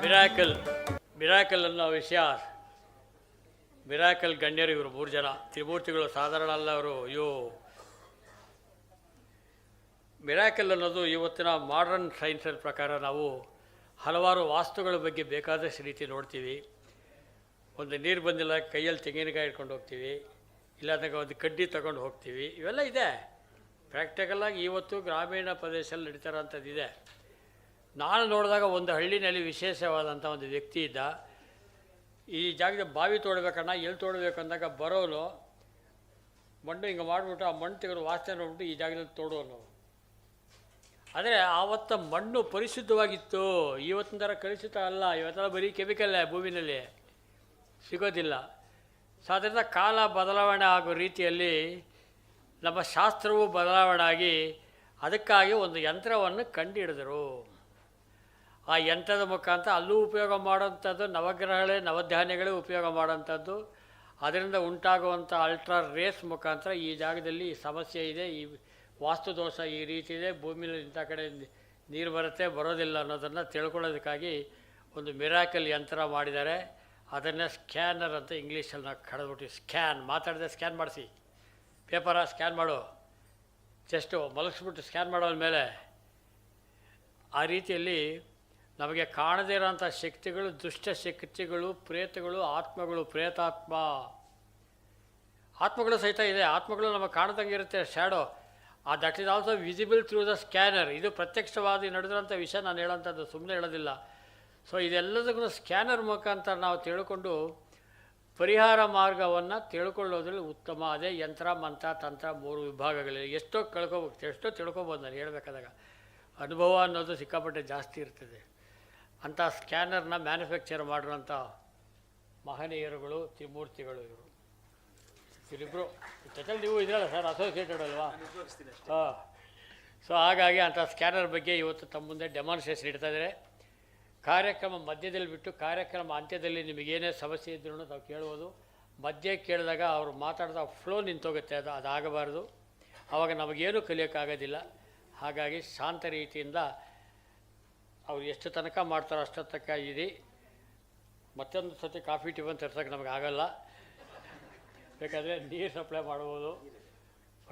Miracle miracle ಅನ್ನೋ ವಿಷಯ, miracle ಗಣ್ಯರು ಇವರು 3 ಜನ. ತ್ರಿಮೂರ್ತಿಗಳು ಸಾಧಾರಣ ಅಲ್ಲ ಅವರು. ಮಿರಾಕಲ್ ಅನ್ನೋದು ಇವತ್ತಿನ ಮಾಡರ್ನ್ ಸೈನ್ಸರ ಪ್ರಕಾರ ನಾವು ಹಲವಾರು ವಾಸ್ತುಗಳ ಬಗ್ಗೆ ಬೇಕಾದಷ್ಟು ರೀತಿ ನೋಡ್ತೀವಿ. ಒಂದು ನೀರು ಬಂದಿಲ್ಲ, ಕೈಯಲ್ಲಿ ತೆಂಗಿನಕಾಯಿ ಇಟ್ಕೊಂಡು ಹೋಗ್ತೀವಿ, ಇಲ್ಲಾಂದಾಗ ಒಂದು ಕಡ್ಡಿ ತಗೊಂಡು ಹೋಗ್ತೀವಿ. ಇವೆಲ್ಲ ಇದೆ ಪ್ರಾಕ್ಟಿಕಲಾಗಿ ಇವತ್ತು ಗ್ರಾಮೀಣ ಪ್ರದೇಶದಲ್ಲಿ ನಡೀತಾರಂಥದ್ದಿದೆ. ನಾನು ನೋಡಿದಾಗ ಒಂದು ಹಳ್ಳಿನಲ್ಲಿ ವಿಶೇಷವಾದಂಥ ಒಂದು ವ್ಯಕ್ತಿ ಇದ್ದ. ಈ ಜಾಗದ ಬಾವಿ ತೋಡಬೇಕಣ್ಣ, ಎಲ್ಲಿ ತೋಡಬೇಕು ಅಂದಾಗ ಬರೋನು ಮಣ್ಣು ಹಿಂಗೆ ಮಾಡಿಬಿಟ್ಟು ಆ ಮಣ್ಣು ತೆಗೆದು ವಾಸನೆ ನೋಡ್ಬಿಟ್ಟು ಈ ಜಾಗದಲ್ಲಿ ತೋಡೋನು. ಆದರೆ ಆವತ್ತ ಮಣ್ಣು ಪರಿಶುದ್ಧವಾಗಿತ್ತು. ಇವತ್ತಿನ ಥರ ಕಲುಷಿತ ಅಲ್ಲ. ಇವತ್ತೆಲ್ಲ ಬರೀ ಕೆಮಿಕಲ್ಲೇ ಭೂಮಿನಲ್ಲಿ ಸಿಗೋದಿಲ್ಲ. ಸೊ ಅದರಿಂದ ಕಾಲ ಬದಲಾವಣೆ ಆಗೋ ರೀತಿಯಲ್ಲಿ ನಮ್ಮ ಶಾಸ್ತ್ರವು ಬದಲಾವಣೆ ಆಗಿ ಅದಕ್ಕಾಗಿ ಒಂದು ಯಂತ್ರವನ್ನು ಕಂಡುಹಿಡಿದರು. ಆ ಯಂತ್ರದ ಮುಖಾಂತರ ಅಲ್ಲೂ ಉಪಯೋಗ ಮಾಡೋಂಥದ್ದು ನವಗ್ರಹಗಳೇ, ನವಧಾನ್ಯಗಳೇ ಉಪಯೋಗ ಮಾಡೋಂಥದ್ದು. ಅದರಿಂದ ಉಂಟಾಗುವಂಥ ಅಲ್ಟ್ರಾ ರೇಸ್ ಮುಖಾಂತರ ಈ ಜಾಗದಲ್ಲಿ ಈ ಸಮಸ್ಯೆ ಇದೆ, ಈ ವಾಸ್ತುದೋಷ ಈ ರೀತಿ ಇದೆ, ಭೂಮಿಲಿ ಇಂಥ ಕಡೆ ನೀರು ಬರುತ್ತೆ ಬರೋದಿಲ್ಲ ಅನ್ನೋದನ್ನು ತಿಳ್ಕೊಳ್ಳೋದಕ್ಕಾಗಿ ಒಂದು ಮಿರಾಕಲ್ ಯಂತ್ರ ಮಾಡಿದ್ದಾರೆ. ಅದನ್ನೇ ಸ್ಕ್ಯಾನರ್ ಅಂತ ಇಂಗ್ಲೀಷಲ್ಲಿ ನಾವು ಕಳೆದ್ಬಿಟ್ಟು ಸ್ಕ್ಯಾನ್ ಮಾತಾಡಿದೆ, ಸ್ಕ್ಯಾನ್ ಮಾಡಿಸಿ ಪೇಪರ ಸ್ಕ್ಯಾನ್ ಮಾಡು, ಜಸ್ಟು ಮಲಗಿಸ್ಬಿಟ್ಟು ಸ್ಕ್ಯಾನ್ ಮಾಡೋದ ಮೇಲೆ ಆ ರೀತಿಯಲ್ಲಿ ನಮಗೆ ಕಾಣದೇ ಇರೋಂಥ ಶಕ್ತಿಗಳು, ದುಷ್ಟ ಶಕ್ತಿಗಳು, ಪ್ರೇತಗಳು, ಆತ್ಮಗಳು, ಆತ್ಮಗಳು ಸಹಿತ ಇದೆ. ಆತ್ಮಗಳು ನಮಗೆ ಕಾಣ್ದಂಗೆ ಇರುತ್ತೆ, shadow. That is also visible through the scanner. ಇದು ಪ್ರತ್ಯಕ್ಷವಾದಿ ನಡೆದಿರೋಂಥ ವಿಷಯ ನಾನು ಹೇಳೋಂಥದ್ದು, ಸುಮ್ಮನೆ ಹೇಳೋದಿಲ್ಲ. ಸೊ ಇದೆಲ್ಲದಕ್ಕೂ ಸ್ಕ್ಯಾನರ್ ಮುಖಾಂತರ ನಾವು ತಿಳ್ಕೊಂಡು ಪರಿಹಾರ ಮಾರ್ಗವನ್ನು ತಿಳ್ಕೊಳ್ಳೋದ್ರಲ್ಲಿ ಉತ್ತಮ. ಅದೇ ಯಂತ್ರ, ಮಂತ್ರ, ತಂತ್ರ 3 ವಿಭಾಗಗಳಿವೆ. ಎಷ್ಟೋ ತಿಳ್ಕೊಬೋದು. ನಾನು ಹೇಳಬೇಕಾದಾಗ ಅನುಭವ ಅನ್ನೋದು ಸಿಕ್ಕಾಪಟ್ಟೆ ಜಾಸ್ತಿ ಇರ್ತದೆ. ಅಂಥ ಸ್ಕ್ಯಾನರ್ನ ಮ್ಯಾನುಫ್ಯಾಕ್ಚರ್ ಮಾಡಿರೋಂಥ ಮಹನೀಯರುಗಳು ತ್ರಿಮೂರ್ತಿಗಳು ಇವರಿಬ್ಬರು. ಜೊತೆಲಿ ನೀವು ಇದ್ರಲ್ಲ ಸರ್, ಅಸೋಸಿಯೇಟೆಡ್ ಅಲ್ವಾ? ಹಾಂ. ಸೊ ಹಾಗಾಗಿ ಅಂಥ ಸ್ಕ್ಯಾನರ್ ಬಗ್ಗೆ ಇವತ್ತು ತಮ್ಮ ಮುಂದೆ ಡೆಮಾನ್ಸ್ಟ್ರೇಷನ್ ಇಡ್ತಾಯಿದ್ದಾರೆ. ಕಾರ್ಯಕ್ರಮ ಮಧ್ಯದಲ್ಲಿ ಬಿಟ್ಟು ಕಾರ್ಯಕ್ರಮ ಅಂತ್ಯದಲ್ಲಿ ನಿಮಗೇನೇ ಸಮಸ್ಯೆ ಇದ್ರೂ ನಾವು ಕೇಳ್ಬೋದು. ಮಧ್ಯೆ ಕೇಳಿದಾಗ ಅವರು ಮಾತಾಡಿದ ಫ್ಲೋ ನಿಂತೋಗುತ್ತೆ. ಅದಾಗಬಾರ್ದು. ಆವಾಗ ನಮಗೇನು ಕಲಿಯೋಕ್ಕಾಗೋದಿಲ್ಲ. ಹಾಗಾಗಿ ಶಾಂತ ರೀತಿಯಿಂದ ಅವ್ರು ಎಷ್ಟು ತನಕ ಮಾಡ್ತಾರೋ ಅಷ್ಟೋ ತನಕ ಇರಿ. ಮತ್ತೊಂದು ಸತಿ ಕಾಫಿ ಟಿಫನ್ ತರ್ಸೋಕ್ಕೆ ನಮಗೆ ಆಗೋಲ್ಲ. ಬೇಕಾದರೆ ನೀರು ಸಪ್ಲೈ ಮಾಡ್ಬೋದು.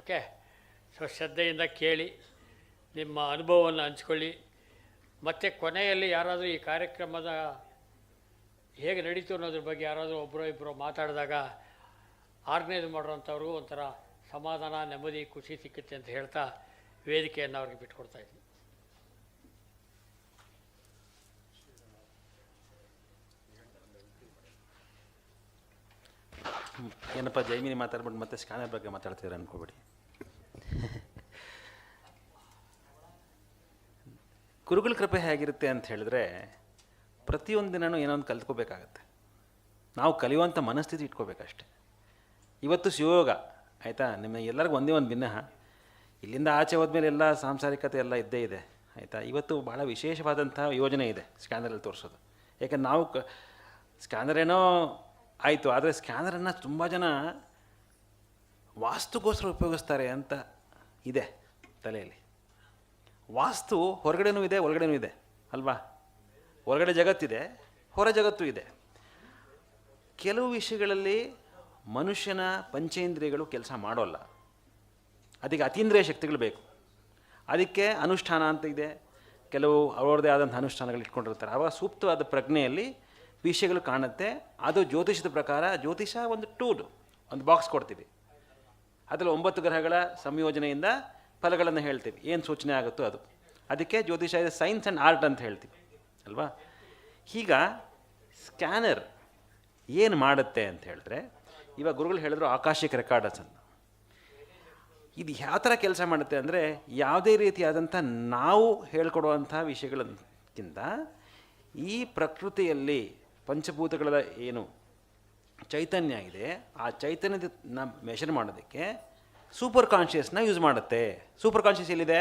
ಓಕೆ. ಸೊ ಶ್ರದ್ಧೆಯಿಂದ ಕೇಳಿ, ನಿಮ್ಮ ಅನುಭವವನ್ನು ಹಂಚ್ಕೊಳ್ಳಿ. ಮತ್ತು ಕೊನೆಯಲ್ಲಿ ಯಾರಾದರೂ ಈ ಕಾರ್ಯಕ್ರಮದ ಹೇಗೆ ನಡೀತು ಅನ್ನೋದ್ರ ಬಗ್ಗೆ ಯಾರಾದರೂ ಒಬ್ಬರೋ ಇಬ್ಬರು ಮಾತಾಡಿದಾಗ ಆರ್ಗನೈಸ್ ಮಾಡೋವಂಥವ್ರಿಗೂ ಒಂಥರ ಸಮಾಧಾನ, ನೆಮ್ಮದಿ, ಖುಷಿ ಸಿಕ್ಕುತ್ತೆ ಅಂತ ಹೇಳ್ತಾ ವೇದಿಕೆಯನ್ನು ಅವ್ರಿಗೆ ಬಿಟ್ಕೊಡ್ತಾಯಿದ್ದೀನಿ. ಏನಪ್ಪ ಜೈಮಿನಿ ಮಾತಾಡ್ಬಿಟ್ಟು ಮತ್ತೆ ಸ್ಕ್ಯಾನರ್ ಬಗ್ಗೆ ಮಾತಾಡ್ತೀರ ಅಂದ್ಕೋಬೇಡಿ. ಗುರುಗಳ ಕೃಪೆ ಹೇಗಿರುತ್ತೆ ಅಂತ ಹೇಳಿದ್ರೆ ಪ್ರತಿಯೊಂದು ದಿನವೂ ಏನೋ ಒಂದು ಕಲ್ತ್ಕೋಬೇಕಾಗತ್ತೆ. ನಾವು ಕಲಿಯುವಂಥ ಮನಸ್ಥಿತಿ ಇಟ್ಕೋಬೇಕಷ್ಟೆ. ಇವತ್ತು ಶಿವಯೋಗ ಆಯಿತಾ, ನಿಮ್ಮ ಎಲ್ಲರಿಗೂ ಒಂದೇ ಒಂದು ಭಿನ್ನ. ಇಲ್ಲಿಂದ ಆಚೆ ಹೋದ್ಮೇಲೆ ಎಲ್ಲ ಸಾಂಸಾರಿಕತೆ ಎಲ್ಲ ಇದ್ದೇ ಇದೆ ಆಯಿತಾ. ಇವತ್ತು ಭಾಳ ವಿಶೇಷವಾದಂಥ ಯೋಜನೆ ಇದೆ ಸ್ಕ್ಯಾನರಲ್ಲಿ ತೋರಿಸೋದು. ಯಾಕಂದ್ರೆ ನಾವು ಸ್ಕ್ಯಾನರ್ ಏನೋ ಆಯಿತು, ಆದರೆ ಸ್ಕ್ಯಾನರನ್ನು ತುಂಬ ಜನ ವಾಸ್ತುಗೋಸ್ಕರ ಉಪಯೋಗಿಸ್ತಾರೆ ಅಂತ ಇದೆ ತಲೆಯಲ್ಲಿ. ವಾಸ್ತು ಹೊರಗಡೆನೂ ಇದೆ, ಒಳಗಡೆನೂ ಇದೆ ಅಲ್ವಾ? ಹೊರಗಡೆ ಜಗತ್ತಿದೆ, ಹೊರ ಜಗತ್ತು ಇದೆ. ಕೆಲವು ವಿಷಯಗಳಲ್ಲಿ ಮನುಷ್ಯನ ಪಂಚೇಂದ್ರಿಯಗಳು ಕೆಲಸ ಮಾಡೋಲ್ಲ. ಅದಕ್ಕೆ ಅತೀಂದ್ರಿಯ ಶಕ್ತಿಗಳು ಬೇಕು. ಅದಕ್ಕೆ ಅನುಷ್ಠಾನ ಅಂತ ಇದೆ. ಕೆಲವು ಅವರದೇ ಆದಂಥ ಅನುಷ್ಠಾನಗಳು ಇಟ್ಕೊಂಡಿರ್ತಾರೆ. ಆವಾಗ ಸೂಕ್ತವಾದ ಪ್ರಜ್ಞೆಯಲ್ಲಿ ವಿಷಯಗಳು ಕಾಣುತ್ತೆ. ಅದು ಜ್ಯೋತಿಷದ ಪ್ರಕಾರ, ಜ್ಯೋತಿಷ ಒಂದು ಟೂಲ್, ಒಂದು ಬಾಕ್ಸ್ ಕೊಡ್ತೀವಿ. ಅದರಲ್ಲಿ 9 ಗ್ರಹಗಳ ಸಂಯೋಜನೆಯಿಂದ ಫಲಗಳನ್ನು ಹೇಳ್ತೀವಿ, ಏನು ಸೂಚನೆ ಆಗುತ್ತೋ ಅದು. ಅದಕ್ಕೆ ಜ್ಯೋತಿಷ ಇದೆ ಸೈನ್ಸ್ ಆ್ಯಂಡ್ ಆರ್ಟ್ ಅಂತ ಹೇಳ್ತೀವಿ ಅಲ್ವಾ? ಈಗ ಸ್ಕ್ಯಾನರ್ ಏನು ಮಾಡುತ್ತೆ ಅಂತ ಹೇಳಿದ್ರೆ, ಇವಾಗ ಗುರುಗಳು ಹೇಳಿದ್ರು ಆಕಾಶಿಕ್ ರೆಕಾರ್ಡರ್ಸ್ ಅಂತ. ಇದು ಯಾವ ಥರ ಕೆಲಸ ಮಾಡುತ್ತೆ ಅಂದರೆ, ಯಾವುದೇ ರೀತಿಯಾದಂಥ ನಾವು ಹೇಳ್ಕೊಡುವಂಥ ವಿಷಯಗಳಕ್ಕಿಂತ ಈ ಪ್ರಕೃತಿಯಲ್ಲಿ ಪಂಚಭೂತಗಳ ಏನು ಚೈತನ್ಯ ಇದೆ, ಆ ಚೈತನ್ಯದ ಮೆಷರ್ ಮಾಡೋದಕ್ಕೆ ಸೂಪರ್ ಕಾನ್ಷಿಯಸ್ನ ಯೂಸ್ ಮಾಡುತ್ತೆ. ಸೂಪರ್ ಕಾನ್ಷಿಯಸ್ ಎಲ್ಲಿದೆ?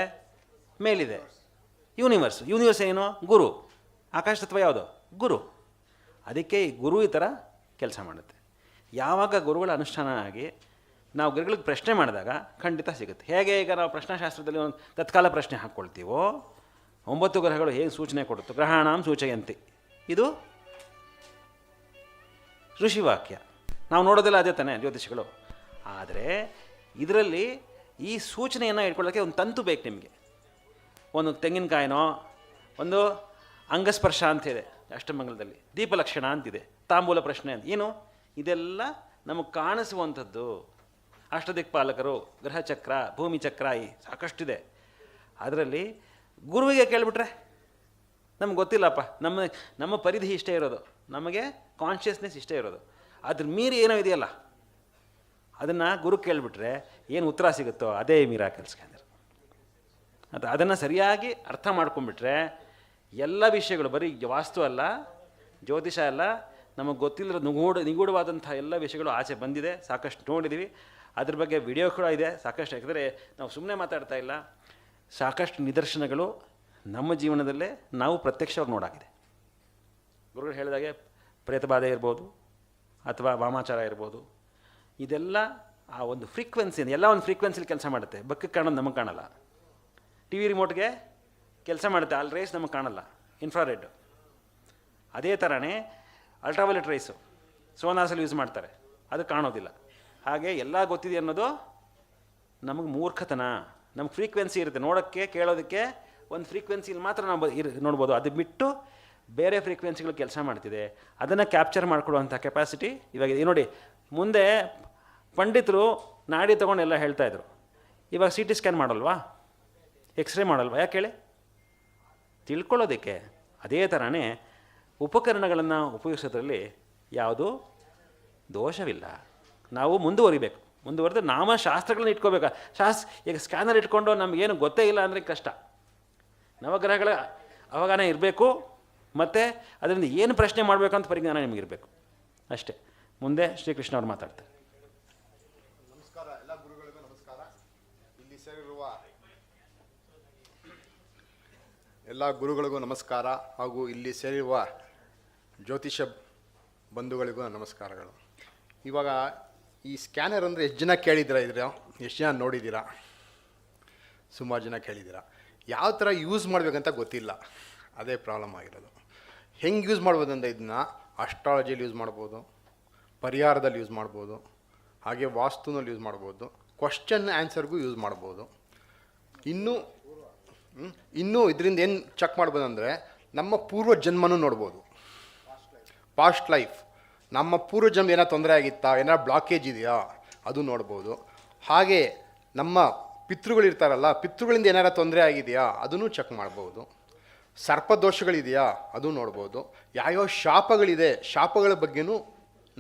ಮೇಲಿದೆ. ಯೂನಿವರ್ಸ್ ಏನು? ಗುರು. ಆಕಾಶ ತತ್ವ ಯಾವುದು? ಗುರು. ಅದಕ್ಕೆ ಈ ಗುರು ಈ ಥರ ಕೆಲಸ ಮಾಡುತ್ತೆ. ಯಾವಾಗ ಗುರುಗಳ ಅನುಷ್ಠಾನ ಆಗಿ ನಾವು ಗುರುಗಳಿಗೆ ಪ್ರಶ್ನೆ ಮಾಡಿದಾಗ ಖಂಡಿತ ಸಿಗುತ್ತೆ. ಹೇಗೆ ಈಗ ನಾವು ಪ್ರಶ್ನಾಶಾಸ್ತ್ರದಲ್ಲಿ ಒಂದು ತತ್ಕಾಲ ಪ್ರಶ್ನೆ ಹಾಕ್ಕೊಳ್ತೀವೋ, 9 ಗ್ರಹಗಳು ಹೇಗೆ ಸೂಚನೆ ಕೊಡುತ್ತೋ, ಗ್ರಹಾಣಾಂ ಸೂಚಯಂತಿ ಇದು ಋಷಿವಾಕ್ಯ. ನಾವು ನೋಡೋದಿಲ್ಲ ಅದೇ ತಾನೇ ಜ್ಯೋತಿಷಿಗಳು. ಆದರೆ ಇದರಲ್ಲಿ ಈ ಸೂಚನೆಯನ್ನು ಇಟ್ಕೊಳ್ಳೋಕ್ಕೆ ಒಂದು ತಂತು ಬೇಕು ನಿಮಗೆ. ಒಂದು ತೆಂಗಿನಕಾಯಿನೋ, ಒಂದು ಅಂಗಸ್ಪರ್ಶ ಅಂತಿದೆ ಅಷ್ಟಮಂಗಲದಲ್ಲಿ, ದೀಪಲಕ್ಷಣ ಅಂತಿದೆ, ತಾಂಬೂಲ ಪ್ರಶ್ನೆ ಅಂತ, ಏನು ಇದೆಲ್ಲ ನಮಗೆ ಕಾಣಿಸುವಂಥದ್ದು. ಅಷ್ಟದಿಕ್ಪಾಲಕರು, ಗ್ರಹಚಕ್ರ, ಭೂಮಿಚಕ್ರ, ಈ ಸಾಕಷ್ಟಿದೆ. ಅದರಲ್ಲಿ ಗುರುವಿಗೆ ಕೇಳಿಬಿಟ್ರೆ ನಮ್ಗೆ ಗೊತ್ತಿಲ್ಲಪ್ಪ, ನಮ್ಮ ಪರಿಧಿ ಇಷ್ಟೇ ಇರೋದು, ನಮಗೆ ಕಾನ್ಷಿಯಸ್ನೆಸ್ ಇಷ್ಟೇ ಇರೋದು. ಅದ್ರ ಮೀರಿ ಏನೋ ಇದೆಯಲ್ಲ ಅದನ್ನು ಗುರು ಕೇಳಿಬಿಟ್ರೆ ಏನು ಉತ್ತರ ಸಿಗುತ್ತೋ ಅದೇ ಮಿರಾಕಲ್ ಸ್ಕ್ಯಾನರ್. ಅದನ್ನು ಸರಿಯಾಗಿ ಅರ್ಥ ಮಾಡ್ಕೊಂಡ್ಬಿಟ್ರೆ ಎಲ್ಲ ವಿಷಯಗಳು, ಬರೀ ವಾಸ್ತು ಅಲ್ಲ, ಜ್ಯೋತಿಷ ಅಲ್ಲ, ನಮಗೆ ಗೊತ್ತಿಲ್ಲದ ನಿಗೂಢವಾದಂಥ ಎಲ್ಲ ವಿಷಯಗಳು ಆಚೆ ಬಂದಿದೆ, ಸಾಕಷ್ಟು ನೋಡಿದ್ದೀವಿ. ಅದ್ರ ಬಗ್ಗೆ ವಿಡಿಯೋ ಕೂಡ ಇದೆ ಸಾಕಷ್ಟು. ಯಾಕಂದರೆ ನಾವು ಸುಮ್ಮನೆ ಮಾತಾಡ್ತಾ ಇಲ್ಲ, ಸಾಕಷ್ಟು ನಿದರ್ಶನಗಳು ನಮ್ಮ ಜೀವನದಲ್ಲೇ ನಾವು ಪ್ರತ್ಯಕ್ಷವಾಗಿ ನೋಡಾಗಿದೆ. ಗುರುಗಳು ಹೇಳಿದಾಗೆ ಪ್ರೇತಬಾಧೆ ಇರ್ಬೋದು ಅಥವಾ ವಾಮಾಚಾರ ಇರ್ಬೋದು, ಇದೆಲ್ಲ ಆ ಒಂದು ಫ್ರೀಕ್ವೆನ್ಸಿ, ಎಲ್ಲ ಒಂದು ಫ್ರೀಕ್ವೆನ್ಸಿಲಿ ಕೆಲಸ ಮಾಡುತ್ತೆ. ಬಕ್ಕಕ್ಕೆ ಕಾಣೋದು ನಮಗೆ ಕಾಣಲ್ಲ, ಟಿ ವಿ ರಿಮೋಟ್ಗೆ ಕೆಲಸ ಮಾಡುತ್ತೆ, ಅಲ್ಲಿ ರೈಸ್ ನಮಗೆ ಕಾಣಲ್ಲ, ಇನ್ಫ್ರಾರೆಡ್. ಅದೇ ಥರನೇ ಅಲ್ಟ್ರಾವೈಲೆಟ್ ರೈಸು ಸೋನಾಸಲ್ಲಿ ಯೂಸ್ ಮಾಡ್ತಾರೆ, ಅದು ಕಾಣೋದಿಲ್ಲ. ಹಾಗೆ ಎಲ್ಲ ಗೊತ್ತಿದೆ ಅನ್ನೋದು ನಮಗೆ ಮೂರ್ಖತನ. ನಮ್ಗೆ ಫ್ರೀಕ್ವೆನ್ಸಿ ಇರುತ್ತೆ, ನೋಡೋಕ್ಕೆ ಕೇಳೋದಕ್ಕೆ ಒಂದು ಫ್ರೀಕ್ವೆನ್ಸಿಲಿ ಮಾತ್ರ ನಾವು ನೋಡ್ಬೋದು. ಅದು ಬಿಟ್ಟು ಬೇರೆ ಫ್ರೀಕ್ವೆನ್ಸಿಗಳು ಕೆಲಸ ಮಾಡ್ತಿದೆ, ಅದನ್ನು ಕ್ಯಾಪ್ಚರ್ ಮಾಡ್ಕೊಳ್ಳುವಂಥ ಕೆಪಾಸಿಟಿ ಇವಾಗ ನೋಡಿ. ಮುಂದೆ ಪಂಡಿತರು ನಾಡಿ ತೊಗೊಂಡು ಎಲ್ಲ ಹೇಳ್ತಾಯಿದ್ರು, ಇವಾಗ CT ಸ್ಕ್ಯಾನ್ ಮಾಡಲ್ವಾ, ಎಕ್ಸ್ರೇ ಮಾಡಲ್ವಾ, ಯಾಕೆ ಹೇಳಿ? ತಿಳ್ಕೊಳ್ಳೋದಕ್ಕೆ. ಅದೇ ಥರನೇ ಉಪಕರಣಗಳನ್ನು ಉಪಯೋಗಿಸೋದ್ರಲ್ಲಿ ಯಾವುದೂ ದೋಷವಿಲ್ಲ. ನಾವು ಮುಂದುವರೆದು ನಾಮಶಾಸ್ತ್ರಗಳನ್ನ ಇಟ್ಕೋಬೇಕಾ. ಈಗ ಸ್ಕ್ಯಾನರ್ ಇಟ್ಕೊಂಡು ನಮಗೇನು ಗೊತ್ತೇ ಇಲ್ಲ ಅಂದರೆ ಕಷ್ಟ. ನವಗ್ರಹಗಳ ಅವಗಾಹನೆ ಇರಬೇಕು, ಮತ್ತು ಅದರಿಂದ ಏನು ಪ್ರಶ್ನೆ ಮಾಡಬೇಕಂತ ಪರಿಜ್ಞಾನ ನಿಮಗಿರಬೇಕು ಅಷ್ಟೇ. ಮುಂದೆ ಶ್ರೀಕೃಷ್ಣ ಅವ್ರು ಮಾತಾಡ್ತಾರೆ. ನಮಸ್ಕಾರ, ಎಲ್ಲ ಗುರುಗಳಿಗೂ ನಮಸ್ಕಾರ. ಇಲ್ಲಿ ಸೇರಿರುವ ಎಲ್ಲ ಗುರುಗಳಿಗೂ ನಮಸ್ಕಾರ, ಹಾಗೂ ಇಲ್ಲಿ ಸೇರಿರುವ ಜ್ಯೋತಿಷ ಬಂಧುಗಳಿಗೂ ನಮಸ್ಕಾರಗಳು. ಇವಾಗ ಈ ಸ್ಕ್ಯಾನರ್ ಅಂದರೆ ಎಷ್ಟು ಜನ ಕೇಳಿದ್ದೀರಾ, ಎಷ್ಟು ಜನ ನೋಡಿದ್ದೀರಾ? ಸುಮಾರು ಜನ ಕೇಳಿದ್ದೀರಾ. ಯಾವ ಥರ ಯೂಸ್ ಮಾಡಬೇಕಂತ ಗೊತ್ತಿಲ್ಲ, ಅದೇ ಪ್ರಾಬ್ಲಮ್ ಆಗಿರೋದು. ಹೆಂಗೆ ಯೂಸ್ ಮಾಡ್ಬೋದು ಅಂದರೆ ಇದನ್ನು ಅಸ್ಟ್ರಾಲಜಿಯಲ್ಲಿ ಯೂಸ್ ಮಾಡ್ಬೋದು, ಪರಿಹಾರದಲ್ಲಿ ಯೂಸ್ ಮಾಡ್ಬೋದು, ಹಾಗೆ ವಾಸ್ತುನಲ್ಲಿ ಯೂಸ್ ಮಾಡ್ಬೋದು, ಕ್ವಶನ್ ಆನ್ಸರ್ಗೂ ಯೂಸ್ ಮಾಡ್ಬೋದು. ಇನ್ನೂ ಇದರಿಂದ ಏನು ಚೆಕ್ ಮಾಡ್ಬೋದು ಅಂದರೆ ನಮ್ಮ ಪೂರ್ವ ಜನ್ಮನೂ ನೋಡ್ಬೋದು, ಪಾಸ್ಟ್ ಲೈಫ್. ನಮ್ಮ ಪೂರ್ವ ಜನ್ಮ ಏನೋ ತೊಂದರೆ ಆಗಿತ್ತಾ, ಏನಾರು ಬ್ಲಾಕೇಜ್ ಇದೆಯಾ ಅದು ನೋಡ್ಬೋದು. ಹಾಗೆ ನಮ್ಮ ಪಿತೃಗಳಿರ್ತಾರಲ್ಲ, ಪಿತೃಗಳಿಂದ ಏನಾರು ತೊಂದರೆ ಆಗಿದೆಯಾ ಅದನ್ನು ಚೆಕ್ ಮಾಡ್ಬೋದು. ಸರ್ಪದೋಷಗಳಿದೆಯಾ ಅದು ನೋಡ್ಬೋದು. ಯಾವ್ಯಾವ ಶಾಪಗಳಿದೆ, ಶಾಪಗಳ ಬಗ್ಗೆನೂ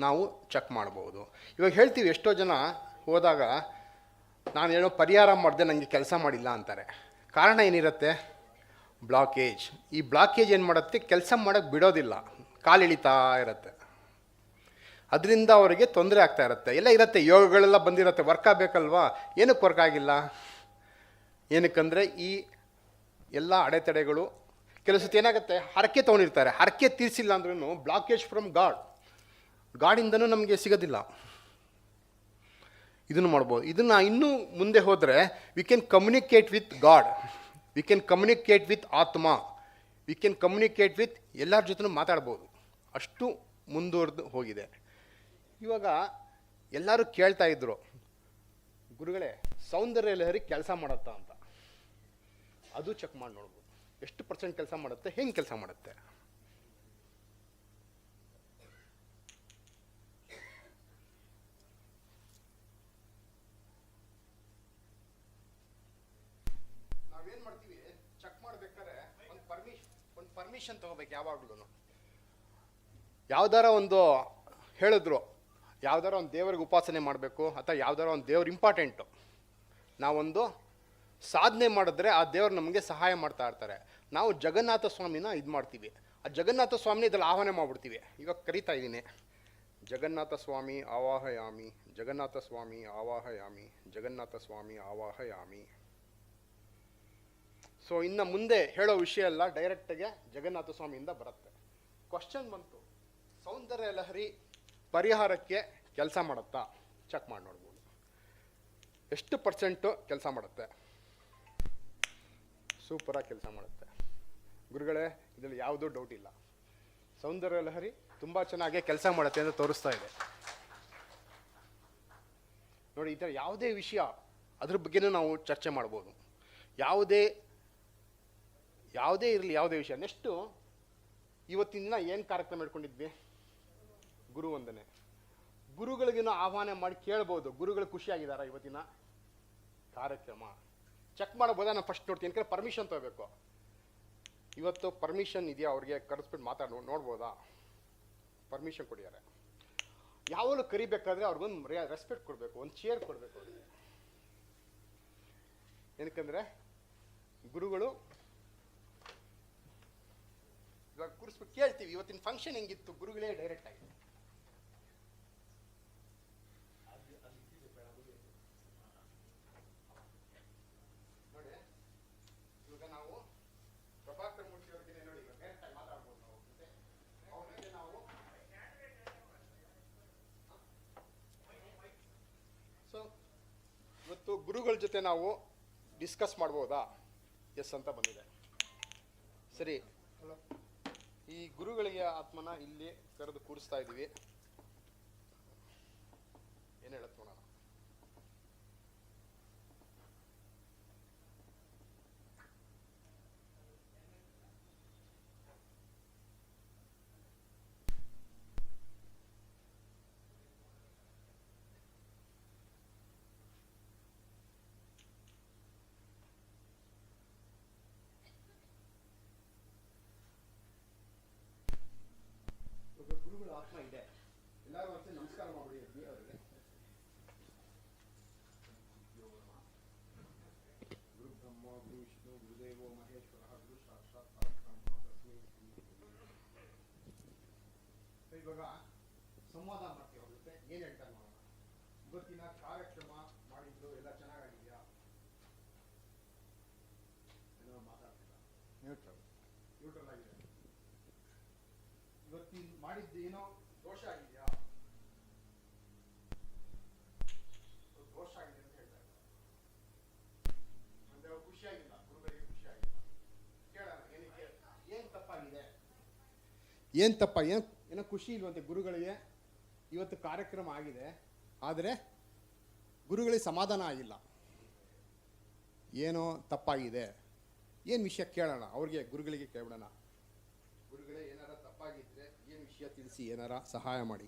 ನಾವು ಚೆಕ್ ಮಾಡ್ಬೋದು. ಇವಾಗ ಹೇಳ್ತೀವಿ, ಎಷ್ಟೋ ಜನ ಹೋದಾಗ ನಾನೇನೋ ಪರಿಹಾರ ಮಾಡಿದೆ ನನಗೆ ಕೆಲಸ ಮಾಡಿಲ್ಲ ಅಂತಾರೆ. ಕಾರಣ ಏನಿರುತ್ತೆ? ಬ್ಲಾಕೇಜ್. ಈ ಬ್ಲಾಕೇಜ್ ಏನು ಮಾಡುತ್ತೆ? ಕೆಲಸ ಮಾಡೋಕ್ಕೆ ಬಿಡೋದಿಲ್ಲ, ಕಾಲು ಎಳಿತಾ ಇರುತ್ತೆ. ಅದರಿಂದ ಅವರಿಗೆ ತೊಂದರೆ ಆಗ್ತಾ ಇರುತ್ತೆ. ಎಲ್ಲ ಇರುತ್ತೆ, ಯೋಗಗಳೆಲ್ಲ ಬಂದಿರುತ್ತೆ, ವರ್ಕ್ ಆಗಬೇಕಲ್ವಾ? ಏನಕ್ಕೆ ವರ್ಕ್ ಆಗಿಲ್ಲ? ಏನಕ್ಕಂದರೆ ಈ ಎಲ್ಲ ಅಡೆತಡೆಗಳು. ಕೆಲವು ಸತಿ ಏನಾಗುತ್ತೆ, ಹರಕೆ ತೊಗೊಂಡಿರ್ತಾರೆ, ಹರಕೆ ತೀರಿಸಿಲ್ಲ ಅಂದ್ರೂ ಬ್ಲಾಕೇಜ್ ಫ್ರಮ್ ಗಾಡಿಂದನೂ ನಮಗೆ ಸಿಗೋದಿಲ್ಲ. ಇದನ್ನು ಮಾಡ್ಬೋದು. ಇದನ್ನು ಇನ್ನೂ ಮುಂದೆ ಹೋದರೆ we can communicate with god, we can communicate with ಆತ್ಮ, ವಿ ಕ್ಯಾನ್ ಕಮ್ಯುನಿಕೇಟ್ ವಿತ್ ಎಲ್ಲರ ಜೊತೆ ಮಾತಾಡ್ಬೋದು. ಅಷ್ಟು ಮುಂದುವರೆದು ಹೋಗಿದೆ. ಇವಾಗ ಎಲ್ಲರೂ ಕೇಳ್ತಾ ಇದ್ರು, ಗುರುಗಳೇ ಸೌಂದರ್ಯ ಲಹರಿ ಕೆಲಸ ಮಾಡುತ್ತಾ ಅಂತ. ಅದು ಚೆಕ್ ಮಾಡಿ ನೋಡ್ಬೋದು, ಎಷ್ಟು % ಕೆಲಸ ಮಾಡುತ್ತೆ, ಹೆಂಗೆ ಕೆಲಸ ಮಾಡುತ್ತೆ. ನಾವೇನು ಮಾಡ್ತೀವಿ, ಚೆಕ್ ಮಾಡ್ಬೇಕಾದ್ರೆ ಒಂದು ಪರ್ಮಿಷನ್ ತಗೋಬೇಕು ಯಾವಾಗ್ಲೂ. ಯಾವ್ದಾರ ಒಂದು ಹೇಳಿದ್ರು, ಯಾವ್ದಾರ ಒಂದು ದೇವರಿಗೆ ಉಪಾಸನೆ ಮಾಡಬೇಕು ಅಥವಾ ಯಾವ್ದಾರ ಒಂದು ದೇವ್ರು ಇಂಪಾರ್ಟೆಂಟು, ನಾವೊಂದು ಸಾಧನೆ ಮಾಡಿದ್ರೆ ಆ ದೇವ್ರು ನಮಗೆ ಸಹಾಯ ಮಾಡ್ತಾ ಇರ್ತಾರೆ. ನಾವು ಜಗನ್ನಾಥ ಸ್ವಾಮಿನ ಇದು ಮಾಡ್ತೀವಿ, ಆ ಜಗನ್ನಾಥ ಸ್ವಾಮಿನ ಇದ್ರಲ್ಲಿ ಆಹ್ವಾನ ಮಾಡಿಬಿಡ್ತೀವಿ. ಇವಾಗ ಕರಿತಾ ಇದ್ದೀನಿ, ಜಗನ್ನಾಥ ಸ್ವಾಮಿ ಆವಾಹಯಾಮಿ, ಜಗನ್ನಾಥ ಸ್ವಾಮಿ ಆವಾಹಯಾಮಿ, ಜಗನ್ನಾಥ ಸ್ವಾಮಿ ಆವಾಹಯಾಮಿ. ಸೊ ಇನ್ನು ಮುಂದೆ ಹೇಳೋ ವಿಷಯ ಎಲ್ಲ ಡೈರೆಕ್ಟಾಗೆ ಜಗನ್ನಾಥ ಸ್ವಾಮಿಯಿಂದ ಬರುತ್ತೆ. ಕ್ವಶನ್ ಬಂತು, ಸೌಂದರ್ಯ ಲಹರಿ ಪರಿಹಾರಕ್ಕೆ ಕೆಲಸ ಮಾಡುತ್ತಾ? ಚೆಕ್ ಮಾಡಿ ನೋಡ್ಬೋದು, ಎಷ್ಟು % ಕೆಲಸ ಮಾಡುತ್ತೆ. ಸೂಪರಾಗಿ ಕೆಲಸ ಮಾಡುತ್ತೆ ಗುರುಗಳೇ, ಇದರಲ್ಲಿ ಯಾವುದೂ ಡೌಟ್ ಇಲ್ಲ. ಸೌಂದರ್ಯ ಲಹರಿ ತುಂಬ ಚೆನ್ನಾಗಿ ಕೆಲಸ ಮಾಡುತ್ತೆ ಅಂತ ತೋರಿಸ್ತಾ ಇದೆ. ನೋಡಿ, ಈ ಥರ ಯಾವುದೇ ವಿಷಯ ಅದ್ರ ಬಗ್ಗೆನೂ ನಾವು ಚರ್ಚೆ ಮಾಡ್ಬೋದು. ಯಾವುದೇ ಇರಲಿ, ಯಾವುದೇ ವಿಷಯ. ನೆಕ್ಸ್ಟು ಇವತ್ತಿನ ದಿನ ಏನು ಕಾರ್ಯಕ್ರಮ ಇಟ್ಕೊಂಡಿದ್ವಿ? ಗುರುವಂದನೆ. ಗುರುಗಳಿಗೇನೋ ಆಹ್ವಾನ ಮಾಡಿ ಕೇಳ್ಬೋದು, ಗುರುಗಳು ಖುಷಿಯಾಗಿದ್ದಾರಾ ಇವತ್ತಿನ ಕಾರ್ಯಕ್ರಮ? ಚೆಕ್ ಮಾಡ್ಬೋದಾ? ನಾನು ಫಸ್ಟ್ ನೋಡ್ತೀನಿ, ಯಾಕಂದ್ರೆ ಪರ್ಮಿಷನ್ ತಗೋಬೇಕು. ಇವತ್ತು ಪರ್ಮಿಷನ್ ಇದೆಯಾ ಅವ್ರಿಗೆ? ಕರೆಸ್ಬಿಟ್ಟು ನೋಡ್ಬೋದಾ? ಪರ್ಮಿಷನ್ ಕೊಡಿದ್ದಾರೆ. ಯಾವಾಗಲೂ ಕರಿಬೇಕಾದ್ರೆ ಅವ್ರಿಗೊಂದು ರೆಸ್ಪೆಕ್ಟ್ ಕೊಡಬೇಕು, ಒಂದು ಚೇರ್ ಕೊಡಬೇಕು ಅವ್ರಿಗೆ. ಏನಕ್ಕಂದ್ರೆ ಗುರುಗಳು ಇವಾಗ ಕೂರಿಸ್ಬಿಟ್ಟು ಕೇಳ್ತೀವಿ, ಇವತ್ತಿನ ಫಂಕ್ಷನ್ ಹೆಂಗಿತ್ತು? ಗುರುಗಳೇ ಡೈರೆಕ್ಟ್ ಆಗಿ ನೋಡಿ. ಇವಾಗ ನಾವು ಪ್ರಭಾಕರ್ ಮೂರ್ತಿ ಅವ್ರಿಗೆ ನೋಡಿ, ಇವಾಗ ಡೈರೆಕ್ಟ್ ಆಗಿ ಮಾತಾಡ್ಬೋದು ನಾವು. ಅವ್ರಿಗೆ ನಾವು ಸೊ ಇವತ್ತು ಗುರುಗಳ ಜೊತೆ ನಾವು ಡಿಸ್ಕಸ್ ಮಾಡ್ಬೋದಾ? ಎಸ್ ಅಂತ ಬಂದಿದೆ. ಸರಿ, ಈ ಗುರುಗಳಿಗೆ ಆತ್ಮನ ಇಲ್ಲಿ ಕರೆದು ಕೂರಿಸ್ತಾ ಇದ್ದೀವಿ. ಏನು ಹೇಳತ್ ನೋಡೋಣ. ಗುರುಗಳ ಆತ್ಮ ಇದೆ. ಎಲ್ಲರೂ ಮತ್ತೆ ನಮಸ್ಕಾರ ಮಾಡಿದ್ವಿ ಅವರಿಗೆ. ಗುರು ಬ್ರಹ್ಮ, ಗುರು ವಿಷ್ಣು, ಗುರುದೇವೋ ಮಹೇಶ್ವರ, ಗುರು ಸಾಕ್ಷಾತ್ ಪರಬ್ರಹ್ಮ ತಸ್ಮೈ ಶ್ರೀ ಗುರುವೇ ನಮಃ. ಇವಾಗ ಸಂವಾದ ಮಾಡ್ತೀವಿ ಅವ್ರ ಜೊತೆ. ಏನು ಹೇಳ್ತಾರೆ ನೋಡೋಣ. ಇವತ್ತಿನ ಕಾರ್ಯಕ್ರಮ ಮಾಡಿದ್ದು ಎಲ್ಲ ಚೆನ್ನಾಗಿದೆಯಾ? ಏನೋ ಮಾತಾಡ್ತಿಲ್ಲ, ನ್ಯೂಟ್ರಲ್ ಆಗಿದೆ. ಇವತ್ತಿನ ಮಾಡಿದ್ದು ಏನೋ ದೋಷ ಆಗಿದೆಯಾ? ದೋಷ ಆಗಿದೆ ಅಂತ ಹೇಳ್ತಾ ಇದ್ದಾರೆ. ಅಂದ್ರೆ ಅವ್ರು ಖುಷಿಯಾಗಿಲ್ಲ, ಗುರುಗಳಿಗೆ ಖುಷಿಯಾಗಿಲ್ಲ. ಕೇಳೋಣ, ಏನಕ್ಕೆ, ಏನು ತಪ್ಪಾಗಿದೆ? ಏನೋ ಖುಷಿ ಇಲ್ವಂತೆ ಗುರುಗಳಿಗೆ. ಇವತ್ತು ಕಾರ್ಯಕ್ರಮ ಆಗಿದೆ, ಆದರೆ ಗುರುಗಳಿಗೆ ಸಮಾಧಾನ ಆಗಿಲ್ಲ. ಏನೋ ತಪ್ಪಾಗಿದೆ, ಏನು ವಿಷಯ ಕೇಳೋಣ ಅವ್ರಿಗೆ, ಗುರುಗಳಿಗೆ ಕೇಳೋಣ. ಗುರುಗಳೇ, ಏನಾರ ತಪ್ಪಾಗಿದ್ರೆ ಏನು ವಿಷಯ ತಿಳಿಸಿ, ಏನಾರ ಸಹಾಯ ಮಾಡಿ.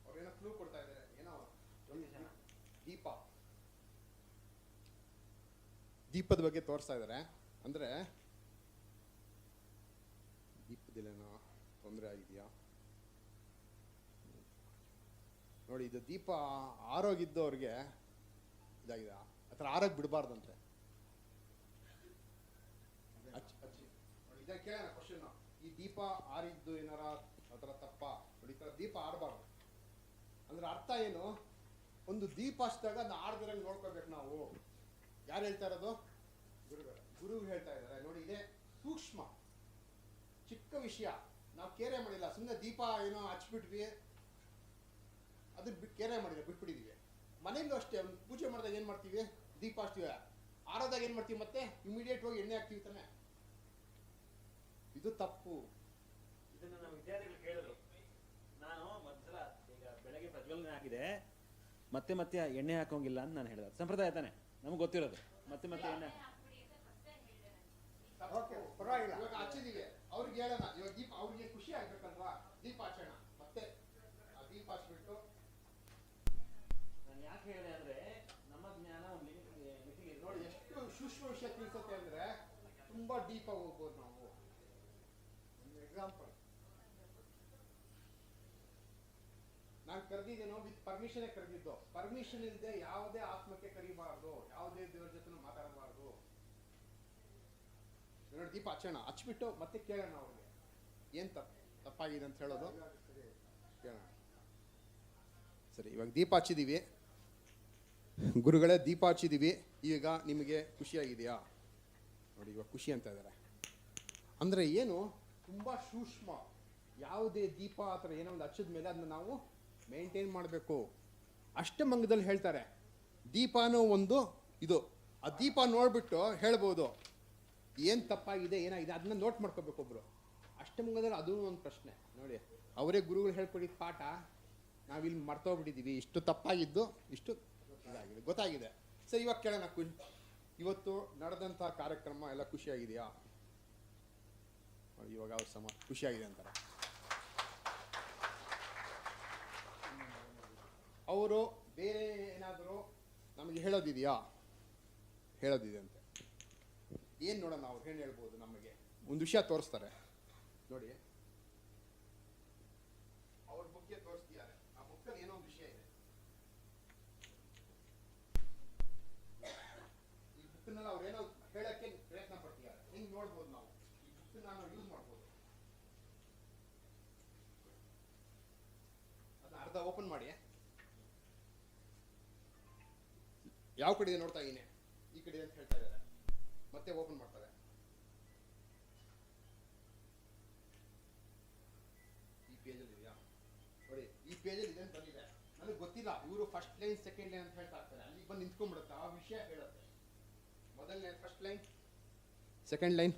ಅವ್ರೇನೋ ಕ್ಲೂ ಕೊಡ್ತಾ ಇದ್ದಾರೆ. ಏನೋ ದೀಪದ ಬಗ್ಗೆ ತೋರಿಸ್ತಾ ಇದ್ದಾರೆ. ಅಂದ್ರೆ ದೀಪದಲ್ಲೇನೋ ತೊಂದರೆ ಆಗಿದೆಯಾ ನೋಡಿ. ಇದು ದೀಪ ಆರೋಗಿದ್ದವ್ರಿಗೆ ಇದಾಗಿದೆ, ಆ ಥರ ಆರೋಗ್ಯ ಬಿಡಬಾರ್ದಂತೆ. ನೋಡಿ, ಕೇಳೋಣ ಕ್ವಶನ್. ಈ ದೀಪ ಆರಿದ್ದು ಏನಾರ ಆ ಥರ ತಪ್ಪ? ನೋಡಿ, ಈ ಥರ ದೀಪ ಆಡಬಾರ್ದು ಅಂದ್ರೆ ಅರ್ಥ ಏನು? ಒಂದು ದೀಪ ಹಚ್ಚಿದಾಗ ಅದನ್ನ ಆಡ್ದಿರಂಗೆ ನೋಡ್ಕೋಬೇಕು ನಾವು. ಯಾರು ಹೇಳ್ತಾ ಇರೋದು? ಗುರು ಹೇಳ್ತಾ ಇದ್ದಾರೆ. ನೋಡಿ, ಇದೇ ಸೂಕ್ಷ್ಮ ಚಿಕ್ಕ ವಿಷಯ. ನಾವು ಕೇರೆ ಮಾಡಿಲ್ಲ, ಸುಮ್ಮನೆ ದೀಪ ಏನೋ ಹಚ್ಬಿಟ್ವಿ, ಅದನ್ನ ಕೇರೆ ಮಾಡಿಲ್ಲ, ಬಿಟ್ಬಿಟ್ಟಿದೀವಿ. ಮನೆಯಲ್ಲೂ ಅಷ್ಟೇ, ಒಂದು ಪೂಜೆ ಮಾಡಿದಾಗ ಏನು ಮಾಡ್ತೀವಿ? ದೀಪ ಹಚ್ತೀವಿ. ಆರೋದಾಗ ಏನು ಮಾಡ್ತೀವಿ? ಮತ್ತೆ ಇಮಿಡಿಯೇಟ್ ಹೋಗಿ ಎಣ್ಣೆ ಹಾಕ್ತೀವಿ ತಾನೆ. ಇದು ತಪ್ಪು. ಇದನ್ನು ನಮ್ಮ ವಿದ್ಯಾರ್ಥಿಗಳು ಕೇಳಿದ್ರು. ನಾನು ಮೊದಲ ಈಗ ಬೆಳಗ್ಗೆ ಪ್ರಜ್ವಲನೆ ಆಗಿದೆ, ಮತ್ತೆ ಮತ್ತೆ ಎಣ್ಣೆ ಹಾಕೋಂಗಿಲ್ಲ ಅಂತ ನಾನು ಹೇಳಿದೆ. ಸಂಪ್ರದಾಯ ತಾನೆ, ನಮ್ಗೆ ಗೊತ್ತಿರೋದು. ಮತ್ತೆ ಮತ್ತೆ ಎಣ್ಣೆ ಪರವಾಗಿಲ್ಲ. ಇವಾಗ ಹಚ್ಚಿದೀವಿ, ಅವ್ರಿಗೆ ಹೇಳೋಣ. ಇವಾಗ ದೀಪ ಅವ್ರಿಗೆ ಖುಷಿ ಆಗ್ಬೇಕಲ್ವಾ? ದೀಪ ಹಚ್ಚೋಣ. ಮತ್ತೆ ಆ ದೀಪ ಹಚ್ಬಿಟ್ಟು ನಾನು ಯಾಕೆ ಹೇಳಿದೆ ಅಂದ್ರೆ, ನಮ್ಮ ಜ್ಞಾನ ಒಂದು ಮಿತಿಗೆ ನೋಡಿ, ಎಷ್ಟು ಸೂಕ್ಷ್ಮ ವಿಷಯ ತಿಳಿಸುತ್ತೆ ಅಂದ್ರೆ ತುಂಬಾ ಡೀಪ್ ಆಗಿ ಹೋಗ್ಬೋದು ನಾವು. ಒಂದು ಎಕ್ಸಾಂಪಲ್ ನಾನು ಕರೆದಿದ್ದೇನೋ ವಿತ್ ಪರ್ಮಿಷನ್ ಕರೆದಿದ್ದು. ಪರ್ಮಿಷನ್ ಇಲ್ಲದೆ ಯಾವುದೇ ಆತ್ಮಕ್ಕೆ ಕರಿಬಾರ್ದು, ಯಾವುದೇ ದೇವ್ರ ಜೊತೆ ಮಾತಾಡಬಾರ್ದು. ನೋಡಿ, ದೀಪ ಹಚ್ಚೋಣ. ಹಚ್ಬಿಟ್ಟು ಮತ್ತೆ ಕೇಳೋಣ ಅವ್ರಿಗೆ ಏನ್ ತಪ್ಪಾಗಿದೆ ಅಂತ ಹೇಳೋದು ಕೇಳೋಣ. ಸರಿ, ಇವಾಗ ದೀಪ ಹಚ್ಚಿದೀವಿ. ಗುರುಗಳೇ, ದೀಪ ಹಚ್ಚಿದೀವಿ, ಈಗ ನಿಮಗೆ ಖುಷಿಯಾಗಿದೆಯಾ? ನೋಡಿ, ಇವಾಗ ಖುಷಿ ಅಂತ ಇದ್ದಾರೆ. ಅಂದ್ರೆ ಏನು? ತುಂಬಾ ಸೂಕ್ಷ್ಮ. ಯಾವುದೇ ದೀಪ ಆ ಥರ ಏನೋ ಒಂದು ಹಚ್ಚಿದ ಮೇಲೆ ಅದನ್ನ ನಾವು ಮೇಂಟೈನ್ ಮಾಡಬೇಕು. ಅಷ್ಟಮಂಗದಲ್ಲಿ ಹೇಳ್ತಾರೆ ದೀಪನೂ ಒಂದು ಇದು, ಆ ದೀಪ ನೋಡ್ಬಿಟ್ಟು ಹೇಳ್ಬೋದು ಏನು ತಪ್ಪಾಗಿದೆ ಏನಾಗಿದೆ ಅದನ್ನ ನೋಟ್ ಮಾಡ್ಕೋಬೇಕು ಒಬ್ರು. ಅಷ್ಟಮಂಗದಲ್ಲಿ ಅದೂ ಒಂದು ಪ್ರಶ್ನೆ ನೋಡಿ, ಅವರೇ ಗುರುಗಳು ಹೇಳ್ಕೊಟ್ಟಿದ್ದ ಪಾಠ ನಾವಿಲ್ಲಿ ಮರ್ತೋಗ್ಬಿಟ್ಟಿದ್ದೀವಿ, ಇಷ್ಟು ತಪ್ಪಾಗಿದ್ದು ಇಷ್ಟು ಇದಾಗಿದೆ ಗೊತ್ತಾಗಿದೆ. ಸರ್ ಇವಾಗ ಕೇಳೋಣ, ಇವತ್ತು ನಡೆದಂಥ ಕಾರ್ಯಕ್ರಮ ಎಲ್ಲ ಖುಷಿಯಾಗಿದೆಯಾ? ಇವಾಗ ಅವ್ರ ಖುಷಿಯಾಗಿದೆ ಅಂತಾರೆ. ಅವರು ಬೇರೆ ಏನಾದರೂ ನಮಗೆ ಹೇಳೋದಿದೆಯಾ? ಹೇಳೋದಿದೆ ಅಂತೆ. ಏನು ನೋಡೋಣ, ಅವ್ರು ಏನು ಹೇಳ್ಬೋದು ನಮಗೆ? ಒಂದು ವಿಷಯ ತೋರಿಸ್ತಾರೆ ನೋಡಿ, ಅವ್ರ ಬುಕ್ಗೆ ತೋರಿಸ್ತಿದ್ದಾರೆ. ಆ ಬುಕ್ಕಲ್ಲಿ ಏನೋ ಒಂದು ವಿಷಯ ಇದೆ. ಈ ಬುಕ್ನೆಲ್ಲ ಅವ್ರು ಏನೋ ಹೇಳಕ್ಕೆ ಪ್ರಯತ್ನ ಪಡ್ತಿದ್ದಾರೆ. ಹೆಂಗೆ ನೋಡ್ಬೋದು ನಾವು ಈ ಬುಕ್ ನಾವು ಯೂಸ್ ಮಾಡ್ಬೋದು. ಅದನ್ನ ಅರ್ಧ ಓಪನ್ ಮಾಡಿ, ಯಾವ ಕಡೆ ಇದೆ ನೋಡ್ತಾ ಇದ್ದೀನಿ, ಈ ಕಡೆ ಅಂತ ಹೇಳ್ತಾ ಇದ್ದಾರೆ. ಮತ್ತೆ ಓಪನ್ ಮಾಡ್ತಾರೆ, ಈ ಪೇಜಲ್ಲಿ ಇದೆಯಾ ನೋಡಿ, ಈ ಪೇಜಲ್ಲಿ ಇದೆ ಅಂತ ಬಂದಿದೆ. ನನಗೆ ಗೊತ್ತಿಲ್ಲ, ಇವರು ಫಸ್ಟ್ ಲೈನ್ ಸೆಕೆಂಡ್ ಲೈನ್ ಅಂತ ಹೇಳ್ತಾ ಇರ್ತಾರೆ. ಅಲ್ಲಿ ಬಂದು ನಿಂತ್ಕೊಂಡ್ಬಿಡುತ್ತೆ, ಆ ವಿಷಯ ಹೇಳುತ್ತೆ. ಮೊದಲನೇ ಫಸ್ಟ್ ಲೈನ್, ಸೆಕೆಂಡ್ ಲೈನ್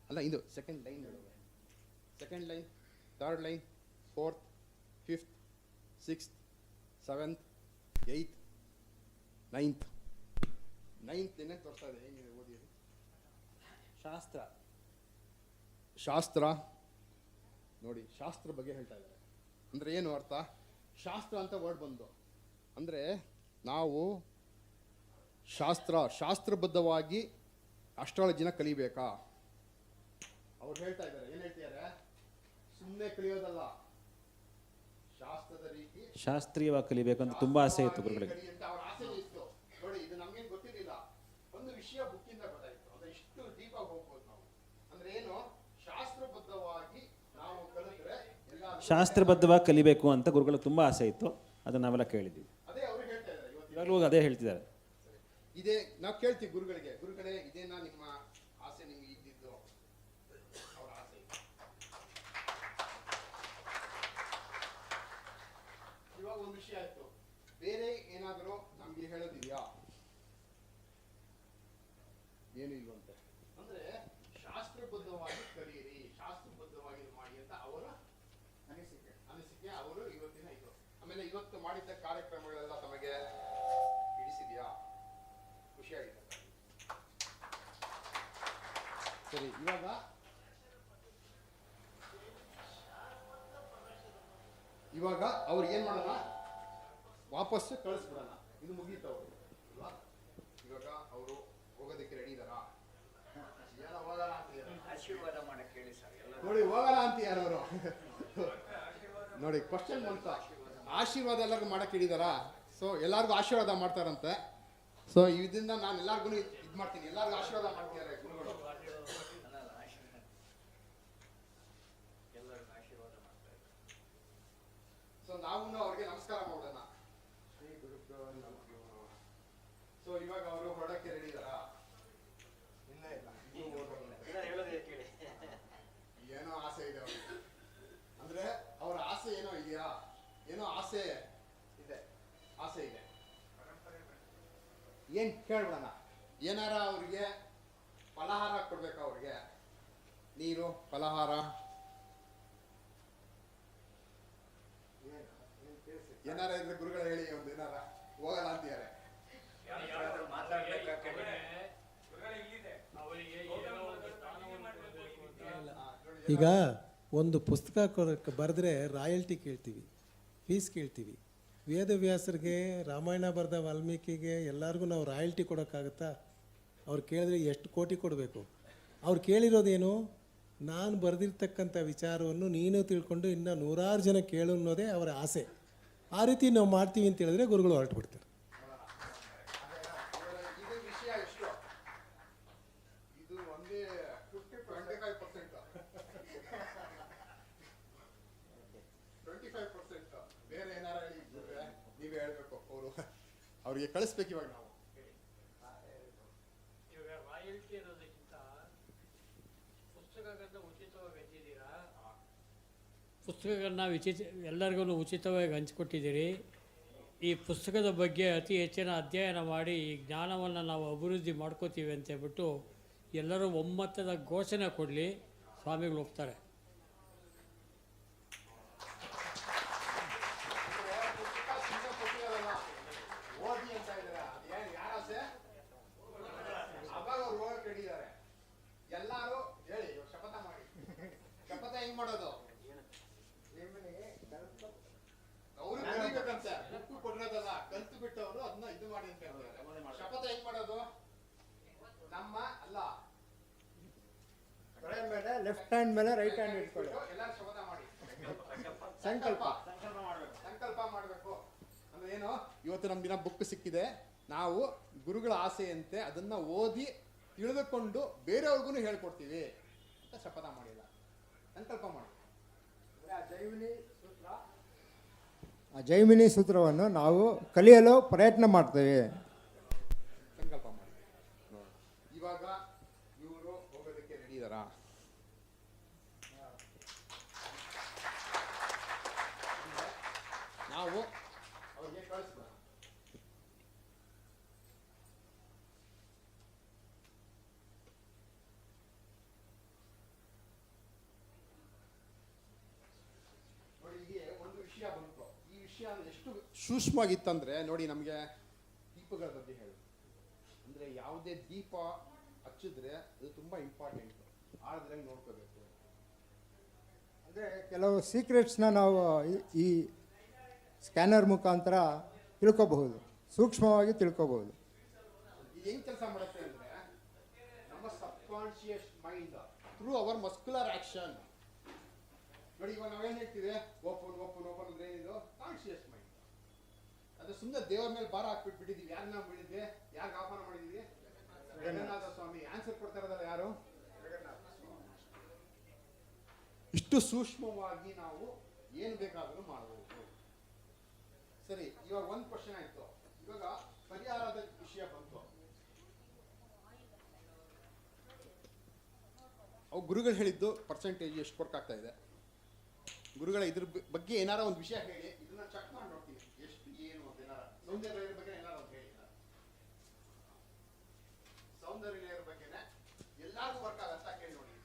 ಅಲ್ಲ, ಇದು ಸೆಕೆಂಡ್ ಲೈನ್ ಹೇಳುತ್ತೆ. Second line, third line, fourth, fifth, sixth, seventh, eighth, ninth ಏನೇ ತೋರಿಸ್ತಾ ಇದೆ. ಹೆಂಗಿದೆ ಓದಿ? ಶಾಸ್ತ್ರ ನೋಡಿ, ಶಾಸ್ತ್ರ ಬಗ್ಗೆ ಹೇಳ್ತಾ ಇದ್ದಾರೆ. ಅಂದರೆ ಏನು ಅರ್ಥ? ಶಾಸ್ತ್ರ ಅಂತ ವರ್ಡ್ ಬಂದು ಅಂದರೆ ನಾವು ಶಾಸ್ತ್ರಬದ್ಧವಾಗಿ ಅಸ್ಟ್ರಾಲಜಿನ ಕಲಿಬೇಕಾ? ಅವ್ರು ಹೇಳ್ತಾ ಇದ್ದಾರೆ, ಏನು ಹೇಳ್ತಿದ್ದಾರೆ? ಸುಮ್ಮನೆ ಕಲಿಯೋದಲ್ಲ, ಶಾಸ್ತ್ರದ ರೀತಿ ಶಾಸ್ತ್ರೀಯವಾಗಿ ಕಲಿಬೇಕು ಅಂತ ತುಂಬ ಆಸೆ ಇತ್ತು ಗುರುಗಳಿಗೆ. ಅವ್ರ ಆಸೆ ಇತ್ತು ನೋಡಿ. ಇದು ನಮ್ಗೇನು ಗೊತ್ತಿರಲಿಲ್ಲ, ಒಂದು ವಿಷಯ ಬುಕ್ಕಿಂದ ಗೊತ್ತಾಯ್ತು. ಅಂದ್ರೆ ಇಷ್ಟು ಡೀಪ್ ಆಗಿ ಹೋಗ್ಬೋದು ನಾವು. ಅಂದ್ರೆ ಏನು, ಶಾಸ್ತ್ರಬದ್ಧವಾಗಿ ನಾವು ಕಲಿತ್ರೆ ಎಲ್ಲ ಶಾಸ್ತ್ರಬದ್ಧವಾಗಿ ಕಲಿಬೇಕು ಅಂತ ಗುರುಗಳಿಗೆ ತುಂಬ ಆಸೆ ಇತ್ತು. ಅದನ್ನು ನಾವೆಲ್ಲ ಕೇಳಿದ್ದೀವಿ. ಅದೇ ಅವರು ಹೇಳ್ತಾ ಇದ್ದಾರೆ ಇವಾಗಲೂ ಅದೇ ಹೇಳ್ತಿದ್ದಾರೆ. ಇದೇ ನಾವು ಕೇಳ್ತೀವಿ ಗುರುಗಳಿಗೆ, ಗುರುಗಳೇ ಇದೇನಾ ನಿಮ್ಮ ಆಸೆ, ನಿಮ್ಗೆ ಇದ್ದಿದ್ದು? ಅವ್ರ ಆಸೆ ಇದೆ. ಇವಾಗ ಒಂದು ವಿಷಯ ಆಯ್ತು, ಬೇರೆ ಏನಾದರೂ ನಮ್ಗೆ ಹೇಳೋದಿದೆಯಾ? ಏನು ಇಲ್ವಂತೆ. ಅಂದ್ರೆ ಶಾಸ್ತ್ರಬದ್ಧವಾಗಿ ಕಲಿಯಿರಿ, ಶಾಸ್ತ್ರಬದ್ಧವಾಗಿ ಮಾಡಿ ಅಂತ ಅವರ ಅನಿಸಿಕೆ. ಅವರು ಇವತ್ತಿನ ಇದು. ಆಮೇಲೆ ಇವತ್ತು ಮಾಡಿದ್ದ ಕಾರ್ಯಕ್ರಮಗಳೆಲ್ಲ ತಮಗೆ ಹಿಡಿಸಿದ್ಯಾ? ಖುಷಿಯಾಗಿದೆ. ಸರಿ, ಇವಾಗ ಅವ್ರು ಏನ್ ಮಾಡೋಣ, ವಾಪಸ್ಸು ಕಳಿಸ್ಬಿಡೋಣ. ಇದು ಮುಗೀತು ಅವರು ಅಲ್ವಾ? ಇವಾಗ ಅವರು ಹೋಗೋದಕ್ಕೆ ರೆಡಿ ಇದಾರಾ? ಏನೋ ಹೋಗೋಣ ಅಂತಿದ್ದಾರೆ. ಆಶೀರ್ವಾದ ಮಾಡಕ್ಕೆ ಹೇಳಿ ಸರ್. ನೋಡಿ, ಹೋಗೋಣ ಅಂತಿದ್ದಾರೆ ಅವರು. ನೋಡಿ, ಕ್ವಶನ್ ಬಂತ, ಆಶೀರ್ವಾದ ಎಲ್ಲರಿಗೂ ಮಾಡಕ್ಕೆ ಹಿಡಿದಾರಾ? ಸೊ ಎಲ್ಲರಿಗೂ ಆಶೀರ್ವಾದ ಮಾಡ್ತಾರಂತೆ. ಸೊ ಇದರಿಂದ ನಾನು ಎಲ್ಲರಿಗೂ ಇದು ಮಾಡ್ತೀನಿ, ಎಲ್ಲರಿಗೂ ಆಶೀರ್ವಾದ ಮಾಡ್ತಿದ್ದಾರೆ ಗುರುಗಳು. ಸೊ ನಾವು ಅವ್ರಿಗೆ ನಮಸ್ಕಾರ ಮಾಡೋಣ. ಶ್ರೀ ಗುರುಭ್ಯೋ ನಮಃ. ಸೊ ಇವಾಗ ಅವರು ಹೊರಡಕ್ಕೆ ರೆಡಿ ಇದಾರಾ? ಇಲ್ಲ ಏನೋ ಆಸೆ ಇದೆ ಅವ್ರಿಗೆ. ಅಂದ್ರೆ ಅವರ ಆಸೆ ಏನೋ ಇದೆಯಾ? ಏನೋ ಆಸೆ ಇದೆ. ಏನ್ ಕೇಳ್ಬಿಡೋಣ. ಏನಾರ ಅವ್ರಿಗೆ ಫಲಹಾರ ಕೊಡ್ಬೇಕಾ? ಅವ್ರಿಗೆ ನೀರು, ಫಲಹಾರ ಏನಾರ ಇದ್ರೆ ಗುರುಗಳು ಹೇಳಿ, ಒಂದು ಏನಾರ ಹೋಗಲ್ಲ ಅಂತಿದ್ದಾರೆ. ಈಗ ಒಂದು ಪುಸ್ತಕ ಬರೆದ್ರೆ ರಾಯಲ್ಟಿ ಕೇಳ್ತೀವಿ, ಫೀಸ್ ಕೇಳ್ತೀವಿ. ವೇದವ್ಯಾಸರಿಗೆ, ರಾಮಾಯಣ ಬರೆದ ವಾಲ್ಮೀಕಿಗೆ ಎಲ್ಲರಿಗೂ ನಾವು ರಾಯಲ್ಟಿ ಕೊಡೋಕ್ಕಾಗುತ್ತಾ? ಅವ್ರು ಕೇಳಿದ್ರೆ ಎಷ್ಟು ಕೋಟಿ ಕೊಡಬೇಕು? ಅವ್ರು ಕೇಳಿರೋದೇನು? ನಾನು ಬರೆದಿರ್ತಕ್ಕಂಥ ವಿಚಾರವನ್ನು ನೀನು ತಿಳ್ಕೊಂಡು ಇನ್ನು ನೂರಾರು ಜನ ಕೇಳು ಅನ್ನೋದೇ ಅವರ ಆಸೆ. ಆ ರೀತಿ ನಾವು ಮಾಡ್ತೀವಿ ಅಂತ ಹೇಳಿದ್ರೆ ಗುರುಗಳು ಹೊರಟು ಬಿಡ್ತಾರೆ. ಇದು ವಿಷಯ ಎಷ್ಟು? ಇದು ಒಂದೇ 25%. 25%. ಬೇರೆ ಏನಾರ ಹೇಳಿ, ನೀವೇ ಹೇಳ್ಬೇಕು. ಅವ್ರಿಗೆ ಕಳಿಸ್ಬೇಕು ಇವಾಗ ನಾವು. ಇವಾಗ ರಾಯಲ್ಟಿ ಅನ್ನೋದಕ್ಕಿಂತ ಪುಸ್ತಕಗಳನ್ನ ಉಚಿತವಾಗಿ ಹಂಚಿದ್ದೀರಾ? ಪುಸ್ತಕಗಳನ್ನ ಎಲ್ಲರಿಗೂ ಉಚಿತವಾಗಿ ಹಂಚಿಕೊಟ್ಟಿದ್ದೀರಿ. ಈ ಪುಸ್ತಕದ ಬಗ್ಗೆ ಅತಿ ಹೆಚ್ಚಿನ ಅಧ್ಯಯನ ಮಾಡಿ ಈ ಜ್ಞಾನವನ್ನು ನಾವು ಅಭಿವೃದ್ಧಿ ಮಾಡ್ಕೋತೀವಿ ಅಂತ ಹೇಳ್ಬಿಟ್ಟು ಎಲ್ಲರೂ ಒಮ್ಮತದ ಘೋಷಣೆ ಕೊಡಲಿ, ಸ್ವಾಮಿಗಳು ಒಪ್ತಾರೆ. ಎಲ್ಲಾರು ಹೇಳಿ, ಶಪಥ ಮಾಡಿ. ಶಪಥ ಹೆಂಗ್ ಮಾಡೋದು? ಅವರು ಕಲಿಬೇಕಂತೆ, ಬುಕ್ಕು ಕೊಟ್ಟಿರೋದಲ್ಲ, ಕಲ್ತು ಬಿಟ್ಟವರು ಅದನ್ನ ಇದು ಮಾಡಿ ಅಂತ ಹೇಳ್ತಾರೆ. ಶಪಥ ಹೆಂಗ್ ಮಾಡೋದು? ನಮ್ಮ ಅಲ್ಲ, ಮೇಲೆ ಲೆಫ್ಟ್ ಹ್ಯಾಂಡ್ ಮೇಲೆ ರೈಟ್ ಹ್ಯಾಂಡ್ ಇಟ್ಕೊಳ್ಳಿ. ಎಲ್ಲಾರು ಶಪಥ ಮಾಡಿ. ಸಂಕಲ್ಪ ಸಂಕಲ್ಪ ಮಾಡಬೇಕು ಅಂದ್ರೆ ಏನು? ಇವತ್ತು ನಮ್ ದಿನ ಬುಕ್ ಸಿಕ್ಕಿದೆ, ನಾವು ಗುರುಗಳ ಆಸೆಯಂತೆ ಅದನ್ನ ಓದಿ ತಿಳಿದುಕೊಂಡು ಬೇರೆಯವ್ರಿಗೂ ಹೇಳ್ಕೊಡ್ತೀವಿ ಅಂತ ಶಪಥ ಮಾಡಿಲ್ಲ, ಸಂಕಲ್ಪ ಮಾಡಿ. ಆ ಜೈಮಿನಿ ಸೂತ್ರವನ್ನು ನಾವು ಕಲಿಯಲು ಪ್ರಯತ್ನ ಮಾಡ್ತೇವೆ. ಸಂಕಲ್ಪ ಮಾಡಿ. ಇವಾಗ ಇವರು ಹೋಗೋದಕ್ಕೆ ರೆಡಿ ಇದಾರಾ? ನಾವು ಅವ್ರಿಗೆ ಕಳಿಸ್ಬೇಕು. ನೋಡಿ, ಹೀಗೆ ಒಂದು ವಿಷಯ ಬಂತು. ಈ ವಿಷಯ ಎಷ್ಟು ಸೂಕ್ಷ್ಮವಾಗಿತ್ತಂದ್ರೆ ನೋಡಿ, ನಮಗೆ ದೀಪಗಳ ಬಗ್ಗೆ ಹೇಳಿ. ಅಂದ್ರೆ ಯಾವುದೇ ದೀಪ ಹಚ್ಚಿದ್ರೆ ಅದು ತುಂಬಾ ಇಂಪಾರ್ಟೆಂಟ್, ಆದ್ರಂಗೆ ನೋಡ್ಕೋಬೇಕು. ಅಂದರೆ ಕೆಲವು ಸೀಕ್ರೆಟ್ಸ್ನ ನಾವು ಈ ಸ್ಕ್ಯಾನರ್ ಮುಖಾಂತರ ತಿಳ್ಕೋಬಹುದು, ಸೂಕ್ಷ್ಮವಾಗಿ ತಿಳ್ಕೋಬಹುದು. ಇದು ಹೆಂಗ್ ಕೆಲಸ ಮಾಡುತ್ತೆ ಅಂದ್ರೆ, ನಮ್ಮ subconscious mind through our muscular action. ನೋಡಿ, ಇವಾಗ ನಾವೇನ್ ಹೇಳ್ತೀವಿ, ಓಪನ್ ಓಪನ್ ಓಪನ್ ಅಂದ್ರೆ ಏನಿದು? Conscious mind. ಅದು ಸುಮ್ಮನೆ ದೇವರ ಮೇಲೆ ಭಾರ ಹಾಕ್ಬಿಟ್ಟಿದ್ದೀವಿ. ಯಾರನ್ನ ಬಿಡಿದ್ವಿ? ಯಾರಿಗೆ ಆಹ್ವಾನ ಮಾಡಿದೀವಿ? ಜಗನ್ನಾಥ ಸ್ವಾಮಿ. ಆನ್ಸರ್ ಕೊಡ್ತಾ ಇರೋದಲ್ಲ ಯಾರು? ಇಷ್ಟು ಸೂಕ್ಷ್ಮವಾಗಿ ನಾವು ಏನು ಬೇಕಾದರೂ ಮಾಡಬಹುದು. ಸರಿ, ಇವಾಗ ಒಂದು ಕ್ವಶನ್ ಆಯ್ತು. ಇವಾಗ ಪರಿಹಾರದ ವಿಷಯ ಬಂತು. ಅವು ಗುರುಗಳು ಹೇಳಿದ್ದು ಪರ್ಸೆಂಟೇಜ್ ಎಷ್ಟು ವರ್ಕ್ ಆಗ್ತಾ ಇದೆ? ಗುರುಗಳ ಇದ್ರ ಬಗ್ಗೆ ಏನಾರ ಒಂದು ವಿಷಯ ಹೇಳಿ, ಇದನ್ನ ಚೆಕ್ ಮಾಡಿ ನೋಡ್ತೀವಿ ಎಷ್ಟು ಏನು ಅಂತ. ಏನಾರ ಸೌಂದರ್ಯ ಬಗ್ಗೆ ಏನಾರ ಒಂದು ಹೇಳಿ. ಸೌಂದರ್ಯ ಬಗ್ಗೆನೆ ಎಲ್ಲಾರ್ಗೂ ವರ್ಕ್ ಆಗತ್ತಾ ಕೇಳಿ ನೋಡಿ.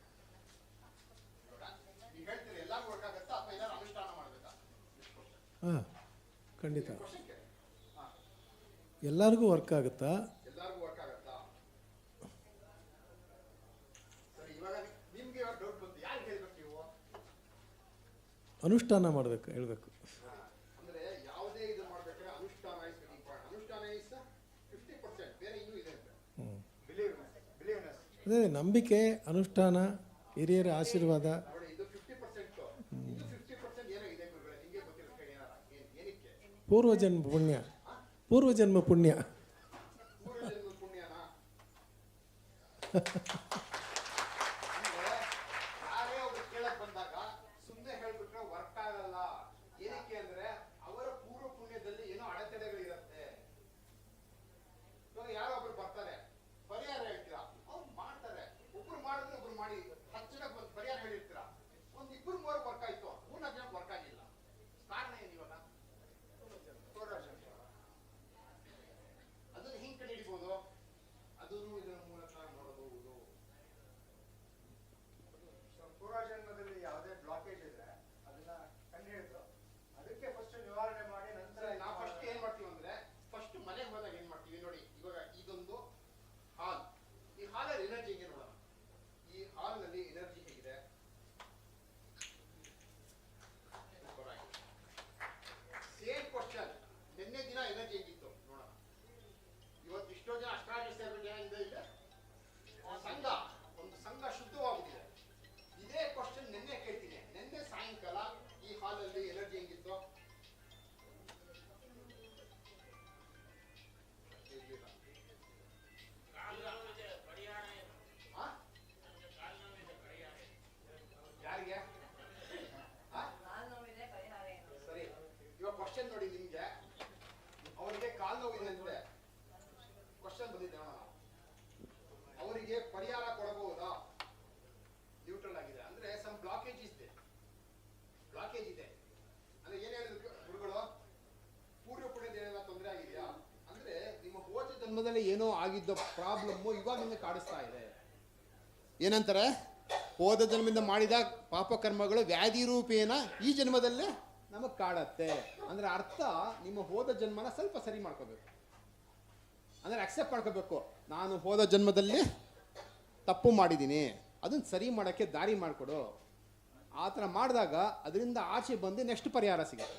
ನೀವು ಹೇಳ್ತೀರಿ ಎಲ್ಲಾರ್ಗೂ ವರ್ಕ್ ಆಗತ್ತಾ ಅಥವಾ ಏನಾರು ಅನುಷ್ಠಾನ ಮಾಡ್ಬೇಕಾ? ಹಾಂ, ಖಂಡಿತ. ಎಲ್ಲರಿಗೂ ವರ್ಕ್ ಆಗುತ್ತಾ? ಎಲ್ಲಾರ್ಗೂ ವರ್ಕ್ ಆಗತ್ತಾ? ಸರಿ, ಇವಾಗ ನಿಮ್ಗೆ ಇವಾಗ ಡೌಟ್ ಬಂತು, ಯಾರು ಹೇಳ್ಬೇಕು ನೀವು? ಅನುಷ್ಠಾನ ಮಾಡಬೇಕು, ಹೇಳಬೇಕು. ಅಂದ್ರೆ ಯಾವುದೇ ಇದು ಮಾಡ್ಬೇಕಾದ್ರೆ ಅನುಷ್ಠಾನ ಇಸ್ ವೆರಿ ಇಂಪಾರ್ಟೆಂಟ್. ಅನುಷ್ಠಾನ ಇಸ್ 50%, ಬೇರೆ ಇನ್ನೂ ಇದೆ ಅಂತ. ಅದೇ ನಂಬಿಕೆ, ಅನುಷ್ಠಾನ, ಹಿರಿಯರ ಆಶೀರ್ವಾದ. ನೋಡಿ, ಇದು 50%. ಇದು 50% ಏನೋ ಇದೆ ಗುರುಗಳೇ, ನಿಮಗೆ ಗೊತ್ತಿರೋ ಕಡೆ ಏನಾರ ಏನಕ್ಕೆ? ಪೂರ್ವಜನ್ಮ ಪುಣ್ಯ. ಪೂರ್ವಜನ್ಮ ಪುಣ್ಯ. ಪೂರ್ವಜನ್ಮದ ಪುಣ್ಯನಾ? ಯಾರೇ ಅವ್ರು ಕೇಳಕ್ ಬಂದಾಗ ಸುಮ್ಮನೆ ಹೇಳ್ಬಿಟ್ರೆ ವರ್ಕ್ ಆಗಲ್ಲ. ಏನಕ್ಕೆ ಅಂದ್ರೆ ಅವರ ಪೂರ್ವ ಪುಣ್ಯದಲ್ಲಿ ಏನೋ ಅಡೆತಡೆಗಳಿರುತ್ತೆ. ಇವಾಗ ಯಾರೋ ಒಬ್ರು ಬರ್ತಾರೆ, ಪರಿಹಾರ ಹೇಳ್ತೀರಾ, ಅವ್ರು ಮಾಡ್ತಾರೆ. ಒಬ್ರು ಮಾಡಿದ್ರೆ ಒಬ್ರು ಮಾಡಿ 10 ಜನಕ್ಕೆ ಒಂದು ಪರಿಹಾರ ಹೇಳಿರ್ತೀರಾ, ಒಂದ್ 2-3 ವರ್ಕ್ ಆಯ್ತು, 3-4 ಜನಕ್ಕೆ ವರ್ಕ್ ಆಗಿಲ್ಲ. ಕಾರಣ ಏನು? ಇವಾಗ ಅದನ್ನ ಹಿಂಗ್ ಕಂಡು ಹಿಡಿಬಹುದು. ಅದನ್ನು ಇದರ ಮೂಲಕ ನೋಡಬಹುದು. ಪೂರ್ವಜನ್ಮದಲ್ಲಿ ಯಾವುದೇ ಬ್ಲಾಕೇಜ್ ಇದ್ರೆ ಅದನ್ನ ಕಂಡು ಹಿಡಿದು ಅದಕ್ಕೆ ಫಸ್ಟ್ ನಿವಾರಣೆ ಮಾಡಿ ನಂತರ ನಾವು ಫಸ್ಟ್ ಏನ್ ಮಾಡ್ತೀವಿ ಅಂದ್ರೆ, ಫಸ್ಟ್ ಮನೆಗೆ ಹೋದಾಗ ಏನ್ ಮಾಡ್ತೀವಿ ನೋಡಿ, ಇವಾಗ ಇದೊಂದು ಹಾಲ್. ಈ ಹಾಲಲ್ಲಿ ಎನರ್ಜಿ ಹೆಂಗೆ ನೋಡೋಣ. ಈ ಹಾಲ್ ನಲ್ಲಿ ಎನರ್ಜಿ ಹೇಗಿದೆ? Same question. ನಿನ್ನೆ ದಿನ ಎನರ್ಜಿ ಹೇಗಿತ್ತು ನೋಡೋಣ. ಇವತ್ತು ಇಷ್ಟೋ ಜನ ಅಷ್ಟಾಗಿ ಸೇರ್ಬಿಟ್ಟು ಏನಿದೆ ಇಲ್ಲ ಸಂಘ, ಒಂದು ಸಂಘ ಶುದ್ಧವಾಗಿದೆ. ಇದೇ ಕ್ವಶನ್ ನಿನ್ನೆ ಕೇಳ್ತೀನಿ. ನಿನ್ನೆ ಸಾಯಂಕಾಲ ಈ ಹಾಲಲ್ಲಿ ಎನರ್ಜಿ ಹೆಂಗಿತ್ತು? ಯಾರಿಗೆ? ಸರಿ, ಇವಾಗ ಕ್ವಶನ್ ನೋಡಿ, ನಿಮ್ಗೆ ಅವರಿಗೆ ಕಾಲು ನೋವಿದೆ ಅಂದ್ರೆ ಕ್ವಶನ್ ಬಂದಿದೆ ನೋಡೋಣ. ಅವರಿಗೆ ಪರಿಹಾರ ಕೊಡಬಹುದಾ? ನ್ಯೂಟ್ರಲ್ ಆಗಿದೆ ಅಂದ್ರೆ ಸಮ್ ಬ್ಲಾಕೇಜ್ ಇದೆ. ಬ್ಲಾಕೇಜ್ ಇದೆ ಅಂದ್ರೆ ಏನ್ ಹೇಳಿದ್ರು ಗುರುಗಳು? ಪೂರ್ವ ಪುಣ್ಯದ ಆಗಿದ್ದ ಪ್ರಾಬ್ಲಮ್ಮು ಇವಾಗ ನಿಮಗೆ ಕಾಡಿಸ್ತಾ ಇದೆ. ಏನಂತಾರೆ, ಹೋದ ಜನ್ಮದಿಂದ ಮಾಡಿದ ಪಾಪಕರ್ಮಗಳು ವ್ಯಾಧಿ ರೂಪೇಣ ಈ ಜನ್ಮದಲ್ಲೇ ನಮಗೆ ಕಾಡತ್ತೆ. ಅಂದರೆ ಅರ್ಥ, ನಿಮ್ಮ ಹೋದ ಜನ್ಮನ ಸ್ವಲ್ಪ ಸರಿ ಮಾಡ್ಕೋಬೇಕು. ಅಂದರೆ ಅಕ್ಸೆಪ್ಟ್ ಮಾಡ್ಕೋಬೇಕು, ನಾನು ಹೋದ ಜನ್ಮದಲ್ಲಿ ತಪ್ಪು ಮಾಡಿದ್ದೀನಿ, ಅದನ್ನು ಸರಿ ಮಾಡೋಕ್ಕೆ ದಾರಿ ಮಾಡಿಕೊಡು. ಆ ಥರ ಮಾಡಿದಾಗ ಅದರಿಂದ ಆಚೆ ಬಂದು ನೆಕ್ಸ್ಟ್ ಪರಿಹಾರ ಸಿಗುತ್ತೆ.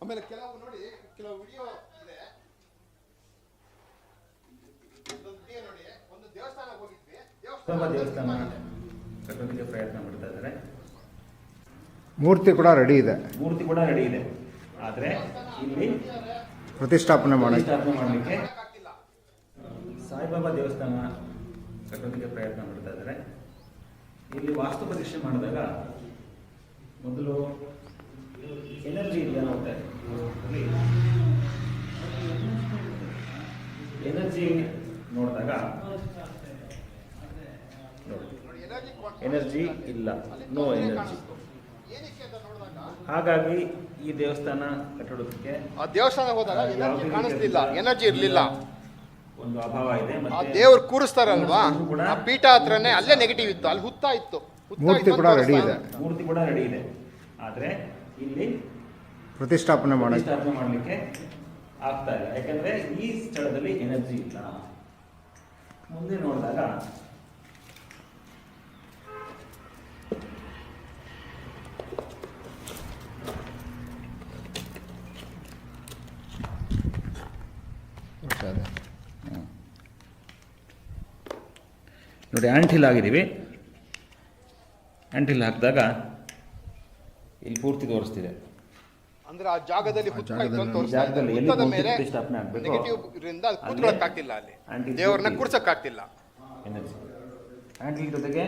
ಆಮೇಲೆ ಕೆಲವು ನೋಡಿ, ಕೆಲವು ವಿಡಿಯೋ ಇದೆ. ಇದೊಂದು ವಿಡಿಯೋ ನೋಡಿ, ಒಂದು ದೇವಸ್ಥಾನಕ್ಕೆ ಹೋಗಿದ್ವಿ. ದೇವಸ್ಥಾನ ಕಟ್ಟೋದಕ್ಕೆ ಪ್ರಯತ್ನ ಮಾಡ್ತಾ ಇದ್ದಾರೆ. ಮೂರ್ತಿ ಕೂಡ ರೆಡಿ ಇದೆ, ಮೂರ್ತಿ ಕೂಡ ರೆಡಿ ಇದೆ. ಆದರೆ ಇಲ್ಲಿ ಪ್ರತಿಷ್ಠಾಪನೆ ಮಾಡಿ ಮಾಡಲಿಕ್ಕೆ ಸಾಯಿಬಾಬಾ ದೇವಸ್ಥಾನ ಕಟ್ಟೋದಕ್ಕೆ ಪ್ರಯತ್ನ ಮಾಡ್ತಾ ಇದ್ದಾರೆ. ಇಲ್ಲಿ ವಾಸ್ತು ಪರೀಕ್ಷೆ ಮಾಡಿದಾಗ ಮೊದಲು ಎನರ್ಜಿ ಇದೆಯಾ ನೋಡ್ತಾ ಇದ್ದೀವಿ. ಎನರ್ಜಿ ನೋಡಿದಾಗ ಎನರ್ಜಿ ಇಲ್ಲ, ನೋ ಎನರ್ಜಿ. ಹಾಗಾಗಿ ಈ ದೇವಸ್ಥಾನ ಕಟ್ಟೋದಕ್ಕೆ ಆ ದೇವಸ್ಥಾನ ಹೋದಾಗ ಎನರ್ಜಿ ಕಾಣಿಸ್ಲಿಲ್ಲ, ಎನರ್ಜಿ ಇರಲಿಲ್ಲ. ಒಂದು ಅಭಾವ ಇದೆ. ಆ ಮತ್ತೆ ದೇವ್ರು ಕೂರಿಸ್ತಾರಲ್ವಾ, ಆ ಪೀಠ ಹತ್ರನೇ ಅಲ್ಲೇ ನೆಗೆಟಿವ್ ಇತ್ತು, ಅಲ್ಲಿ ಹುತ್ತ ಇತ್ತು. ಮೂರ್ತಿ ಕೂಡ ರೆಡಿ ಇದೆ, ಮೂರ್ತಿ ಕೂಡ ರೆಡಿ ಇದೆ. ಆದರೆ ಇಲ್ಲಿ ಪ್ರತಿಷ್ಠಾಪನೆ ಮಾಡಲಿಕ್ಕೆ ಆಗ್ತಾ ಇಲ್ಲ. ಯಾಕಂದ್ರೆ ಈ ಸ್ಥಳದಲ್ಲಿ ಎನರ್ಜಿ ಇಲ್ಲ. ಮುಂದೆ ನೋಡಿದಾಗ ನೋಡಿ, ಆಂಟಿಲ್ ಆಗಿದ್ದೀವಿ. ಆಂಟಿಲ್ ಹಾಕಿದಾಗ ಇಲ್ಲಿ ಪೂರ್ತಿ ತೋರಿಸ್ತಿದೆ. ಅಂದ್ರೆ ಆ ಜಾಗದಲ್ಲಿ ಹುತ್ತ ಇತ್ತು ಅಂತ ತೋರಿಸ್ತಾ ಇದೆ. ಜಾಗದಲ್ಲಿ ಎಲ್ಲಿ ಹುತ್ತದ ಮೂರ್ತಿ ಮೇಲೆ ಪ್ರತಿಷ್ಠಾಪನೆ ಆಗಬೇಕು, ನೆಗೆಟಿವ್ ಇರಿಂದ ಕೂತ್ಕೊಳ್ಳೋಕ್ಕಾಗ್ತಿಲ್ಲ, ಅಲ್ಲಿ ಆಂಟಿ ದೇವ್ರನ್ನ ಕೂರ್ಸಕ್ಕಾಗ್ತಿಲ್ಲ. ಎನರ್ಜಿ ಆಂಟಿಲ್ ಜೊತೆಗೆ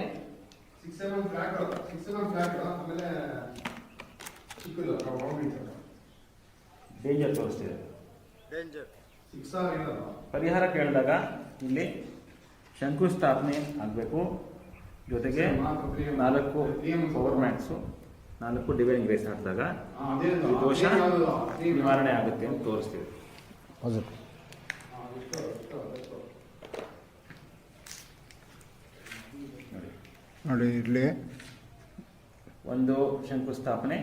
ಡೇಂಜರ್ ತೋರಿಸ್ತಿದೆ. ಪರಿಹಾರ ಕೇಳಿದಾಗ ಇಲ್ಲಿ ಶಂಕುಸ್ಥಾಪನೆ ಆಗಬೇಕು, ಜೊತೆಗೆ 4 ಪವರ್ ಮ್ಯಾಟ್ಸು, 4 ಡಿವೈನ್ ಗ್ರೇಸ್ ಹಾಕಿದಾಗ ಈ ದೋಷ ನಿವಾರಣೆ ಆಗುತ್ತೆ ಅಂತ ತೋರಿಸ್ತೀವಿ. ನೋಡಿ ಇಲ್ಲಿ ಒಂದು ಶಂಕುಸ್ಥಾಪನೆ,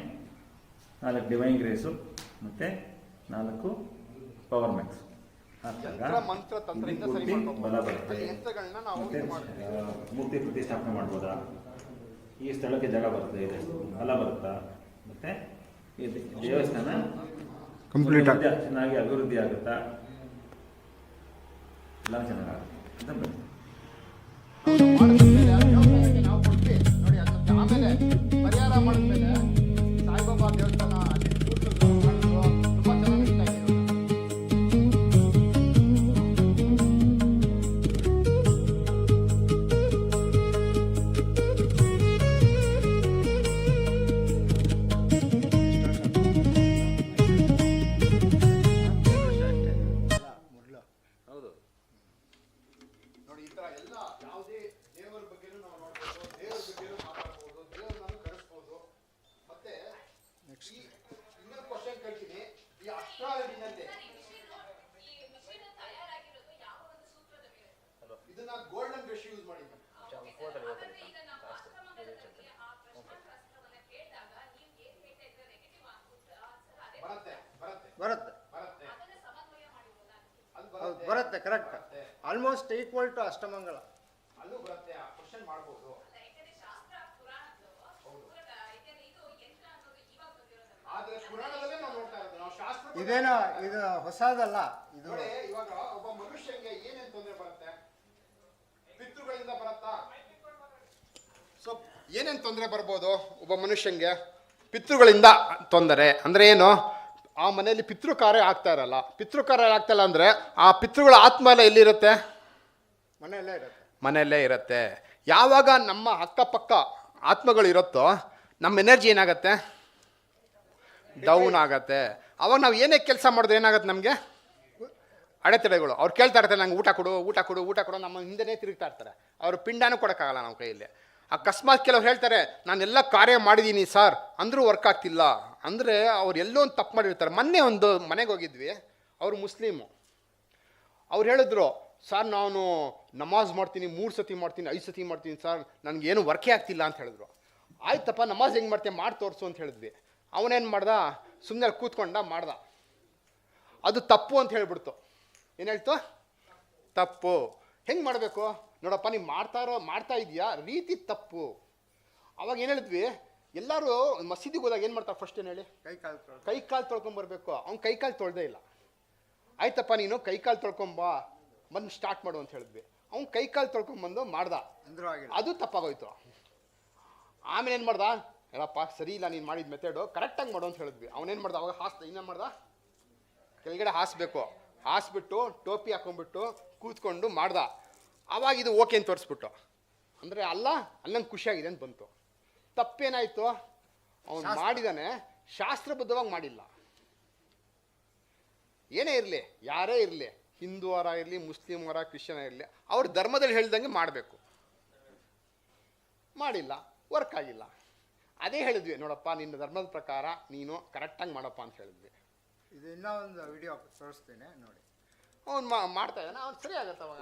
4 ಡಿವೈನ್ ಗ್ರೇಸು, ಮತ್ತು 4 ಪವರ್ ಮ್ಯಾಕ್ಸ್ ಹಾಕಿದಾಗ ಮಂತ್ರ ತಂತ್ರದಿಂದ ಸರಿ ಪೂರ್ತಿ ಮಾಡ್ಕೊಬೋದು. ಬಲ ಬರುತ್ತೆ. ಯಂತ್ರಗಳನ್ನ ನಾವು ಮತ್ತೆ ಇದು ಮಾಡ್ತೀವಿ. ಮೂರ್ತಿ ಪ್ರತಿಷ್ಠಾಪನೆ ಮಾಡ್ಬೋದಾ, ಈ ಸ್ಥಳಕ್ಕೆ ಜಾಗ ಬರುತ್ತೆ, ಇದೆ ಬಲ ಬರುತ್ತಾ, ಮತ್ತೆ ಈ ದೇವಸ್ಥಾನ ಕಂಪ್ಲೀಟ್ ಚೆನ್ನಾಗಿ ಅಭಿವೃದ್ಧಿ ಆಗುತ್ತಾ, ಎಲ್ಲ ಚೆನ್ನಾಗುತ್ತೆ ಅಂತ ಬರುತ್ತೆ. ಮಾಡಿದ್ಮೇಲೆ ಆ ದೇವಸ್ಥಾನಕ್ಕೆ ನಾವು ಕೊಡ್ತೀವಿ ನೋಡಿ. ಅದಕ್ಕೆ ಆಮೇಲೆ ಪರಿಹಾರ ಮಾಡಿದ್ಮೇಲೆ ಸಾಯಿಬಾಬಾ ದೇವಸ್ಥಾನ ಅಲ್ಲಿ ಕೂರ್ಸಿದ್ರು, ಮಾಡಿದ್ರು, ತುಂಬಾ ಚೆನ್ನಾಗಿ ನಡೀತಾ ಇದೆ ಇವಾಗ. ಹೌದು, ನೋಡಿ, ಈ ತರ ಎಲ್ಲ ಯಾವುದೇ ದೇವರ ಬಗ್ಗೆನೂ ನಾವು ನೋಡ್ಬೋದು, ದೇವರ ಬಗ್ಗೆನೂ ಮಾತಾಡ್ಬೋದು, ದೇವರನ್ನು ಕರೆಸ್ಬೋದು. ಮತ್ತೆ ಈ ಇನ್ನೊಂದು ಕ್ವಶನ್ ಕೇಳ್ತೀನಿ, ಈ ಅಸ್ಟ್ರಾಲಜಿನಲ್ಲಿ ಇದನ್ನ ಗೋಲ್ಡನ್ ಬ್ರಷ್ ಯೂಸ್ ಮಾಡಿದ್ವಿ. ಬರುತ್ತೆ ಬರುತ್ತೆ ಬರುತ್ತೆ, ಅದು ಹೌದು ಬರುತ್ತೆ, ಬರುತ್ತೆ, correct. Almost equal to Ashtamangala. ಅಲ್ಲೂ ಬರುತ್ತೆ. ಆ ಕ್ವಶನ್ ಮಾಡ್ಬೋದು. ಆದ್ರೆ ಪುರಾಣದಲ್ಲೇ ನಾವು ನೋಡ್ತಾ ಇರೋದು, ನಾವು ಶಾಸ್ತ್ರ ಇದೇನೋ ಇದು ಹೊಸದಲ್ಲ ಇದು. ನೋಡಿ, ಇವಾಗ ಒಬ್ಬ ಮನುಷ್ಯನಿಗೆ ಏನೇನು ತೊಂದರೆ ಬರುತ್ತೆ? ಪಿತೃಗಳಿಂದ ಬರುತ್ತಾ? ಸೊ ಏನೇನು ತೊಂದರೆ ಬರ್ಬೋದು ಒಬ್ಬ ಮನುಷ್ಯನಿಗೆ? ಪಿತೃಗಳಿಂದ ತೊಂದರೆ ಅಂದರೆ ಏನು? ಆ ಮನೆಯಲ್ಲಿ ಪಿತೃ ಕಾರ್ಯ ಆಗ್ತಾ ಇರಲ್ಲ. ಪಿತೃ ಕಾರ್ಯ ಆಗ್ತಾ ಇಲ್ಲ ಅಂದರೆ ಆ ಪಿತೃಗಳ ಆತ್ಮ ಎಲ್ಲ ಎಲ್ಲಿರುತ್ತೆ? ಮನೆಯಲ್ಲೇ ಇರುತ್ತೆ. ಮನೆಯಲ್ಲೇ ಇರುತ್ತೆ. ಯಾವಾಗ ನಮ್ಮ ಅಕ್ಕಪಕ್ಕ ಆತ್ಮಗಳು ಇರುತ್ತೋ ನಮ್ಮ ಎನರ್ಜಿ ಏನಾಗತ್ತೆ? ಡೌನ್ ಆಗತ್ತೆ. ಅವಾಗ ನಾವು ಏನೇ ಕೆಲಸ ಮಾಡಿದ್ರೆ ಏನಾಗುತ್ತೆ? ನಮಗೆ ಅಡೆತಡೆಗಳು. ಅವ್ರು ಕೇಳ್ತಾ ಇರ್ತಾರೆ, ನಂಗೆ ಊಟ ಕೊಡು ಊಟ ಕೊಡು ಊಟ ಕೊಡು, ನಮ್ಮ ಹಿಂದೆನೇ ತಿರುಗ್ತಾ ಇರ್ತಾರೆ. ಅವರು ಪಿಂಡನೂ ಕೊಡೋಕ್ಕಾಗಲ್ಲ ನಮ್ಮ ಕೈಯಲ್ಲಿ. ಅಕಸ್ಮಾತ್ ಕೆಲವ್ರು ಹೇಳ್ತಾರೆ, ನಾನೆಲ್ಲ ಕಾರ್ಯ ಮಾಡಿದ್ದೀನಿ ಸರ್ ಅಂದರೂ ವರ್ಕ್ ಆಗ್ತಿಲ್ಲ ಅಂದರೆ ಅವ್ರು ಎಲ್ಲೋ ಒಂದು ತಪ್ಪು ಮಾಡಿರ್ತಾರೆ. ಮೊನ್ನೆ ಒಂದು ಮನೆಗೆ ಹೋಗಿದ್ವಿ, ಅವರು ಮುಸ್ಲಿಮು. ಅವ್ರು ಹೇಳಿದ್ರು, ಸರ್ ನಾನು ನಮಾಜ್ ಮಾಡ್ತೀನಿ, 3 ಸತಿ ಮಾಡ್ತೀನಿ, 5 ಸತಿ ಮಾಡ್ತೀನಿ ಸರ್, ನನಗೇನು ವರ್ಕೇ ಆಗ್ತಿಲ್ಲ ಅಂತ ಹೇಳಿದ್ರು. ಆಯ್ತಪ್ಪ, ನಮಾಜ್ ಹೆಂಗೆ ಮಾಡ್ತೀಯ, ಮಾಡಿ ತೋರಿಸು ಅಂತ ಹೇಳಿದ್ವಿ. ಅವನೇನು ಮಾಡ್ದ, ಸುಮ್ಮನೆ ಕೂತ್ಕೊಂಡ ಮಾಡ್ದ. ಅದು ತಪ್ಪು ಅಂತ ಹೇಳ್ಬಿಡ್ತು. ಏನು ಹೇಳ್ತು? ತಪ್ಪು. ಹೆಂಗೆ ಮಾಡಬೇಕು ನೋಡಪ್ಪ, ನೀವು ಮಾಡ್ತಾ ಇದೆಯಾ ರೀತಿ ತಪ್ಪು. ಅವಾಗ ಏನು ಹೇಳಿದ್ವಿ, ಎಲ್ಲರೂ ಮಸೀದಿಗೆ ಹೋದಾಗ ಏನು ಮಾಡ್ತಾರೆ ಫಸ್ಟ್, ಏನು ಹೇಳಿ? ಕೈ ಕಾಲು ತೊಳ್ಕೊಂಬರ್ಬೇಕು. ಅವ್ನು ಕೈ ಕಾಲು ತೊಳ್ದೇ ಇಲ್ಲ. ಆಯ್ತಪ್ಪ, ನೀನು ಕೈ ಕಾಲು ತೊಳ್ಕೊಂಬ, ಬಂದು ಸ್ಟಾರ್ಟ್ ಮಾಡು ಅಂತ ಹೇಳಿದ್ವಿ. ಅವ್ನು ಕೈ ಕಾಲು ತೊಳ್ಕೊಂಬಂದು ಮಾಡ್ದ, ಅದು ತಪ್ಪಾಗೋಯ್ತು. ಆಮೇಲೆ ಏನು ಮಾಡ್ದ, ಹೇಳಪ್ಪ ಸರಿ ಇಲ್ಲ ನೀನು ಮಾಡಿದ ಮೆಥಡು, ಕರೆಕ್ಟಾಗಿ ಮಾಡು ಅಂತ ಹೇಳಿದ್ವಿ. ಅವನೇನು ಮಾಡ್ದ, ಅವಾಗ ಇನ್ನೇನು ಮಾಡ್ದ, ಕೆಳಗಡೆ ಹಾಸಬೇಕು, ಹಾಸ್ಬಿಟ್ಟು ಟೋಪಿ ಹಾಕೊಂಡ್ಬಿಟ್ಟು ಕೂತ್ಕೊಂಡು ಮಾಡ್ದ. ಆವಾಗ ಇದು ಓಕೆ ಅಂತ ತೋರಿಸ್ಬಿಟ್ಟು, ಅಂದರೆ ಅಲ್ಲಂಗೆ ಖುಷಿಯಾಗಿದೆ ಅಂತ ಬಂತು. ತಪ್ಪೇನಾಯಿತು, ಅವನು ಮಾಡಿದಾನೆ, ಶಾಸ್ತ್ರಬದ್ಧವಾಗಿ ಮಾಡಿಲ್ಲ. ಏನೇ ಇರಲಿ, ಯಾರೇ ಇರಲಿ, ಹಿಂದೂವರ ಇರಲಿ, ಮುಸ್ಲಿಮರ, ಕ್ರಿಶ್ಚಿಯನ್ ಇರಲಿ, ಅವ್ರ ಧರ್ಮದಲ್ಲಿ ಹೇಳ್ದಂಗೆ ಮಾಡಬೇಕು. ಮಾಡಿಲ್ಲ, ವರ್ಕ್ ಆಗಿಲ್ಲ. ಅದೇ ಹೇಳಿದ್ವಿ, ನೋಡಪ್ಪ ನಿನ್ನ ಧರ್ಮದ ಪ್ರಕಾರ ನೀನು ಕರೆಕ್ಟಾಗಿ ಮಾಡಪ್ಪ ಅಂತ ಹೇಳಿದ್ವಿ. ಇದು ಇನ್ನೂ ಒಂದು ವಿಡಿಯೋ ತೋರಿಸ್ತೇನೆ ನೋಡಿ. ಅವ್ನು ಮಾಡ್ತಾ ಇದ್ದಾನೆ, ಅವ್ನು ಸರಿ ಆಗತ್ತೆ ಅವಾಗ.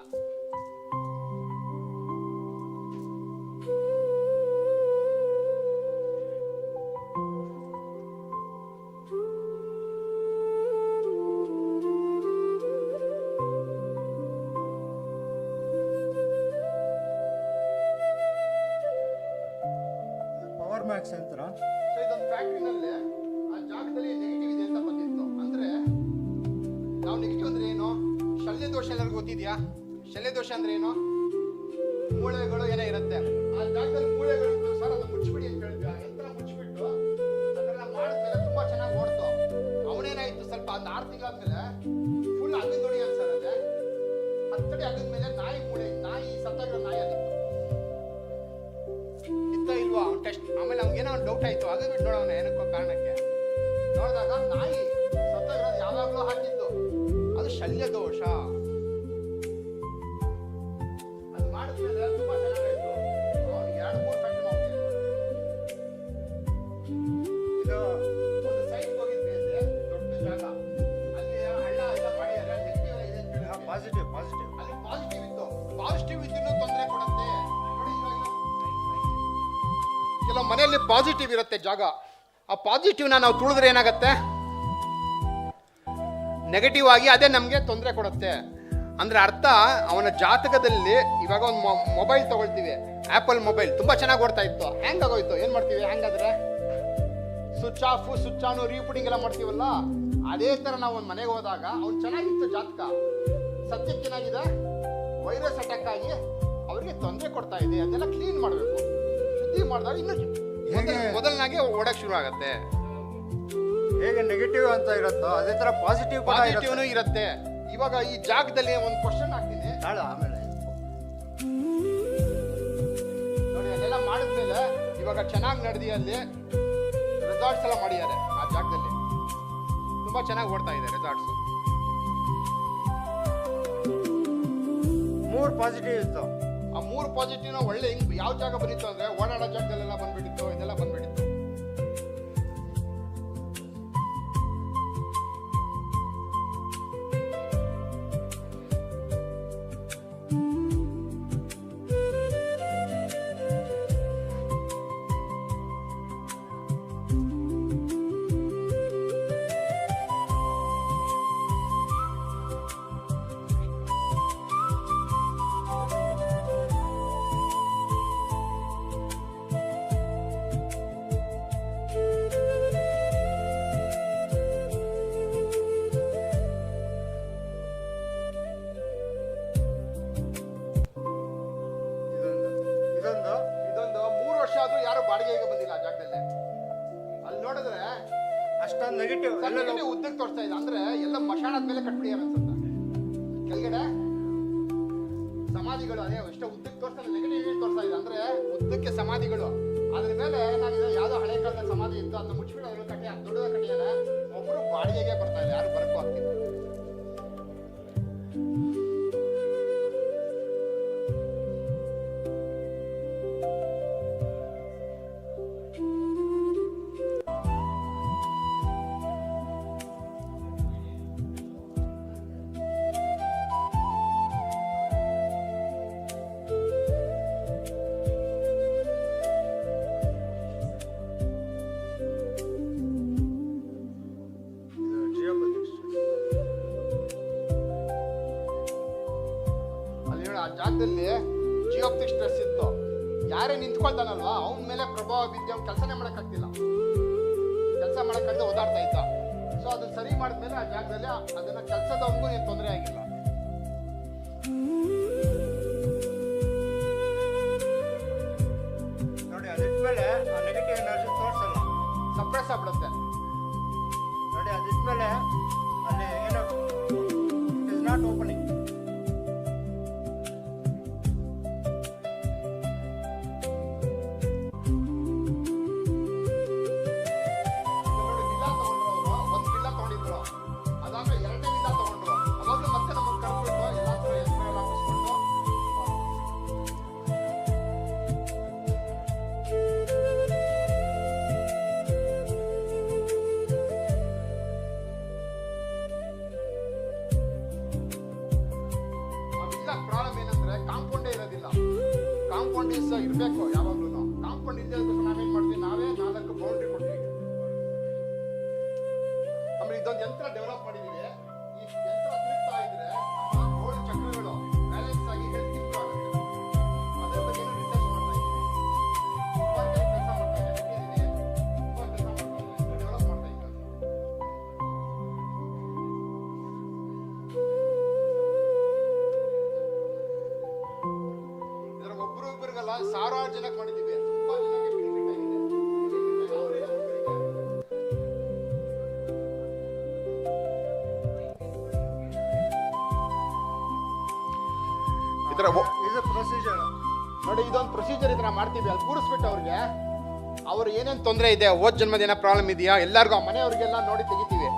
ಪವರ್ ಮ್ಯಾಕ್ಸ್ ಅಂತಾರ. ಸೊ ಇದೊಂದು ಫ್ಯಾಕ್ಟ್ರಿನಲ್ಲಿ ಆ ಜಾಗದಲ್ಲಿ ನೆಗೆಟಿವ್ ಇದೆ ಅಂತ ಬಂದಿತ್ತು. ಅಂದರೆ ನಾವು ನೆಗೆಟಿವ್ ಅಂದರೆ ಏನು, ಶಲ್ಯ ದೋಷ ಎಲ್ಲರಿಗೂ ಗೊತ್ತಿದೆಯಾ? ಶಲ್ಯ ದೋಷ ಅಂದರೆ ಏನು? ಮೂಳೆಗಳು ಏನೋ ಇರುತ್ತೆ ಆ ಜಾಗದಲ್ಲಿ, ಮೂಳೆಗಳು ಇತ್ತು ಸರ್, ಅದು ಮುಚ್ಚಿಬಿಡಿ ಅಂತ ಹೇಳಿದ್ವಿ. ಆ ಯಂತ್ರ ಮುಚ್ಚಿಬಿಟ್ಟು ಅದೆಲ್ಲ ಮಾಡಿದ್ಮೇಲೆ ತುಂಬ ಚೆನ್ನಾಗಿ ಓಡ್ತು. ಅವನೇನಾಯಿತು, ಸ್ವಲ್ಪ ಒಂದು 6 ತಿಂಗಳಾದ್ಮೇಲೆ ಫುಲ್ ಅಗದ್ ನೋಡಿ ಅಂತ ಸರ್, ಅದೇ 10 ಅಡಿ ಅಗದ್ಮೇಲೆ ನಾಯಿ ಸತ್ತಾಗಿರೋ ನಾಯಿ ಆಗಿತ್ತು. ಇತ್ತ ಇಲ್ವಾ ಅವ್ನು ಟೆಸ್ಟ್. ಆಮೇಲೆ ಅವ್ನಿಗೇನೋ ಒಂದು ಡೌಟ್ ಆಯಿತು, ಅಗದ್ಬಿಟ್ಟು ನೋಡೋಣ ಏನಕ್ಕೋ ಕಾರಣಕ್ಕೆ. ನೋಡಿದಾಗ ನಾಯಿ ಸತ್ತಾಗಿರೋದು ಯಾವಾಗಲೂ ಹಾಕಿದ್ದು, ಅದು ಶಲ್ಯ ದೋಷ. ಅದು ಮಾಡಿದ್ಮೇಲೆ ತುಂಬ ಚೆನ್ನಾಗಾಯ್ತು. ಅವ್ನಿಗೆ 2-3 ಫ್ಯಾಕ್ಟ್ರಿ ಮಾಡ್ತೀವಿ. ಇದು ಒಂದು ಸೈಟ್ ಹೋಗಿದ್ವಿ, ಅಂದ್ರೆ ದೊಡ್ಡ ಜಾಗ, ಅಲ್ಲಿ ಹಳ್ಳ ಎಲ್ಲ ಮಾಡಿದ್ದಾರೆ, ನೆಗೆಟಿವ್ ಇದೆ ಅಂತ ಹೇಳಿ. ಪಾಸಿಟಿವ್ ಅಲ್ಲಿ ಪಾಸಿಟಿವ್ ಇತ್ತು. ಪಾಸಿಟಿವ್ ಇದ್ದು ತೊಂದರೆ ಕೊಡುತ್ತೆ ನೋಡಿ. ಕೆಲವು ಮನೆಯಲ್ಲಿ ಪಾಸಿಟಿವ್ ಇರುತ್ತೆ ಜಾಗ, ಆ ಪಾಸಿಟಿವ್ನ ನಾವು ತುಳಿದ್ರೆ ಏನಾಗುತ್ತೆ, ನೆಗೆಟಿವ್ ಆಗಿ ಅದೇ ನಮಗೆ ತೊಂದರೆ ಕೊಡುತ್ತೆ. ಅಂದರೆ ಅರ್ಥ, ಅವನ ಜಾತಕದಲ್ಲಿ ಇವಾಗ ಒಂದು ಮೊಬೈಲ್ ತಗೊಳ್ತೀವಿ, ಆ್ಯಪಲ್ ಮೊಬೈಲ್ ತುಂಬ ಚೆನ್ನಾಗಿ ಓಡ್ತಾ ಇತ್ತು, ಹ್ಯಾಂಗ್ ಆಗೋಯ್ತು. ಏನು ಮಾಡ್ತೀವಿ, ಹ್ಯಾಂಗಾದ್ರೆ ಸ್ವಿಚ್ ಆಫ್, ಸ್ವಿಚ್ ಆನ್, ರೀಪುಟಿಂಗ್ ಎಲ್ಲ ಮಾಡ್ತೀವಲ್ಲ, ಅದೇ ಥರ ನಾವು ಒಂದು ಮನೆಗೆ ಹೋದಾಗ ಅವ್ನು ಚೆನ್ನಾಗಿತ್ತು ಜಾತಕ, ಸದ್ಯಕ್ಕೆ ಏನಾಗಿದೆ, ವೈರಸ್ ಅಟ್ಯಾಕ್ ಆಗಿ ಅವರಿಗೆ ತೊಂದರೆ ಕೊಡ್ತಾ ಇದೆ. ಅದನ್ನೆಲ್ಲ ಕ್ಲೀನ್ ಮಾಡಬೇಕು. ಶುದ್ಧಿ ಮಾಡಿದಾಗ ಇನ್ನೂ ಮೊದಲನಾಗೆ ಓಡಕ್ಕೆ ಶುರು ಆಗುತ್ತೆ. ಹೇಗೆ ನೆಗೆಟಿವ್ ಅಂತ ಇರುತ್ತೋ ಅದೇ ತರ ಪಾಸಿಟಿವ್ನು ಇರುತ್ತೆ. ಇವಾಗ ಈ ಜಾಗದಲ್ಲಿ ಒಂದು ಕ್ವಶನ್ ಹಾಕ್ತೀನಿ, ಆಮೇಲೆ ನೋಡಿ. ಅದೆಲ್ಲ ಮಾಡಿದ್ಮೇಲೆ ಇವಾಗ ಚೆನ್ನಾಗಿ ನಡೆದಿ, ಅಲ್ಲಿ ರೆಸಾರ್ಟ್ಸ್ ಎಲ್ಲ ಮಾಡಿದ್ದಾರೆ ಆ ಜಾಗದಲ್ಲಿ, ತುಂಬಾ ಚೆನ್ನಾಗಿ ಓಡ್ತಾ ಇದೆ ರೆಸಾರ್ಟ್ಸ್. 3 ಪಾಸಿಟಿವ್ ಇತ್ತು. ಆ 3 ಪಾಸಿಟಿವ್ನ ಒಳ್ಳೆ ಯಾವ ಜಾಗ ಬಂದಿತ್ತು ಅಂದ್ರೆ, ಓಡಾಡೋ ಜಾಗದಲ್ಲೆಲ್ಲ ಬಂದ್ಬಿಟ್ಟಿತ್ತು, ಇದೆಲ್ಲ ಬಂದ್ಬಿಟ್ಟಿತ್ತು. ಇದೊಂದು 3 ವರ್ಷ ಆದ್ರೂ ಯಾರು ಬಾಡಿಗೆಗೆ ಬಂದಿಲ್ಲ ಆ ಜಾಗದಲ್ಲಿ. ಅಲ್ಲಿ ನೋಡಿದ್ರೆ ಅಷ್ಟೊಂದು ನೆಗೆಟಿವ್ ಉದ್ದಕ್ಕೆ ತೋರಿಸ್ತಾ ಇದೆ. ಅಂದ್ರೆ ಎಲ್ಲ ಮಶಾಣದ ಮೇಲೆ ಕಟ್ಬಿಡಿಯಾರ ಅನ್ಸುತ್ತೆ. ಕೆಳಗಡೆ ಸಮಾಧಿಗಳು, ಅದೇ ಎಷ್ಟೋ ಉದ್ದಕ್ಕೆ ತೋರಿಸ್ತಾ ನೆಗೆಟಿವ್ ತೋರಿಸ್ತಾ ಇದೆ. ಅಂದ್ರೆ ಉದ್ದಕ್ಕೆ ಸಮಾಧಿಗಳು, ಅದ್ರ ಮೇಲೆ ಏನಾಗಿದೆ, ಯಾವ್ದೋ ಹಳೆ ಕಾಲದ ಸಮಾಧಿ ಇತ್ತು, ಅದನ್ನ ಮುಚ್ಚಿಬಿಟ್ಟು ಅದ್ರ ಕಟ್ಟೆ ದೊಡ್ಡದ ಕಟ್ಟೆಯಲ್ಲ, ಒಬ್ರು ಬಾಡಿಗೆಗೆ ಬರ್ತಾ ಇಲ್ಲ, ಯಾರು ಬರಕ್ಕೂ ಆಗ್ತಿಲ್ಲ. ಕೂತ್ಕೊಳ್ತಾನಲ್ವಾ ಅವನ ಮೇಲೆ ಪ್ರಭಾವ ಬಿದ್ದು ಅವ್ನು ಕೆಲಸನೇ ಮಾಡೋಕ್ಕಾಗ್ತಿಲ್ಲ, ಕೆಲಸ ಮಾಡೋಕ್ಕಾಗದೆ ಓದಾಡ್ತಾ ಇದ್ದ. ಸೊ ಅದನ್ನ ಸರಿ ಮಾಡಿದ್ಮೇಲೆ ಆ ಜಾಗದಲ್ಲಿ ಅದನ್ನ ಕೆಲಸದವ್ರಿಗೂ ಏನು ತೊಂದರೆ ಆಗಿಲ್ಲ. ನೋಡಿ ಅದಿಟ್ಮೇಲೆ ಆ ನೆಗೆಟಿವ್ ಎನರ್ಜಿ ತೋರಿಸಲ್ಲ, ಸಪ್ರೆಸ್ ಆಗ್ಬಿಡುತ್ತೆ. ನೋಡಿ ಅದಿಟ್ಮೇಲೆ ಅಲ್ಲಿ ಏನು ಇಟ್ ಇಸ್ ನಾಟ್ ಓಪನಿಂಗ್. ನೋಡಿ ವಿಲ್ಲಾ ತಗೊಂಡ್ರು ಅವರು, ಒಂದು ವಿಲ್ಲಾ ತಗೊಂಡಿದ್ರು, ಅದಾದ್ಮೇಲೆ ಎರಡನೇ ವಿಲ್ಲಾ ತಗೊಂಡ್ರು. ಅವಾಗಲೂ ಮತ್ತೆ ನಮಗೆ ಕರ್ಬಿಟ್ಟು ಎಲ್ಲ ಥರ ಯಂತ್ರ ಎಲ್ಲ ಹಾಕಿಸ್ಕೊಂಡು ಪ್ರಾಬ್ಲಮ್ ಏನಂದ್ರೆ ಕಾಂಪೌಂಡೇ ಇರೋದಿಲ್ಲ. ಕಾಂಪೌಂಡ್ ಇರಬೇಕು ಯಾವಾಗ್ಲೂ. ಕಾಂಪೌಂಡ್ ಇಲ್ಲದೆ ನಾವೇನ್ ಮಾಡ್ತೀವಿ, ನಾವೇ 4 ಬೌಂಡ್ರಿ ಕೊಡ್ತೀವಿ. ಆಮೇಲೆ ಇದೊಂದು ಯಂತ್ರ ಡೆವಲಪ್ ಮಾಡಿದೀವಿ. ಈ ಯಂತ್ರ ತಿರುಗ್ತಾ ಇದ್ರೆ ನಮ್ಮ 7 ಚಕ್ರಗಳು ಬ್ಯಾಲೆನ್ಸ್ ಆಗಿ ಹೆಲ್ತ್ ಇಂಪ್ರೂವ್ ಆಗುತ್ತೆ. ಅದ್ರ ಬಗ್ಗೆ ರಿಸರ್ಚ್ ಮಾಡ್ತಾ ಇದ್ದೀವಿ. ತುಂಬಾ ಕೆಲಸ ಮಾಡ್ತಾ ಇದ್ದೀವಿ, ತುಂಬಾ ಕೆಲಸ ಮಾಡ್ತಾ ಇದ್ದೀವಿ, ಡೆವಲಪ್ ಮಾಡ್ತಾ ಇದ್ದೀವಿ. ಇದರ ಒಬ್ಬರಿಗೊಬ್ಬರಿಗೆಲ್ಲ 1000 ಜನಕ್ಕೆ ಮಾಡಿದ್ದೀವಿ. ತುಂಬಾ ಜನಕ್ಕೆ ಬೆನಿಫಿಟ್ ಆಗಿದೆ. ಇದರ ಇದು ಪ್ರೊಸೀಜರ್. ನೋಡಿ ಇದೊಂದು ಪ್ರೊಸೀಜರ್ ಇದನ್ನ ಮಾಡ್ತೀವಿ. ಅಲ್ಲಿ ಕೂರಿಸ್ಬಿಟ್ಟು ಅವ್ರಿಗೆ ಅವ್ರು ಏನೇನು ತೊಂದರೆ ಇದೆ, ಓದ್ ಜನ್ಮದ ಏನೋ ಪ್ರಾಬ್ಲಮ್ ಇದೆಯಾ, ಎಲ್ಲರಿಗೂ ಆ ಮನೆಯವ್ರಿಗೆಲ್ಲ ನೋಡಿ ತೆಗಿತೀವಿ.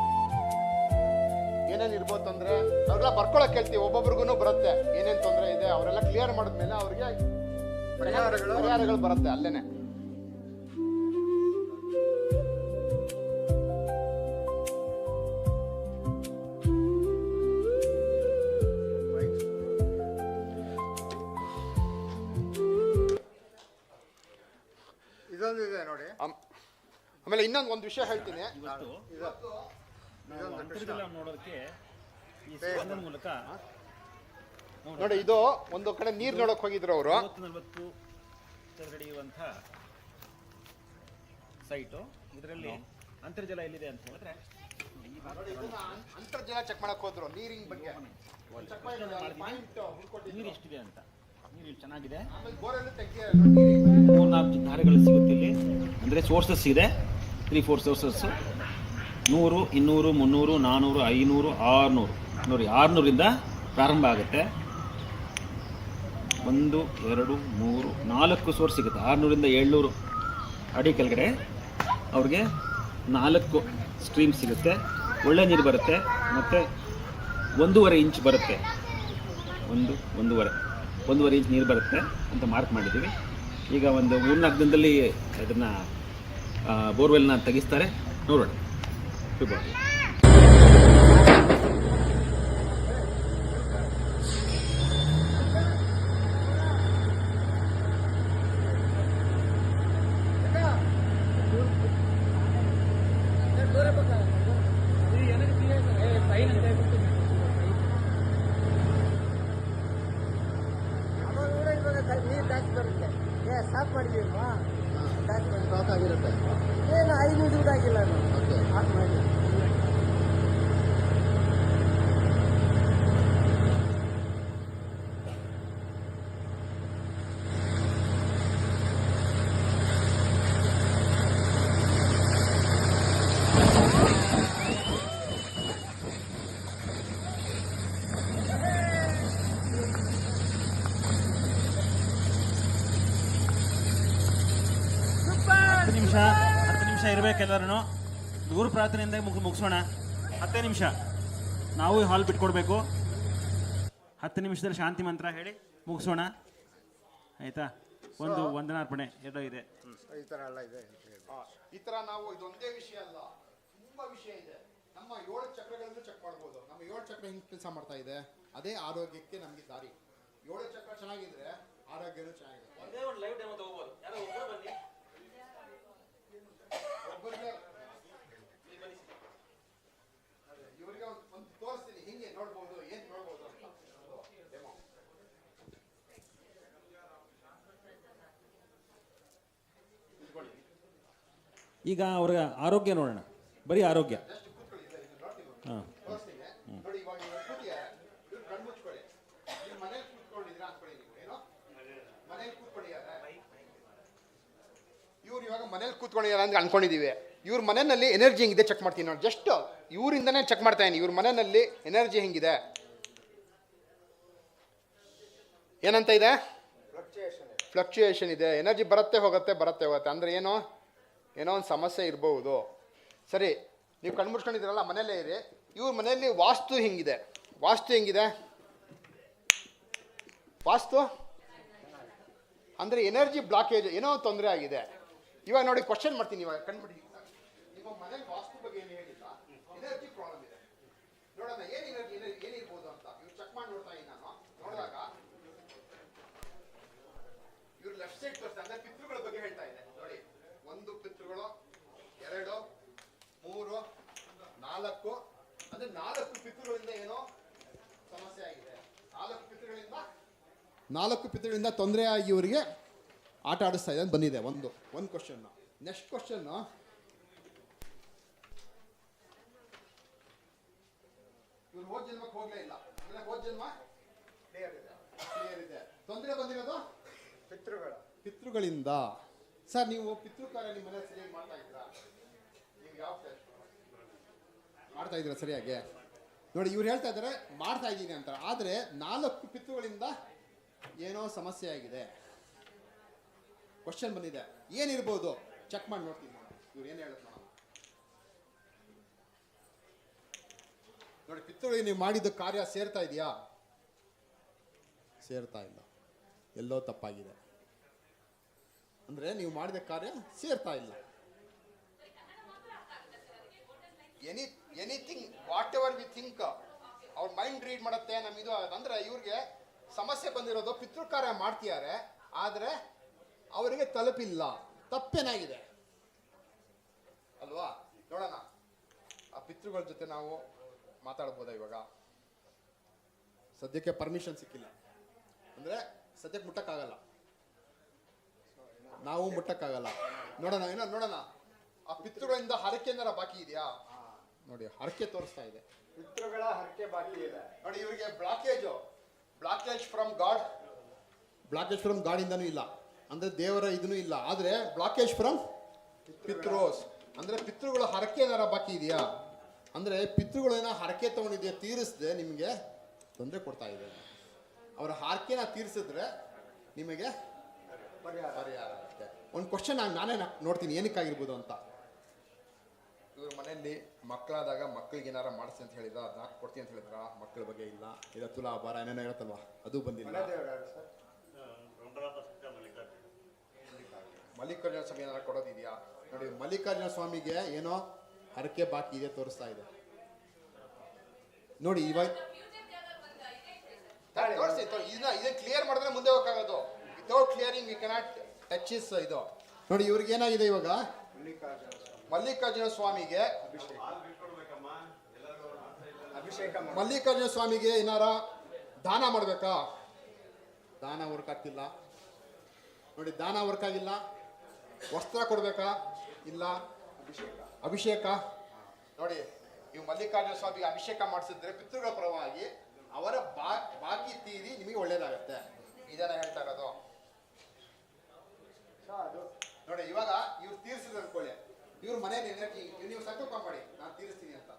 ಏನೇನು ಇರ್ಬೋದು ತೊಂದರೆ ಅವ್ರಿಗೆಲ್ಲ ಬರ್ಕೊಳಕ್ ಹೇಳ್ತೀವಿ. ಒಬ್ಬೊಬ್ರಿಗೂ ಬರುತ್ತೆ ಏನೇನು ತೊಂದರೆ ಇದೆ, ಅವರೆಲ್ಲ ಕ್ಲಿಯರ್ ಮಾಡಿದ್ಮೇಲೆ ಅವ್ರಿಗೆ ಪರಿಹಾರಗಳು ಬರುತ್ತೆ ಅಲ್ಲೇನೆ. ಇದೊಂದು ಇದೆ ನೋಡಿ. ಆಮೇಲೆ ಇನ್ನೊಂದು ವಿಷಯ ಹೇಳ್ತೀನಿ. ಅಂತರ್ಜಲ ನೋಡೋದಕ್ಕೆ ಈ ಸ್ಪಂದನ ಮೂಲಕ ನೋಡಿ, ಇದು ಒಂದು ಕಡೆ ನೀರ್ ನೋಡಕ್ ಹೋಗಿದ್ರು ಅವರು. 40 ಚದರಡಿ ಇರುವಂಥ ಸೈಟು. ಇದರಲ್ಲಿ ಅಂತರ್ಜಲ ಎಲ್ಲಿದೆ ಅಂತ ಹೇಳಿದ್ರೆ ಅಂತರ್ಜಲ ಚೆಕ್ ಮಾಡಕ್ ಹೋದ್ರು ನೀರಿನ ಬಗ್ಗೆ. ನೀರು ಎಷ್ಟಿದೆ ಅಂತ. ನೀರು ಚೆನ್ನಾಗಿದೆ. ಆಮೇಲೆ ಬೋರಲ್ಲಿ ತೆಗ್ದಿ 3-4 ಧಾರೆಗಳು ಸಿಗುತ್ತೆ ಇಲ್ಲಿ. ಅಂದರೆ ಸೋರ್ಸಸ್ ಇದೆ, 3-4 ಸೋರ್ಸಸ್ಸು. 100, 200, 300, 400, 500, 600. ನೋಡಿ 600ರಿಂದ ಪ್ರಾರಂಭ ಆಗುತ್ತೆ. 1, 2, 3, 4 ಸೋರ್ಸ್ ಸಿಗುತ್ತೆ. 600ರಿಂದ 700 ಅಡಿ ಕೆಳಗಡೆ ಅವ್ರಿಗೆ 4 ಸ್ಟ್ರೀಮ್ ಸಿಗುತ್ತೆ. ಒಳ್ಳೆ ನೀರು ಬರುತ್ತೆ. ಮತ್ತು 1.5 ಇಂಚ್ ಬರುತ್ತೆ. 1.5 ಇಂಚ್ ನೀರು ಬರುತ್ತೆ ಅಂತ ಮಾರ್ಕ್ ಮಾಡಿದ್ದೀವಿ. ಈಗ ಒಂದು 3-4 ದಿನದಲ್ಲಿ ಅದನ್ನು ಬೋರ್ವೆಲ್ನ ತೆಗಿಸ್ತಾರೆ, ನೋಡೋಣ. ಶುಭವಾಗಿ. ನೀರು ಜಾಸ್ತಿ ಬರುತ್ತೆ. ಸಾಫ್ ಮಾಡಿದೀವಲ್ವಾ, ಸ್ಟಾಕ್ ಆಗಿರುತ್ತೆ. ಏನು 5 ನಿಮಿಷದಾಗಿಲ್ಲ ಆಫ್ ಮಾಡಿ. ಹತ್ತು ನಿಮಿಷ ಇರಬೇಕೆಲ್ಲರೂ. ದೂರ ಪ್ರಾರ್ಥನೆಯಿಂದ ಮುಗಿಸೋಣ. 10 ನಿಮಿಷ ನಾವು ಹಾಲ್ ಬಿಟ್ಕೊಡ್ಬೇಕು. 10 ನಿಮಿಷದಲ್ಲಿ ಶಾಂತಿ ಮಂತ್ರ ಹೇಳಿ ಮುಗಿಸೋಣ, ಆಯ್ತಾ? ಒಂದು ವಂದನಾರ್ಪಣೆ ಎರಡೂ ಇದೆ. ಈ ಥರ ಎಲ್ಲ ಇದೆ. ಈ ತರ ನಾವು ಇದೊಂದೇ ವಿಷಯ ಅಲ್ಲ, ತುಂಬಾ ವಿಷಯ ಇದೆ. ನಮ್ಮ 7 ಚಕ್ರಗಳನ್ನು ಚೆಕ್ ಮಾಡ್ಬೋದು. ನಮ್ಮ 7 ಚಕ್ರ ಹೆಂಗ್ ಕೆಲಸ ಮಾಡ್ತಾ ಇದೆ, ಅದೇ ಆರೋಗ್ಯಕ್ಕೆ ನಮಗೆ ದಾರಿ. 7 ಚಕ್ರ ಚೆನ್ನಾಗಿದ್ರೆ ಆರೋಗ್ಯನೂ ಚೆನ್ನಾಗಿದೆ. ಇವರಿಗೆ ಒಂದು ತೋರಿಸ್ತೀನಿ, ಹಿಂಗೆ ನೋಡ್ಬೋದು, ಏನ್ ನೋಡ್ಬೋದು ಅಂತ. ಡೆಮೋ. ಈಗ ಅವ್ರಿಗೆ ಆರೋಗ್ಯ ನೋಡೋಣ, ಬರೀ ಆರೋಗ್ಯ. ಹಾಂ, ನೋಡಿ ಇವಾಗ ಇವ್ರು ಕೂತಿದ್ದಾರೆ, ಇವ್ರು ಕಣ್ಣು ಮುಚ್ಕೊಳ್ಳಿ. ನೀವು ಮನೇಲಿ ಕೂತ್ಕೊಂಡಿದ್ದೀರಾ ಅನ್ಕೊಳ್ಳಿ, ನೀವು ಏನೋ ಮನೇಲಿ ಕೂತ್ಕೊಂಡಿದ್ದಾರೆ, ಇವ್ರು ಇವಾಗ ಮನೇಲಿ ಕೂತ್ಕೊಂಡಿದ್ದಾರೆ ಅಂತ ಅನ್ಕೊಂಡಿದ್ದೀವಿ. ಇವ್ರ ಮನೆಯಲ್ಲಿ ಎನರ್ಜಿ ಹೆಂಗಿದೆ ಚೆಕ್ ಮಾಡ್ತೀನಿ ನೋಡಿ. ಜಸ್ಟ್ ಇವರಿಂದನೇ ಚೆಕ್ ಮಾಡ್ತಾ ಇದೀನಿ, ಇವ್ರ ಮನೆಯಲ್ಲಿ ಎನರ್ಜಿ ಹೆಂಗಿದೆ, ಏನಂತ ಇದೆ, ಫ್ಲಕ್ಚುಯೇಷನ್ ಇದೆ. ಎನರ್ಜಿ ಬರುತ್ತೆ ಹೋಗುತ್ತೆ ಬರುತ್ತೆ ಹೋಗುತ್ತೆ ಅಂದರೆ ಏನೋ ಒಂದು ಸಮಸ್ಯೆ ಇರ್ಬೋದು. ಸರಿ, ನೀವು ಕಣ್ಣು ಮುಚ್ಕೊಂಡಿದ್ದೀರಲ್ಲ, ಮನೆಯಲ್ಲೇ ಇರಿ. ಇವ್ರ ಮನೆಯಲ್ಲಿ ವಾಸ್ತು ಹೆಂಗಿದೆ, ವಾಸ್ತು ಅಂದರೆ ಎನರ್ಜಿ ಬ್ಲಾಕೇಜ್, ಏನೋ ತೊಂದರೆ ಆಗಿದೆ. ಇವಾಗ ನೋಡಿ ಕ್ವಶನ್ ಮಾಡ್ತೀನಿ, ಇವಾಗ ಕಣ್ಬಿಡಿ. ನಿಮ್ಮ ಮನೇಲಿ ವಾಸ್ತು ಬಗ್ಗೆ ಏನು ಹೇಳಿಲ್ಲ, ಎನರ್ಜಿ ಪ್ರಾಬ್ಲಮ್ ಇದೆ. ನೋಡೋಣ ಏನು ಎನರ್ಜಿ ಏನಿರ್ಬೋದು ಅಂತ. ಇವ್ರು ಚೆಕ್ ಮಾಡಿ ನೋಡ್ತಾ ಇದ್ದೀನಿ ನಾನು. ನೋಡಿದಾಗ ಇವ್ರು ಲೆಫ್ಟ್ ಸೈಡ್ ತೋರಿಸ್ತಾ ಅಂದ್ರೆ ಪಿತೃಗಳ ಬಗ್ಗೆ ಹೇಳ್ತಾ ಇದೆ ನೋಡಿ. 1 ಪಿತೃಗಳು, 2, 3, 4 ಅಂದ್ರೆ 4 ಪಿತೃಗಳಿಂದ ಏನೋ ಸಮಸ್ಯೆ ಆಗಿದೆ. 4 ಪಿತೃಗಳಿಂದ ತೊಂದರೆ ಆಗಿ ಇವರಿಗೆ ಆಟ ಆಡಿಸ್ತಾ ಇದೆ ಅಂತ ಬಂದಿದೆ. ಒಂದು ಕ್ವಶನ್. ನೆಕ್ಸ್ಟ್ ಕ್ವಶನ್, ಇವ್ರು ಹೋದ ಜನ್ಮಕ್ಕೆ ಹೋಗ್ಲೇ ಇಲ್ಲ ಅಂದ್ರೆ ಹೋದ ಜನ್ಮ ಕ್ಲಿಯರ್ ಇದೆ. ತೊಂದರೆ ಬಂದಿರೋದು ಪಿತೃಗಳಿಂದ. ಸರ್, ನೀವು ಪಿತೃ ಕಾರ್ಯ ನಿಮ್ಮ ಮನೆ ಸರಿಯಾಗಿ ಮಾಡ್ತಾ ಇದ್ದೀರಾ? ನೀವು ಯಾವ ಮಾಡ್ತಾ ಇದ್ದೀರಾ ಸರಿಯಾಗಿ? ನೋಡಿ, ಇವ್ರು ಹೇಳ್ತಾ ಇದ್ದಾರೆ ಮಾಡ್ತಾ ಇದ್ದೀನಿ ಅಂತ, ಆದರೆ 4 ಪಿತೃಗಳಿಂದ ಏನೋ ಸಮಸ್ಯೆ ಆಗಿದೆ. ಕ್ವಶನ್ ಬಂದಿದೆ, ಏನಿರ್ಬೋದು ಚೆಕ್ ಮಾಡಿ ನೋಡ್ತೀನಿ. ಇವ್ರು ಏನು ಹೇಳುತ್ತೆ ನೋಡಿ. ಪಿತೃಗಳಿಗೆ ನೀವು ಮಾಡಿದ ಕಾರ್ಯ ಸೇರ್ತಾ ಇದೆಯಾ? ಸೇರ್ತಾ ಇಲ್ಲ, ಎಲ್ಲೋ ತಪ್ಪಾಗಿದೆ. ಅಂದ್ರೆ ನೀವು ಮಾಡಿದ ಕಾರ್ಯ ಸೇರ್ತಾ ಇಲ್ಲ. Anything what ever we think, ಅವ್ರ ಮೈಂಡ್ ರೀಡ್ ಮಾಡುತ್ತೆ ನಮ್ಮಿದು. ಅಂದ್ರೆ ಇವ್ರಿಗೆ ಸಮಸ್ಯೆ ಬಂದಿರೋದು ಪಿತೃ ಕಾರ್ಯ ಮಾಡ್ತಿದ್ದಾರೆ, ಆದರೆ ಅವರಿಗೆ ತಲುಪಿಲ್ಲ. ತಪ್ಪೇನಾಗಿದೆ ಅಲ್ವಾ? ನೋಡೋಣ, ಆ ಪಿತೃಗಳ ಜೊತೆ ನಾವು ಮಾತಾಡ್ಬೋದಾ? ಇವಾಗ ಸದ್ಯಕ್ಕೆ ಪರ್ಮಿಷನ್ ಸಿಕ್ಕಿಲ್ಲ, ಅಂದ್ರೆ ಸದ್ಯಕ್ಕೆ ಮುಟ್ಟಕ್ಕಾಗಲ್ಲ, ನಾವು ಮುಟ್ಟಕ್ಕಾಗಲ್ಲ. ನೋಡೋಣ ಆ ಪಿತೃಗಳಿಂದ ಹರಕೆ ಏನಾರ ಬಾಕಿ ಇದೆಯಾ? ನೋಡಿ, ಹರಕೆ ತೋರಿಸ್ತಾ ಇದೆ, ಪಿತೃಗಳ ಹರಕೆ ಬಾಕಿ ಇದೆ. ನೋಡಿ, ಇವರಿಗೆ ಬ್ಲಾಕೇಜ್ ಫ್ರಮ್ ಗಾಡ್ ಇಂದನೂ ಇಲ್ಲ, ಅಂದ್ರೆ ದೇವರ ಇದನ್ನು ಇಲ್ಲ, ಆದ್ರೆ ಬ್ಲಾಕೇಜ್ ಫ್ರಮ್ ಪಿತೃಸ್, ಅಂದ್ರೆ ಪಿತೃಗಳ ಹರಕೆ ಏನಾರ ಬಾಕಿ ಇದೆಯಾ? ಅಂದ್ರೆ ಪಿತೃಗಳು ಏನೋ ಹರಕೆ ತಗೊಂಡಿದೆಯಾ, ತೀರಿಸದೆ ನಿಮಗೆ ತೊಂದರೆ ಕೊಡ್ತಾ ಇದೆ. ಅವರ ಹರಕೆನ ತೀರಿಸಿದ್ರೆ ನಿಮಗೆ ಪರಿಹಾರ ಆಗುತ್ತೆ. ಒಂದು ಕ್ವಶನ್ ನಾನೇ ನೋಡ್ತೀನಿ ಏನಕ್ಕಾಗಿರ್ಬೋದು ಅಂತ. ಇವ್ರ ಮನೆಯಲ್ಲಿ ಮಕ್ಕಳಾದಾಗ ಮಕ್ಕಳಿಗೆ ಏನಾರ ಮಾಡಿಸಿ ಅಂತ ಹೇಳಿದ್ರ, ಅದನ್ನ ಕೊಡ್ತೀನಿ ಅಂತ ಹೇಳಿದ್ರ, ಮಕ್ಕಳ ಬಗ್ಗೆ ಇಲ್ಲ, ಇಲ್ಲ ತುಲಾಭಾರ ಏನೇನೋ ಹೇಳ್ತಲ್ವಾ, ಅದು ಬಂದಿಲ್ಲ. ಮಲ್ಲಿಕಾರ್ಜುನ ಸ್ವಾಮಿ ಏನಾರ ಕೊಡೋದಿದೆಯಾ? ನೋಡಿ, ಮಲ್ಲಿಕಾರ್ಜುನ ಸ್ವಾಮಿಗೆ ಏನೋ ಹರಕೆ ಬಾಕಿ ಇದೆ ತೋರಿಸ್ತಾ ಇದೆ. ನೋಡಿ, ಇವಾಗ ತೋರಿಸಿ, ಇದನ್ನ ಕ್ಲಿಯರ್ ಮಾಡಿದ್ರೆ ಮುಂದೆ ಹೋಗಕ್ಕಾಗೋದು. Without clearing we cannot touch is ಇದು. ನೋಡಿ, ಇವ್ರಿಗೆ ಏನಾಗಿದೆ ಇವಾಗ, ಮಲ್ಲಿಕಾರ್ಜುನ ಸ್ವಾಮಿಗೆ ಮಲ್ಲಿಕಾರ್ಜುನ ಸ್ವಾಮಿಗೆ ಏನಾರ ದಾನ ಮಾಡ್ಬೇಕಾ? ದಾನ ವರ್ಕ್ ಆಗ್ತಿಲ್ಲ. ನೋಡಿ, ದಾನ ವರ್ಕ್ ಆಗಿಲ್ಲ. ವಸ್ತ್ರ ಕೊಡ್ಬೇಕಾ? ಇಲ್ಲ. ಅಭಿಷೇಕ ನೋಡಿ, ನೀವು ಮಲ್ಲಿಕಾರ್ಜುನ ಸ್ವಾಮಿಗೆ ಅಭಿಷೇಕ ಮಾಡಿಸಿದ್ರೆ ಪಿತೃಗಳ ಪರವಾಗಿ ಅವರ ಬಾಕಿ ತೀರಿ ನಿಮಗೆ ಒಳ್ಳೇದಾಗತ್ತೆ. ಇದನ್ನ ಹೇಳ್ತಾ ಇರೋದು. ನೋಡಿ, ಇವಾಗ ಇವ್ರು ತೀರಿಸಿದ್ರು ಅನ್ಕೊಳ್ಳಿ, ಇವ್ರ ಮನೆಯಲ್ಲಿ ಎನರ್ಜಿ, ನೀವು ಸಂಕಲ್ಪ ಮಾಡಿ ನಾನು ತೀರಿಸ್ತೀನಿ ಅಂತ.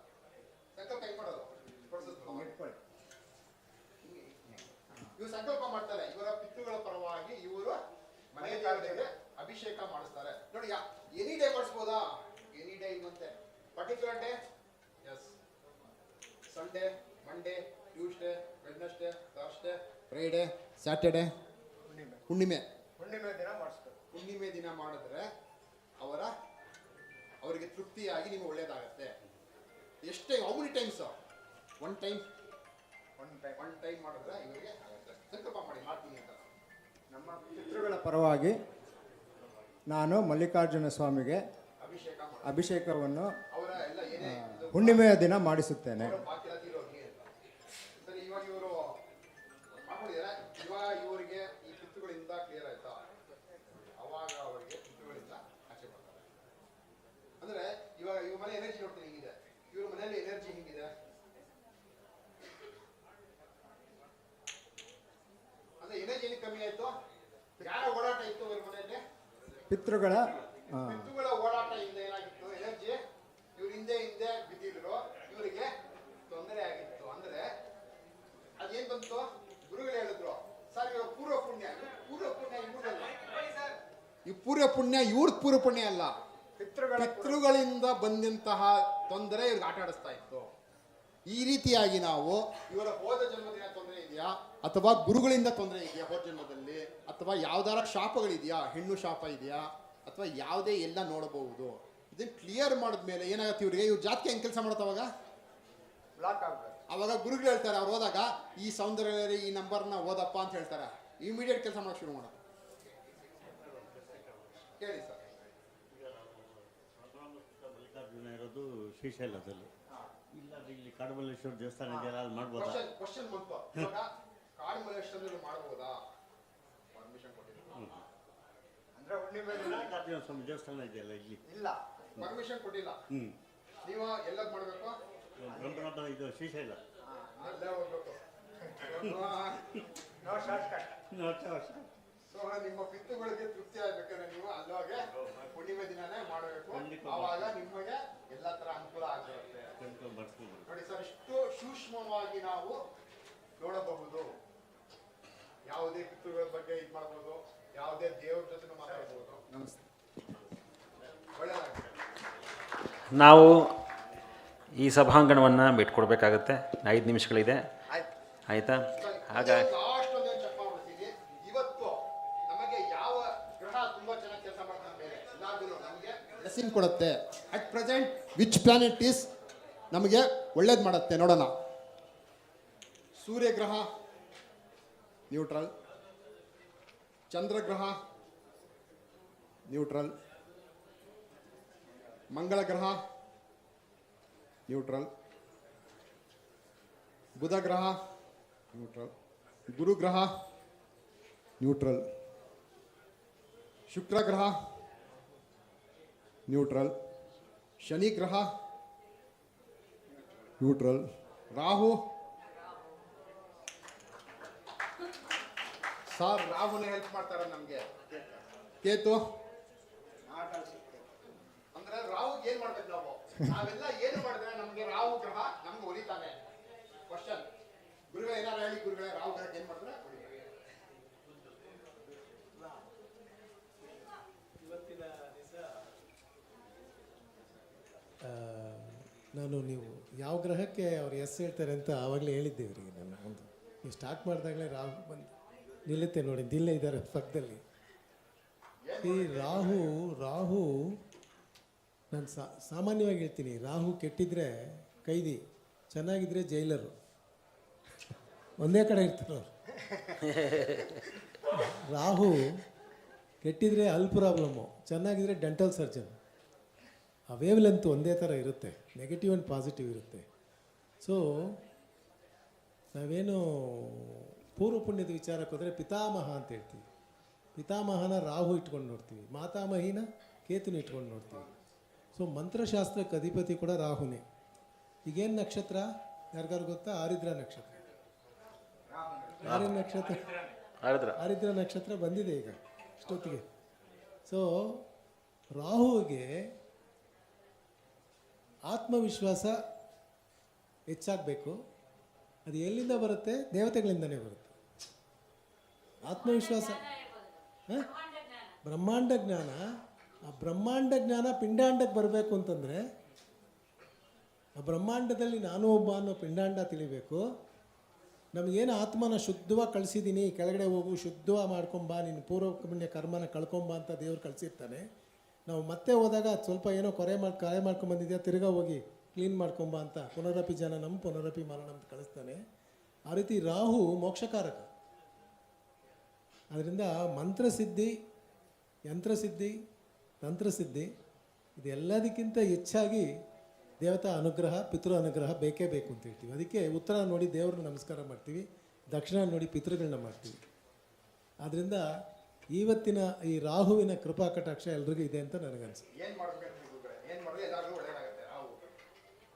ಸಂಕಲ್ಪ ಹೆಂಗ್ ಮಾಡೋದು? ಇವ್ರು ಸಂಕಲ್ಪ ಮಾಡ್ತಾರೆ, ಇವರ ಪಿತೃಗಳ ಪರವಾಗಿ ಇವರು ಮನೆ ದೇವರಿಗೆ ಅಭಿಷೇಕ ಮಾಡಿಸ್ತಾರೆ. ನೋಡಿ, ಎನಿ ಡೇ ಮಾಡಿಸ್ಬೋದಾ? ಎನಿ ಡೇ ಇರುವಂತೆ. Particular day? Yes. Sunday, Monday, Tuesday, Wednesday, Thursday, Friday, Saturday, ಹುಣ್ಣಿಮೆ ದಿನ ಮಾಡಿದ್ರೆ ಅವರಿಗೆ ತೃಪ್ತಿಯಾಗಿ ನಿಮಗೆ ಒಳ್ಳೇದಾಗತ್ತೆ. ಎಷ್ಟೇ, how many times? One time ಮಾಡಿದ್ರೆ ಇವರಿಗೆ ಆಗುತ್ತೆ. ಸಂಕಲ್ಪ ಮಾಡಿ ಮಾಡ್ತೀನಿ ಅಂತ. ನಮ್ಮ ಪಿತೃಗಳ ಪರವಾಗಿ ನಾನು ಮಲ್ಲಿಕಾರ್ಜುನ ಸ್ವಾಮಿಗೆ ಅಭಿಷೇಕವನ್ನು ಹುಣ್ಣಿಮೆಯ ದಿನ ಮಾಡಿಸುತ್ತೇನೆ. ಸರಿ, ಇವಾಗ ಇವರು ಮಾಡ್ಕೊಂಡಿದ್ದಾರೆ. ಇವಾಗ ಇವರಿಗೆ ಈ ಪಿತೃಗಳಿಂದ ಕ್ಲಿಯರ್ ಆಯ್ತಾ? ಅವಾಗ ಅವರಿಗೆ ಪಿತೃಗಳಿಂದ ಆಚೆ ಬರ್ತಾರೆ. ಪಿತೃಗಳ ಪಿತೃಗಳ ಓಡಾಟ ಇಂದ ಏನಾಗಿತ್ತು ಎನರ್ಜಿ ಇವ್ರ ಹಿಂದೆ ಬಿದ್ದಿದ್ರು, ಇವರಿಗೆ ತೊಂದರೆ ಆಗಿತ್ತು. ಅಂದ್ರೆ ಅದೇನ್ ಬಂತು, ಗುರುಗಳು ಹೇಳಿದ್ರು ಸರ್ ಇವಾಗ ಪೂರ್ವ ಪುಣ್ಯ ಇವ್ರದಲ್ಲ, ಈ ಪೂರ್ವ ಪುಣ್ಯ ಇವ್ರದ್ ಪೂರ್ವ ಪುಣ್ಯ ಅಲ್ಲ, ಪಿತೃಗಳಿಂದ ಬಂದಂತಹ ತೊಂದರೆ ಇವ್ರಿಗೆ ಆಟ ಆಡಿಸ್ತಾ ಇತ್ತು. ಈ ರೀತಿಯಾಗಿ ನಾವು ಇವರ ಹೋದ ಜನ್ಮದಿನ ತೊಂದರೆ ಇದೆಯಾ ಅಥವಾ ಗುರುಗಳಿಂದ ತೊಂದರೆ ಇದೆಯಾ ಹೋದ ಜನ್ಮದಲ್ಲಿ, ಅಥವಾ ಯಾವ್ದಾರ ಶಾಪಗಳಿದೆಯಾ, ಹೆಣ್ಣು ಶಾಪ ಇದೆಯಾ ಅಥವಾ ಯಾವುದೇ ಎಲ್ಲ ನೋಡಬಹುದು. ಇದನ್ನ ಕ್ಲಿಯರ್ ಮಾಡಿದ್ಮೇಲೆ ಏನಾಗುತ್ತೆ, ಇವ್ರ ಜಾತಿಗೆ ಹೆಂಗ್ ಕೆಲಸ ಮಾಡುತ್ತೆ ಅವಾಗ ಬ್ಲಾಕ್ ಆಗ್ಬೇಕು. ಅವಾಗ ಗುರುಗಳು ಹೇಳ್ತಾರೆ, ಅವ್ರು ಹೋದಾಗ ಈ ಸೌಂದರ್ಯ ಈ ನಂಬರ್ನ ಓದಪ್ಪ ಅಂತ ಹೇಳ್ತಾರೆ, ಇಮಿಡಿಯೇಟ್ ಕೆಲಸ ಮಾಡಕ್ ಶುರು ಮಾಡೋದು. ಹೇಳಿ ಸರ್. ಮಲ್ಲಿಕಾರ್ಜುನ ಇರೋದು ಶ್ರೀಶೈಲದಲ್ಲಿ, ಇಲ್ಲ ಇಲ್ಲಿ ಕಾಡುಮಲ್ಲೇಶ್ವರ ದೇವಸ್ಥಾನ ಇದೆಯಲ್ಲ ಅಲ್ಲಿ ಮಾಡ್ಬೋದಾ? ಕ್ವಶನ್ ಬಂತು, ಇವಾಗ ಕಾಡುಮಲ್ಲೇಶ್ವರದಲ್ಲಿ ಮಾಡಬಹುದಾ? ಪರ್ಮಿಷನ್ ಕೊಟ್ಟಿಲ್ಲ ಅಂದ್ರೆ ಹುಣ್ಣಿಮೆ ಮಲ್ಲಿಕಾರ್ಜುನ ಸ್ವಾಮಿ ದೇವಸ್ಥಾನ ಇದೆಯಲ್ಲ ಇಲ್ಲಿ, ಇಲ್ಲ, ಪರ್ಮಿಷನ್ ಕೊಟ್ಟಿಲ್ಲ. ನೀವು ಎಲ್ಲದ್ ಮಾಡ್ಬೇಕು? ಬ್ರಹ್ಮನಾಭ ಇದು ಶ್ರೀಶೈಲ. ಅಲ್ಲೇ ಹೋಗ್ಬೇಕು. No short cut. ಸೊ ನಿಮ್ಮ ಪಿತೃಗಳಿಗೆ ತೃಪ್ತಿ ಆಗ್ಬೇಕಾದ್ರೆ ನೀವು ಅಲ್ಲೋಗೆ ಹುಣ್ಣಿಮೆ ದಿನನೇ ಮಾಡಬೇಕು, ಆವಾಗ ನಿಮಗೆ ಎಲ್ಲ ತರ ಅನುಕೂಲ ಆಗಿರುತ್ತೆ. ನೋಡಿ ಸರ್, ಇಷ್ಟು ಸೂಕ್ಷ್ಮವಾಗಿ ನಾವು ನೋಡಬಹುದು. ಯಾವುದೇ ಪಿತೃಗಳ ಬಗ್ಗೆ ಇದು ಮಾಡ್ಬೋದು, ಯಾವುದೇ ದೇವ್ರ ಜೊತೆ ಮಾತಾಡ್ಬೋದು. ನಮಸ್ತೆ, ಒಳ್ಳೆಯದಾಗಿದೆ. ನಾವು ಈ ಸಭಾಂಗಣವನ್ನು ಬಿಟ್ಕೊಡ್ಬೇಕಾಗತ್ತೆ. 5 ನಿಮಿಷಗಳಿದೆ, ಆಯಿತಾ? ಹಾಗಾಗಿ ಲಾಸ್ಟ್ ಒಂದೇ ಚೆಕ್ ಮಾಡ್ಬಿಡ್ತೀನಿ. ಇವತ್ತು ನಮಗೆ ಯಾವ ಗ್ರಹ ತುಂಬಾ ಚೆನ್ನಾಗಿ ಕೆಲಸ ಮಾಡ್ತಾರೆ ಬೇರೆ ಎಲ್ಲಾರ್ಗು ನಮಗೆ ಬ್ಲೆಸ್ಸಿಂಗ್ ಕೊಡುತ್ತೆ. At present which planet is ನಮಗೆ ಒಳ್ಳೇದು ಮಾಡುತ್ತೆ ನೋಡೋಣ. ಸೂರ್ಯ ಗ್ರಹ ನ್ಯೂಟ್ರಲ್, ಚಂದ್ರಗ್ರಹ ನ್ಯೂಟ್ರಲ್, ಮಂಗಳ ಗ್ರಹ ನ್ಯೂಟ್ರಲ್, ಬುಧ ಗ್ರಹ ನ್ಯೂಟ್ರಲ್, ಗುರು ಗ್ರಹ ನ್ಯೂಟ್ರಲ್, ಶುಕ್ರ ಗ್ರಹ ನ್ಯೂಟ್ರಲ್, ಶನಿ ಗ್ರಹ ನ್ಯೂಟ್ರಲ್, ರಾಹು ಸರ್ ರಾಹುನೇ ಹೆಲ್ಪ್ ಮಾಡ್ತಾರೆ ನಮಗೆ. ಕೇತು ಅಂದ್ರೆ ರಾಹು ಏನ್ ಮಾಡ್ಬೇಕು ನಾವು, ನಾವೆಲ್ಲ ಏನು ಮಾಡಿದ್ರೆ ನಮ್ಗೆ ರಾಹು ಗ್ರಹ ನಮ್ಗೆ ಹೊಲಿತಾನೆ. ಕ್ವಶನ್, ಗುರುಗಳೇ ಏನಾರು ಹೇಳಿ ಗುರುಗಳೇ, ರಾಹು ಗ್ರಹ ಏನ್ ಮಾಡಿದ್ರೆ ನಾನು ನೀವು ಯಾವ ಗ್ರಹಕ್ಕೆ ಅವ್ರು ಎಸ್ ಹೇಳ್ತಾರೆ ಅಂತ ಆವಾಗಲೇ ಹೇಳಿದ್ದೆ ಇವರಿಗೆ. ನಾನು ಒಂದು ನೀವು ಸ್ಟಾರ್ಟ್ ಮಾಡಿದಾಗಲೇ ರಾಹು ಬಂದು ನಿಲ್ಲುತ್ತೆ ನೋಡಿ, ಇಲ್ಲೇ ಇದ್ದಾರೆ ಪಕ್ಕದಲ್ಲಿ. ಈ ರಾಹು ನಾನು ಸಾಮಾನ್ಯವಾಗಿ ಹೇಳ್ತೀನಿ, ರಾಹು ಕೆಟ್ಟಿದ್ರೆ ಕೈದಿ, ಚೆನ್ನಾಗಿದ್ರೆ ಜೈಲರು, ಒಂದೇ ಕಡೆ ಇರ್ತಾರೆ ಅವರು. ರಾಹು ಕೆಟ್ಟಿದ್ರೆ ಅಲ್ಲಿ ಪ್ರಾಬ್ಲಮ್ಮು, ಚೆನ್ನಾಗಿದ್ರೆ ಡೆಂಟಲ್ ಸರ್ಜನ್. ಆ ವೇವ್ ಲೆಂತ್ ಒಂದೇ ಥರ ಇರುತ್ತೆ, ನೆಗೆಟಿವ್ ಆ್ಯಂಡ್ ಪಾಸಿಟಿವ್ ಇರುತ್ತೆ. ಸೊ ನಾವೇನು ಪೂರ್ವ ಪುಣ್ಯದ ವಿಚಾರಕ್ಕೆ ಹೋದರೆ ಪಿತಾಮಹ ಅಂತ ಹೇಳ್ತೀವಿ. ಪಿತಾಮಹನ ರಾಹು ಇಟ್ಕೊಂಡು ನೋಡ್ತೀವಿ, ಮಾತಾಮಹಿನ ಕೇತುನ ಇಟ್ಕೊಂಡು ನೋಡ್ತೀವಿ. ಸೊ ಮಂತ್ರಶಾಸ್ತ್ರಕ್ಕೆ ಅಧಿಪತಿ ಕೂಡ ರಾಹುನೇ. ಈಗೇನು ನಕ್ಷತ್ರ ಯಾರಿಗಾರು ಗೊತ್ತಾ? ಆರಿದ್ರ ನಕ್ಷತ್ರ. ಯಾರೇನು ನಕ್ಷತ್ರ? ಆರಿದ್ರ ನಕ್ಷತ್ರ ಬಂದಿದೆ ಈಗ ಇಷ್ಟೊತ್ತಿಗೆ. ಸೊ ರಾಹುವಿಗೆ ಆತ್ಮವಿಶ್ವಾಸ ಹೆಚ್ಚಾಗಬೇಕು. ಅದು ಎಲ್ಲಿಂದ ಬರುತ್ತೆ? ದೇವತೆಗಳಿಂದನೇ ಬರುತ್ತೆ ಆತ್ಮವಿಶ್ವಾಸ. ಬ್ರಹ್ಮಾಂಡ ಜ್ಞಾನ. ಆ ಬ್ರಹ್ಮಾಂಡ ಜ್ಞಾನ ಪಿಂಡಾಂಡಕ್ಕೆ ಬರಬೇಕು ಅಂತಂದರೆ ಆ ಬ್ರಹ್ಮಾಂಡದಲ್ಲಿ ನಾನು ಒಬ್ಬ ಅನ್ನೋ ಪಿಂಡಾಂಡ ತಿಳಿಬೇಕು. ನಮಗೇನು ಆತ್ಮನ ಶುದ್ಧವಾಗಿ ಕಳಿಸಿದ್ದೀನಿ, ಕೆಳಗಡೆ ಹೋಗು ಶುದ್ಧವಾಗಿ ಮಾಡ್ಕೊಂಬಾ, ನಿನ್ನ ಪೂರ್ವ ಪುಣ್ಯ ಕರ್ಮನ ಕಳ್ಕೊಂಬಾ ಅಂತ ದೇವ್ರು ಕಳಿಸಿರ್ತಾನೆ. ನಾವು ಮತ್ತೆ ಹೋದಾಗ ಸ್ವಲ್ಪ ಏನೋ ಕರೆ ಮಾಡ್ಕೊಂಬಂದಿದ್ಯಾ, ತಿರ್ಗಾ ಹೋಗಿ ಕ್ಲೀನ್ ಮಾಡ್ಕೊಂಬಾ ಅಂತ ಪುನರಪಿ ಜನನಂ ಪುನರಪಿ ಮರಣಂ ಅಂತ ಕಳಿಸ್ತಾನೆ. ಆ ರೀತಿ ರಾಹು ಮೋಕ್ಷಕಾರಕ. ಅದರಿಂದ ಮಂತ್ರಸಿದ್ಧಿ, ಯಂತ್ರಸಿದ್ಧಿ, ತಂತ್ರಸಿದ್ಧಿ ಇದೆಲ್ಲದಕ್ಕಿಂತ ಹೆಚ್ಚಾಗಿ ದೇವತಾ ಅನುಗ್ರಹ, ಪಿತೃ ಅನುಗ್ರಹ ಬೇಕೇ ಬೇಕು ಅಂತ ಹೇಳ್ತೀವಿ. ಅದಕ್ಕೆ ಉತ್ತರ ನೋಡಿ ದೇವ್ರನ್ನ ನಮಸ್ಕಾರ ಮಾಡ್ತೀವಿ, ದಕ್ಷಿಣ ನೋಡಿ ಪಿತೃಗಳನ್ನ ಮಾಡ್ತೀವಿ. ಆದ್ದರಿಂದ ಇವತ್ತಿನ ಈ ರಾಹುವಿನ ಕೃಪಾ ಕಟಾಕ್ಷ ಎಲ್ರಿಗೂ ಇದೆ ಅಂತ ನನಗನ್ಸುತ್ತೆ.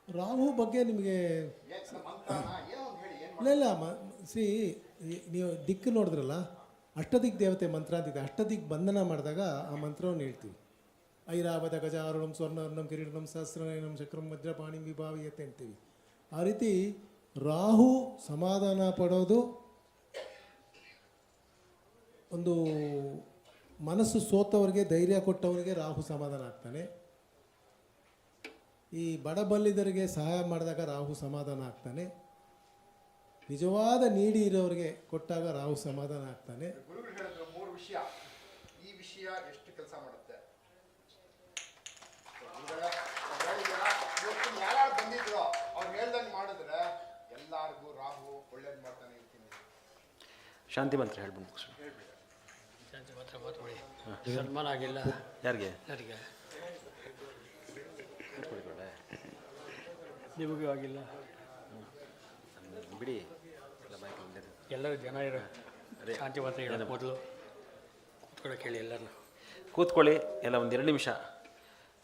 ರಾಹು ಬಗ್ಗೆ ನಿಮಗೆ ಇಲ್ಲ ಸಿ ನೀವು ದಿಕ್ಕು ನೋಡಿದ್ರಲ್ಲ, ಅಷ್ಟದಿಕ್ ದೇವತೆ ಮಂತ್ರ ಅಂತಿದೆ. ಅಷ್ಟದಿಕ್ ಬಂಧನ ಮಾಡಿದಾಗ ಆ ಮಂತ್ರವನ್ನು ಹೇಳ್ತೀವಿ. ಐರಾವತ ಗಜಾರುಣಂ ಸ್ವರ್ಣವರ್ಣಂ ಕಿರೀಟಂ ಸಹಸ್ರನಯನಂ ಚಕ್ರಂ ವಜ್ರಪಾಣಿಂ ವಿಭಾವೀಯತೆ ಅಂತೀವಿ. ಆ ರೀತಿ ರಾಹು ಸಮಾಧಾನ ಪಡೋದು, ಒಂದು ಮನಸ್ಸು ಸೋತವರಿಗೆ ಧೈರ್ಯ ಕೊಟ್ಟವರಿಗೆ ರಾಹು ಸಮಾಧಾನ ಆಗ್ತಾನೆ. ಈ ಬಡಬಲ್ಲಿದರಿಗೆ ಸಹಾಯ ಮಾಡಿದಾಗ ರಾಹು ಸಮಾಧಾನ ಆಗ್ತಾನೆ. ನಿಜವಾದ ನೀಡಿ ಇರೋರಿಗೆ ಕೊಟ್ಟಾಗ ರಾಹು ಸಮಾಧಾನ ಆಗ್ತಾನೆ. ಗುರುಗಳು ಹೇಳಿದ್ರು 3 ವಿಷಯ. ಈ ವಿಷಯ ಎಷ್ಟು ಕೆಲಸ ಮಾಡುತ್ತೆ? ಇವತ್ತು ಯಾರು ಬಂದಿದ್ರು ಅವ್ರು ಹೇಳ್ದಂಗೆ ಮಾಡಿದ್ರೆ ಎಲ್ಲರಿಗೂ ರಾಹು ಒಳ್ಳೇದು ಮಾಡ್ತಾನೆ ಇರ್ತೀನಿ. ಶಾಂತಿ ಮಂತ್ರ ಹೇಳ್ಬಿಟ್ಟು ಮುಗಿಸು. ಶಾಂತಿ ಮಾತ್ರ ಮಾತುಕೊಳ್ಳಿ. ಸನ್ಮಾನ ಆಗಿಲ್ಲ ಯಾರಿಗೆ? ನನಗೆ, ನಿಮಗೂ ಆಗಿಲ್ಲ. ಬಿಡಿ, ಎಲ್ಲರೂ ಜನ ಇರೋ ಶಾಂತಿ ಮಾತ್ರ ಹೇಳೋದು ಮೊದಲು. ಕೂತ್ಕೊಳ್ಳೋಕೆ ಹೇಳಿ ಎಲ್ಲರೂ. ಕೂತ್ಕೊಳ್ಳಿ. ಎಲ್ಲ ಒಂದು 2 ನಿಮಿಷ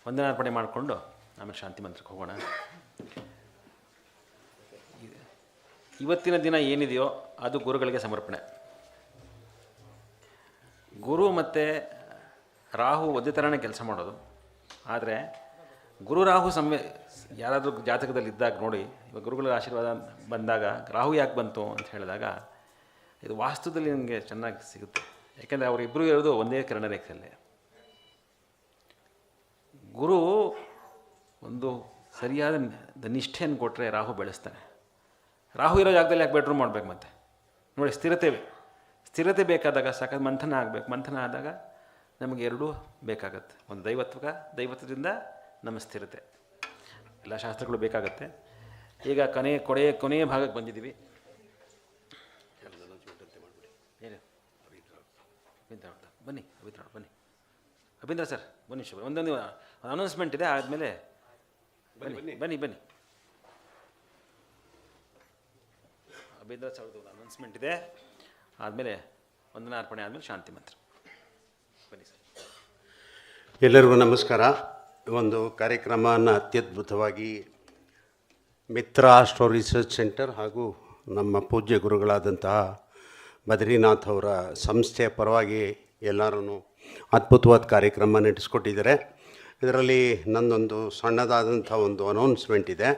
ವಂದನಾರ್ಪಣೆ ಮಾಡಿಕೊಂಡು ಆಮೇಲೆ ಶಾಂತಿ ಮಂತ್ರಕ್ಕೆ ಹೋಗೋಣ. ಇವತ್ತಿನ ದಿನ ಏನಿದೆಯೋ ಅದು ಗುರುಗಳಿಗೆ ಸಮರ್ಪಣೆ. ಗುರು ಮತ್ತು ರಾಹು ಒಂದೇ ಥರನೇ ಕೆಲಸ ಮಾಡೋದು. ಆದರೆ ಗುರು ರಾಹು ಯಾರಾದರೂ ಜಾತಕದಲ್ಲಿ ಇದ್ದಾಗ ನೋಡಿ, ಇವಾಗ ಗುರುಗಳ ಆಶೀರ್ವಾದ ಬಂದಾಗ ರಾಹು ಯಾಕೆ ಬಂತು ಅಂತ ಹೇಳಿದಾಗ ಇದು ವಾಸ್ತುದಲ್ಲಿ ನನಗೆ ಚೆನ್ನಾಗಿ ಸಿಗುತ್ತೆ. ಯಾಕೆಂದರೆ ಅವರಿಬ್ಬರು ಇರೋದು ಒಂದೇ ಕರ್ಣರೇಖೆಯಲ್ಲಿ. ಗುರು ಒಂದು ಸರಿಯಾದ ನಿಷ್ಠೆಯನ್ನು ಕೊಟ್ಟರೆ ರಾಹು ಬೆಳೆಸ್ತಾನೆ. ರಾಹು ಇರೋ ಜಾಗದಲ್ಲಿ ಯಾಕೆ ಬೆಡ್ರೂಮ್ ಮಾಡಬೇಕು? ಮತ್ತೆ ನೋಡಿ, ಸ್ಥಿರತೆ ಬೇಕಾದಾಗ ಸಖತ್ ಮಂಥನ ಆಗಬೇಕು. ಮಂಥನ ಆದಾಗ ನಮಗೆ ಎರಡೂ ಬೇಕಾಗತ್ತೆ. ಒಂದು ದೈವತ್ವದಿಂದ ನಮ್ಮ ಸ್ಥಿರತೆ, ಎಲ್ಲ ಶಾಸ್ತ್ರಗಳು ಬೇಕಾಗತ್ತೆ. ಈಗ ಕೊನೆಯ ಭಾಗಕ್ಕೆ ಬಂದಿದ್ದೀವಿ. ಏನು ಬನ್ನಿ ಬನ್ನಿ ಅಭಿಂದ್ರ ಸರ್, ಬನ್ನಿ. ಒಂದೊಂದು ಅನೌನ್ಸ್ಮೆಂಟ್ ಇದೆ, ಆದಮೇಲೆ ಬನ್ನಿ ಅಭಿಂದ್ರ ಸರ್ ಒಂದು ಅನೌನ್ಸ್ಮೆಂಟ್ ಇದೆ, ಆದಮೇಲೆ ವಂದನಾರ್ಪಣೆ, ಆದಮೇಲೆ ಶಾಂತಿ ಮಂತ್ರ. ಬನ್ನಿ ಸರ್. ಎಲ್ಲರಿಗೂ ನಮಸ್ಕಾರ. ಒಂದು ಕಾರ್ಯಕ್ರಮವನ್ನು ಅತ್ಯದ್ಭುತವಾಗಿ ಮಿತ್ರ ಆಸ್ಟ್ರೋ ರಿಸರ್ಚ್ ಸೆಂಟರ್ ಹಾಗೂ ನಮ್ಮ ಪೂಜ್ಯ ಗುರುಗಳಾದಂತಹ ಬದ್ರಿನಾಥ್ ಅವರ ಸಂಸ್ಥೆಯ ಪರವಾಗಿ ಎಲ್ಲರೂ ಅದ್ಭುತವಾದ ಕಾರ್ಯಕ್ರಮ ನಡೆಸ್ಕೊಟ್ಟಿದ್ದಾರೆ. ಇದರಲ್ಲಿ ನನ್ನೊಂದು ಸಣ್ಣದಾದಂಥ ಒಂದು ಅನೌನ್ಸ್ಮೆಂಟ್ ಇದೆ.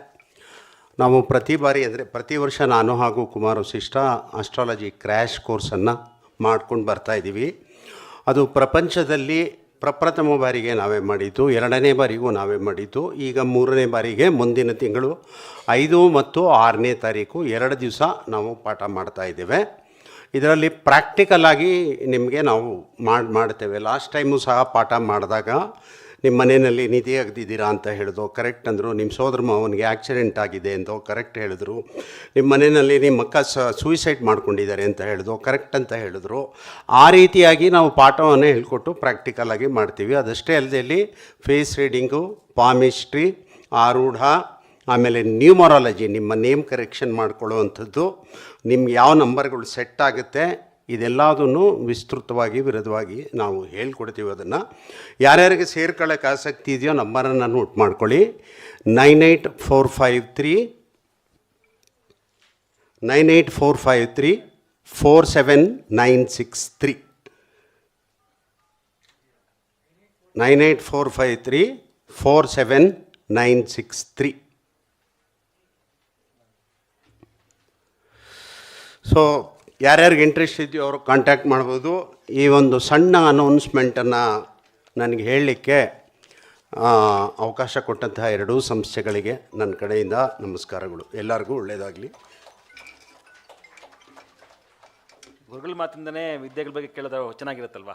ನಾವು ಪ್ರತಿ ವರ್ಷ ನಾನು ಹಾಗೂ ಕುಮಾರ್ ವಸಿಷ್ಠ ಆಸ್ಟ್ರಾಲಜಿ ಕ್ರ್ಯಾಶ್ ಕೋರ್ಸನ್ನು ಮಾಡ್ಕೊಂಡು ಬರ್ತಾಯಿದ್ದೀವಿ. ಅದು ಪ್ರಪಂಚದಲ್ಲಿ ಪ್ರಪ್ರಥಮ ಬಾರಿಗೆ ನಾವೇ ಮಾಡಿದ್ದು, 2ನೇ ಬಾರಿಗೂ ನಾವೇ ಮಾಡಿದ್ದು. ಈಗ 3ನೇ ಬಾರಿಗೆ ಮುಂದಿನ ತಿಂಗಳು 5 ಮತ್ತು 6ನೇ ತಾರೀಕು 2 ದಿವಸ ನಾವು ಪಾಠ ಮಾಡ್ತಾಯಿದ್ದೇವೆ. ಇದರಲ್ಲಿ ಪ್ರಾಕ್ಟಿಕಲ್ ಆಗಿ ನಿಮಗೆ ನಾವು ಮಾಡ್ತೇವೆ. ಲಾಸ್ಟ್ ಟೈಮು ಸಹ ಪಾಠ ಮಾಡಿದಾಗ ನಿಮ್ಮ ಮನೆಯಲ್ಲಿ ನಿಧಿ ಅಗ್ದಿದ್ದೀರಾ ಅಂತ ಹೇಳಿದ್ರು, ಕರೆಕ್ಟ್ ಅಂದರು. ನಿಮ್ಮ ಸೋದರ ಮಾವನಿಗೆ ಆಕ್ಸಿಡೆಂಟ್ ಆಗಿದೆ ಅಂತ ಕರೆಕ್ಟ್ ಹೇಳಿದ್ರು. ನಿಮ್ಮ ಮನೆಯಲ್ಲಿ ನಿಮ್ಮ ಅಕ್ಕ ಸೂಯಿಸೈಡ್ ಮಾಡ್ಕೊಂಡಿದ್ದಾರೆ ಅಂತ ಹೇಳಿದ್ರು, ಕರೆಕ್ಟ್ ಅಂತ ಹೇಳಿದ್ರು. ಆ ರೀತಿಯಾಗಿ ನಾವು ಪಾಠವನ್ನು ಹೇಳ್ಕೊಟ್ಟು ಪ್ರಾಕ್ಟಿಕಲಾಗಿ ಮಾಡ್ತೀವಿ. ಅದಷ್ಟೇ ಅಲ್ಲದೆ ಫೇಸ್ ರೀಡಿಂಗು, ಪಾಮಿಸ್ಟ್ರಿ, ಆರೂಢ, ಆಮೇಲೆ ನ್ಯೂಮರಾಲಜಿ, ನಿಮ್ಮ ನೇಮ್ ಕರೆಕ್ಷನ್ ಮಾಡ್ಕೊಳ್ಳುವಂಥದ್ದು, ನಿಮ್ಗೆ ಯಾವ ನಂಬರ್ಗಳು ಸೆಟ್ ಆಗುತ್ತೆ, ಇದೆಲ್ಲದನ್ನು ವಿಸ್ತೃತವಾಗಿ ವಿರದವಾಗಿ ನಾವು ಹೇಳ್ಕೊಡ್ತೀವಿ. ಅದನ್ನು ಯಾರ್ಯಾರಿಗೆ ಸೇರ್ಕೊಳ್ಳೋಕ್ಕೆ ಆಸಕ್ತಿ ಇದೆಯೋ ನಂಬರನ್ನು ನೋಟ್ ಮಾಡ್ಕೊಳ್ಳಿ. 98453 47963 98453 47963. ಸೊ ಯಾರ್ಯಾರಿಗೆ ಇಂಟ್ರೆಸ್ಟ್ ಇದೆಯೋ ಅವರು ಕಾಂಟ್ಯಾಕ್ಟ್ ಮಾಡ್ಬೋದು. ಈ ಒಂದು ಸಣ್ಣ ಅನೌನ್ಸ್ಮೆಂಟನ್ನು ನನಗೆ ಹೇಳಲಿಕ್ಕೆ ಅವಕಾಶ ಕೊಟ್ಟಂತಹ 2 ಸಂಸ್ಥೆಗಳಿಗೆ ನನ್ನ ಕಡೆಯಿಂದ ನಮಸ್ಕಾರಗಳು. ಎಲ್ಲರಿಗೂ ಒಳ್ಳೆಯದಾಗಲಿ. ಗುರುಗಳ ಮಾತಿಂದನೇ ವಿದ್ಯೆಗಳ ಬಗ್ಗೆ ಕೇಳೋದು ಚೆನ್ನಾಗಿರುತ್ತಲ್ವ.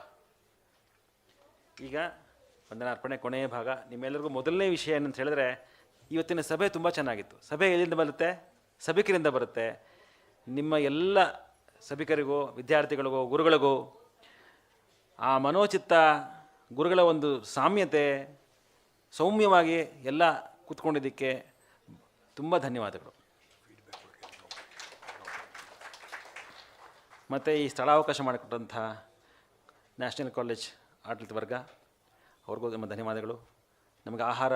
ಈಗ ವಂದನಾರ್ಪಣೆ ಕೊನೆಯ ಭಾಗ. ನಿಮ್ಮೆಲ್ಲರಿಗೂ ಮೊದಲನೇ ವಿಷಯ ಏನಂತ ಹೇಳಿದ್ರೆ, ಇವತ್ತಿನ ಸಭೆ ತುಂಬ ಚೆನ್ನಾಗಿತ್ತು. ಸಭೆ ಎಲ್ಲಿಂದ ಬರುತ್ತೆ? ಸಭಿಕರಿಂದ ಬರುತ್ತೆ. ನಿಮ್ಮ ಎಲ್ಲ ಸಭಿಕರಿಗೂ, ವಿದ್ಯಾರ್ಥಿಗಳಿಗೂ, ಗುರುಗಳಿಗೂ ಆ ಮನೋಚಿತ್ತ, ಗುರುಗಳ ಒಂದು ಸಾಮ್ಯತೆ, ಸೌಮ್ಯವಾಗಿ ಎಲ್ಲ ಕೂತ್ಕೊಂಡಿದ್ದಕ್ಕೆ ತುಂಬ ಧನ್ಯವಾದಗಳು. ಮತ್ತು ಈ ಸ್ಥಳಾವಕಾಶ ಮಾಡಿಕೊಟ್ಟಂಥ ನ್ಯಾಷನಲ್ ಕಾಲೇಜ್ ಆಡಳಿತ ವರ್ಗ ಅವ್ರಿಗೂ ನಮ್ಮ ಧನ್ಯವಾದಗಳು. ನಮಗೆ ಆಹಾರ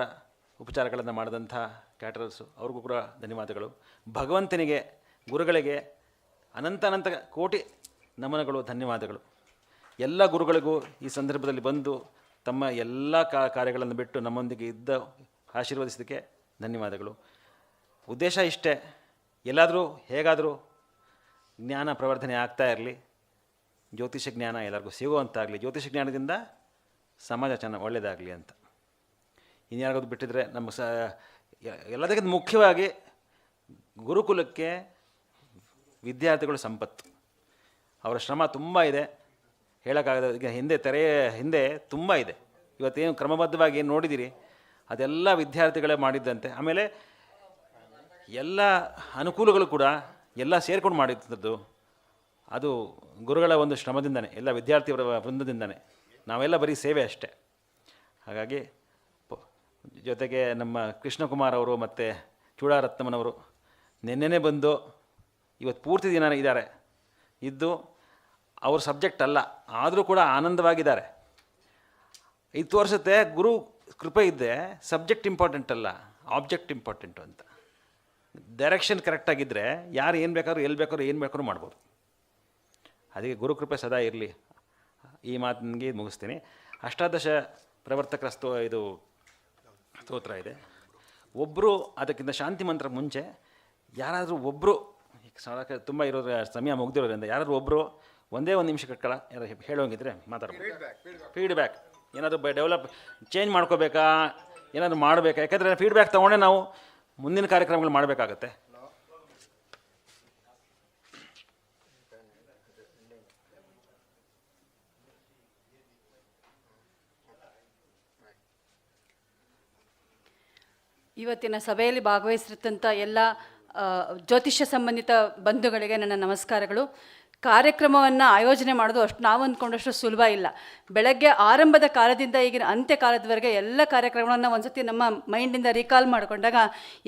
ಉಪಚಾರಗಳನ್ನು ಮಾಡಿದಂಥ ಕ್ಯಾಟರರ್ಸು ಅವ್ರಿಗೂ ಕೂಡ ಧನ್ಯವಾದಗಳು. ಭಗವಂತನಿಗೆ, ಗುರುಗಳಿಗೆ ಅನಂತ ಕೋಟಿ ನಮನಗಳು, ಧನ್ಯವಾದಗಳು. ಎಲ್ಲ ಗುರುಗಳಿಗೂ ಈ ಸಂದರ್ಭದಲ್ಲಿ ಬಂದು ತಮ್ಮ ಎಲ್ಲ ಕಾರ್ಯಗಳನ್ನು ಬಿಟ್ಟು ನಮ್ಮೊಂದಿಗೆ ಇದ್ದ ಆಶೀರ್ವದಿಸೋದಕ್ಕೆ ಧನ್ಯವಾದಗಳು. ಉದ್ದೇಶ ಇಷ್ಟೇ, ಎಲ್ಲಾದರೂ ಹೇಗಾದರೂ ಜ್ಞಾನ ಪ್ರವರ್ಧನೆ ಆಗ್ತಾ ಇರಲಿ, ಜ್ಯೋತಿಷ ಜ್ಞಾನ ಎಲ್ಲರಿಗೂ ಸಿಗುವಂತಾಗಲಿ, ಜ್ಯೋತಿಷ ಜ್ಞಾನದಿಂದ ಸಮಾಜ ಒಳ್ಳೆಯದಾಗಲಿ ಅಂತ. ಇನ್ಯಾರಿಗೋದು ಬಿಟ್ಟಿದ್ರೆ ನಮ್ಮ ಎಲ್ಲದಕ್ಕಿಂತ ಮುಖ್ಯವಾಗಿ ಗುರುಕುಲಕ್ಕೆ ವಿದ್ಯಾರ್ಥಿಗಳು ಸಂಪತ್ತು. ಅವರ ಶ್ರಮ ತುಂಬ ಇದೆ, ಹೇಳೋಕ್ಕಾಗದ. ಈಗ ಹಿಂದೆ ತುಂಬ ಇದೆ. ಇವತ್ತೇನು ಕ್ರಮಬದ್ಧವಾಗಿ ಏನು ನೋಡಿದ್ದೀರಿ ಅದೆಲ್ಲ ವಿದ್ಯಾರ್ಥಿಗಳೇ ಮಾಡಿದ್ದಂತೆ. ಆಮೇಲೆ ಎಲ್ಲ ಅನುಕೂಲಗಳು ಕೂಡ ಎಲ್ಲ ಸೇರ್ಕೊಂಡು ಮಾಡಿದ್ದದ್ದು ಅದು ಗುರುಗಳ ಒಂದು ಶ್ರಮದಿಂದನೇ, ಎಲ್ಲ ವಿದ್ಯಾರ್ಥಿಯವರ ವೃಂದದಿಂದನೇ. ನಾವೆಲ್ಲ ಬರೀ ಸೇವೆ ಅಷ್ಟೇ. ಹಾಗಾಗಿ ಜೊತೆಗೆ ನಮ್ಮ ಕೃಷ್ಣಕುಮಾರ್ ಅವರು ಮತ್ತು ಚೂಡಾರತ್ನಮ್ಮನವರು ನೆನ್ನೆನೇ ಬಂದು ಇವತ್ತು ಪೂರ್ತಿ ದಿನ ಇದ್ದಾರೆ. ಇದ್ದು ಅವ್ರ ಸಬ್ಜೆಕ್ಟ್ ಅಲ್ಲ, ಆದರೂ ಕೂಡ ಆನಂದವಾಗಿದ್ದಾರೆ. ಇದು ತೋರಿಸುತ್ತೆ ಗುರು ಕೃಪೆ ಇದ್ದೆ ಸಬ್ಜೆಕ್ಟ್ ಇಂಪಾರ್ಟೆಂಟ್ ಅಲ್ಲ, ಆಬ್ಜೆಕ್ಟ್ ಇಂಪಾರ್ಟೆಂಟು ಅಂತ. ಡೈರೆಕ್ಷನ್ ಕರೆಕ್ಟಾಗಿದ್ದರೆ ಯಾರು ಏನು ಬೇಕಾದ್ರೂ ಎಲ್ಲಿ ಬೇಕಾದ್ರೂ ಏನು ಬೇಕಾದ್ರೂ ಮಾಡ್ಬೋದು. ಅದಕ್ಕೆ ಗುರುಕೃಪೆ ಸದಾ ಇರಲಿ. ಈ ಮಾತಿಗೆ ಮುಗಿಸ್ತೀನಿ. ಅಷ್ಟಾದಶ ಪ್ರವರ್ತಕರ ಇದು ಸ್ತೋತ್ರ ಇದೆ. ಒಬ್ಬರು ಅದಕ್ಕಿಂತ ಶಾಂತಿ ಮಂತ್ರ ಮುಂಚೆ ಯಾರಾದರೂ ಒಬ್ಬರು ತುಂಬ ಇರೋದ್ರ ಸಮಯ ಮುಗ್ದಿರೋದ್ರಿಂದ ಯಾರಾದರೂ ಒಬ್ಬರು ಒಂದೇ ಒಂದು ನಿಮಿಷ ಕಟ್ಕೊಳ್ಳ ಯಾರು ಹೇಳೋಂಗಿದ್ರೆ ಮಾತಾಡ್ಬೋದು. ಫೀಡ್ಬ್ಯಾಕ್ ಏನಾದರೂ ಡೆವಲಪ್ ಚೇಂಜ್ ಮಾಡ್ಕೋಬೇಕಾ, ಏನಾದರೂ ಮಾಡಬೇಕಾ? ಯಾಕೆಂದರೆ ಫೀಡ್ಬ್ಯಾಕ್ ತೊಗೊಂಡೇ ನಾವು ಮುಂದಿನ ಕಾರ್ಯಕ್ರಮಗಳು ಮಾಡಬೇಕಾಗತ್ತೆ. ಇವತ್ತಿನ ಸಭೆಯಲ್ಲಿ ಭಾಗವಹಿಸಿರ್ತಂಥ ಎಲ್ಲ ಜ್ಯೋತಿಷ್ಯ ಸಂಬಂಧಿತ ಬಂಧುಗಳಿಗೆ ನನ್ನ ನಮಸ್ಕಾರಗಳು. ಕಾರ್ಯಕ್ರಮವನ್ನು ಆಯೋಜನೆ ಮಾಡೋದು ಅಷ್ಟು ನಾವು ಅಂದ್ಕೊಂಡಷ್ಟು ಸುಲಭ ಇಲ್ಲ. ಬೆಳಗ್ಗೆ ಆರಂಭದ ಕಾಲದಿಂದ ಈಗಿನ ಅಂತ್ಯ ಕಾಲದವರೆಗೆ ಎಲ್ಲ ಕಾರ್ಯಕ್ರಮಗಳನ್ನು ಒಂದು ಸತಿ ನಮ್ಮ ಮೈಂಡಿಂದ ರೀಕಾಲ್ ಮಾಡಿಕೊಂಡಾಗ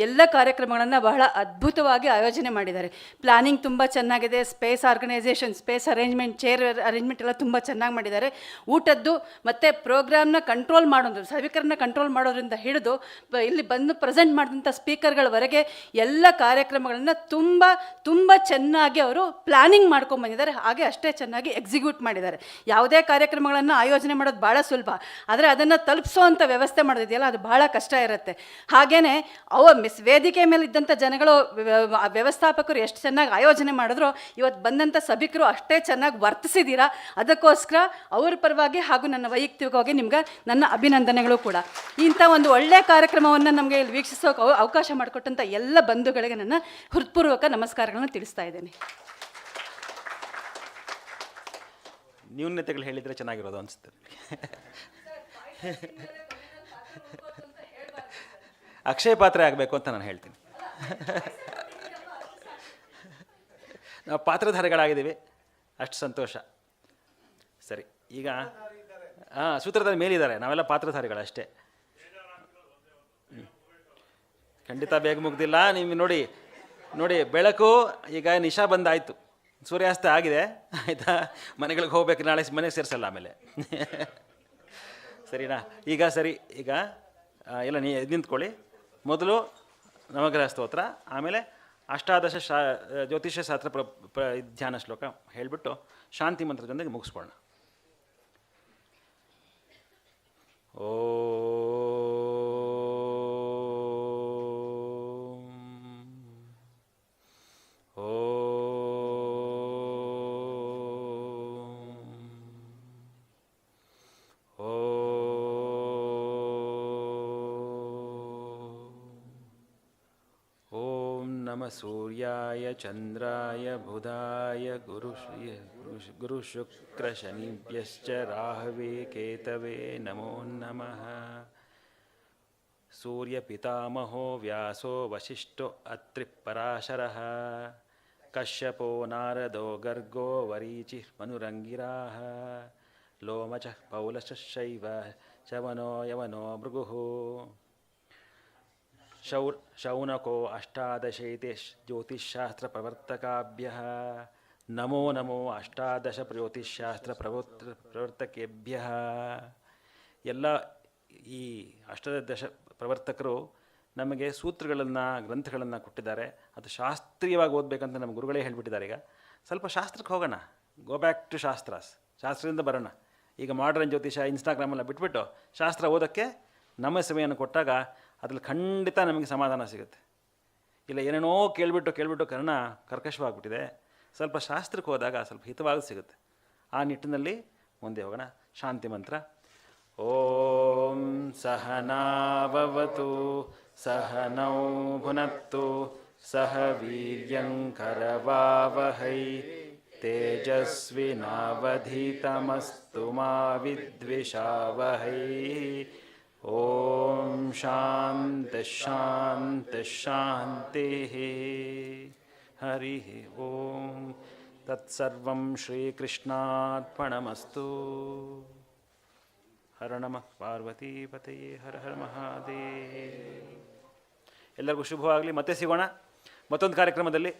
ಎಲ್ಲ ಕಾರ್ಯಕ್ರಮಗಳನ್ನು ಬಹಳ ಅದ್ಭುತವಾಗಿ ಆಯೋಜನೆ ಮಾಡಿದ್ದಾರೆ. ಪ್ಲಾನಿಂಗ್ ತುಂಬ ಚೆನ್ನಾಗಿದೆ. Space organisation, space arrangement, chair arrangement ಎಲ್ಲ ತುಂಬ ಚೆನ್ನಾಗಿ ಮಾಡಿದ್ದಾರೆ. ಊಟದ್ದು ಮತ್ತು ಪ್ರೋಗ್ರಾಮ್ನ ಕಂಟ್ರೋಲ್ ಮಾಡೋದು, ಸಭಿಕರನ್ನ ಕಂಟ್ರೋಲ್ ಮಾಡೋದ್ರಿಂದ ಹಿಡಿದು ಇಲ್ಲಿ ಬಂದು ಪ್ರೆಸೆಂಟ್ ಮಾಡಿದಂಥ ಸ್ಪೀಕರ್ಗಳವರೆಗೆ ಎಲ್ಲ ಕಾರ್ಯಕ್ರಮಗಳನ್ನು ತುಂಬ ತುಂಬ ಚೆನ್ನಾಗಿ ಅವರು ಪ್ಲಾನಿಂಗ್ ಮಾಡ್ಕೊಂಡು ಬಂದಿದ್ದಾರೆ. ಹಾಗೆ ಅಷ್ಟೇ ಚೆನ್ನಾಗಿ ಎಕ್ಸಿಕ್ಯೂಟ್ ಮಾಡಿದ್ದಾರೆ. ಯಾವುದೇ ಕಾರ್ಯಕ್ರಮಗಳನ್ನು ಆಯೋಜನೆ ಮಾಡೋದು ಭಾಳ ಸುಲಭ, ಆದರೆ ಅದನ್ನು ತಲುಪಿಸೋವಂಥ ವ್ಯವಸ್ಥೆ ಮಾಡೋದಿದೆಯಲ್ಲ ಅದು ಭಾಳ ಕಷ್ಟ ಇರುತ್ತೆ. ಹಾಗೆಯೇ ವೇದಿಕೆ ಮೇಲೆ ಇದ್ದಂಥ ಜನಗಳು, ವ್ಯವಸ್ಥಾಪಕರು ಎಷ್ಟು ಚೆನ್ನಾಗಿ ಆಯೋಜನೆ ಮಾಡಿದ್ರು, ಇವತ್ತು ಬಂದಂಥ ಸಭಿಕರು ಅಷ್ಟೇ ಚೆನ್ನಾಗಿ ವರ್ತಿಸಿದ್ದೀರಾ. ಅದಕ್ಕೋಸ್ಕರ ಅವ್ರ ಪರವಾಗಿ ಹಾಗೂ ನನ್ನ ವೈಯಕ್ತಿಕವಾಗಿ ನಿಮ್ಗೆ ನನ್ನ ಅಭಿನಂದನೆಗಳು ಕೂಡ. ಇಂಥ ಒಂದು ಒಳ್ಳೆಯ ಕಾರ್ಯಕ್ರಮವನ್ನು ನಮಗೆ ಇಲ್ಲಿ ವೀಕ್ಷಿಸೋಕೆ ಅವಕಾಶ ಮಾಡಿಕೊಟ್ಟಂಥ ಎಲ್ಲ ಬಂಧುಗಳಿಗೆ ನನ್ನ ಹೃತ್ಪೂರ್ವಕ ನಮಸ್ಕಾರಗಳನ್ನು ತಿಳಿಸ್ತಾ ಇದ್ದೇನೆ. ನ್ಯೂನತೆಗಳು ಹೇಳಿದರೆ ಚೆನ್ನಾಗಿರೋದು ಅನಿಸುತ್ತೆ. ಅಕ್ಷಯ ಪಾತ್ರೆ ಆಗಬೇಕು ಅಂತ ನಾನು ಹೇಳ್ತೀನಿ. ನಾವು ಪಾತ್ರಧಾರಿಗಳಾಗಿದ್ದೀವಿ, ಅಷ್ಟು ಸಂತೋಷ. ಸರಿ, ಈಗ ಸೂತ್ರಧಾರಿ ಮೇಲಿದ್ದಾರೆ, ನಾವೆಲ್ಲ ಪಾತ್ರಧಾರಿಗಳಷ್ಟೇ. ಖಂಡಿತ ಬೇಗ ಮುಗ್ದಿಲ್ಲ. ನೀವು ನೋಡಿ ಬೆಳಕು ಈಗ ನಿಶಾ ಬಂದಾಯಿತು, ಸೂರ್ಯಾಸ್ತ ಆಗಿದೆ, ಆಯಿತಾ? ಮನೆಗಳಿಗೆ ಹೋಗ್ಬೇಕು, ನಾಳೆ ಮನೆಗೆ ಸೇರಿಸಲ್ಲ ಆಮೇಲೆ. ಸರಿನಾ? ಈಗ ಎಲ್ಲ ನಿಂತ್ಕೊಳ್ಳಿ. ಮೊದಲು ನವಗ್ರಹ ಸ್ತೋತ್ರ, ಆಮೇಲೆ ಅಷ್ಟಾದಶ ಜ್ಯೋತಿಷ್ಯ ಶಾಸ್ತ್ರ ಧ್ಯಾನ ಶ್ಲೋಕ ಹೇಳಿಬಿಟ್ಟು ಶಾಂತಿ ಮಂತ್ರದೊಂದಿಗೆ ಮುಗಿಸ್ಕೊಳ್ಳೋಣ. सूर्याय चंद्राय बुधाय गुरुशुक्रशनिभ्यश्च राहवे केतवे नमो नमः. सूर्यपितामहो व्यासो वसिष्ठो अत्रिपराशरः कश्यपो नारदो गर्गो वरीचिः मनुरङ्गिराः लोमचः पौलशैव चवनो यवनो भृगुः शौनको अष्टादशैते ज्योतिषशास्त्र प्रवर्तकाभ्यः नमो नमो अष्टादश ज्योतिषशास्त्र ಪ್ರವರ್ತಕೇಭ್ಯಃ. ಎಲ್ಲ ಈ ಅಷ್ಟಾದಶ ಪ್ರವರ್ತಕರು ನಮಗೆ ಸೂತ್ರಗಳನ್ನು, ಗ್ರಂಥಗಳನ್ನು ಕೊಟ್ಟಿದ್ದಾರೆ. ಅದು ಶಾಸ್ತ್ರೀಯವಾಗಿ ಓದಬೇಕಂತ ನಮ್ಮ ಗುರುಗಳೇ ಹೇಳಿಬಿಟ್ಟಿದ್ದಾರೆ. ಈಗ ಸ್ವಲ್ಪ ಶಾಸ್ತ್ರಕ್ಕೆ ಹೋಗೋಣ. Go back to ಶಾಸ್ತ್ರಾಸ್. ಶಾಸ್ತ್ರದಿಂದ ಬರೋಣ. ಈಗ ಮಾಡ್ರನ್ ಜ್ಯೋತಿಷ ಇನ್ಸ್ಟಾಗ್ರಾಮೆಲ್ಲ ಬಿಟ್ಬಿಟ್ಟು ಶಾಸ್ತ್ರ ಓದೋಕ್ಕೆ ನಮ್ಮ ಸಮಯವನ್ನು ಕೊಟ್ಟಾಗ ಅದ್ರಲ್ಲಿ ಖಂಡಿತ ನಮಗೆ ಸಮಾಧಾನ ಸಿಗುತ್ತೆ. ಇಲ್ಲ ಏನೇನೋ ಕೇಳಿಬಿಟ್ಟು ಕರ್ಕಶವಾಗ್ಬಿಟ್ಟಿದೆ. ಸ್ವಲ್ಪ ಶಾಸ್ತ್ರಕ್ಕೆ ಹೋದಾಗ ಸ್ವಲ್ಪ ಹಿತವಾಗಿ ಸಿಗುತ್ತೆ. ಆ ನಿಟ್ಟಿನಲ್ಲಿ ಮುಂದೆ ಹೋಗೋಣ. ಶಾಂತಿ ಮಂತ್ರ. ಓಂ ಸಹನಾವವತು ಸಹನೌ ಭುನಕ್ತು ಸಹ ವೀರ್ಯಂಕರವಾವಹೈ ತೇಜಸ್ವಿನಾವಧೀತಮಸ್ತು ಮಾ ವಿದ್ವಿಷಾವಹೈ. ಓಂ ಶಾಂತಿ ಶಾಂತಿ ಶಾಂತಿ. ಹರಿ ಓಂ ತತ್ಸರ್ವಂ ಶ್ರೀಕೃಷ್ಣಾರ್ಪಣಮಸ್ತು. ಹರ ನಮಃ ಪಾರ್ವತೀಪತಯೇ ಹರ ಹರ ಮಹಾದೇವ. ಎಲ್ಲರಿಗೂ ಶುಭವಾಗಲಿ. ಮತ್ತೆ ಸಿಗೋಣ ಮತ್ತೊಂದು ಕಾರ್ಯಕ್ರಮದಲ್ಲಿ.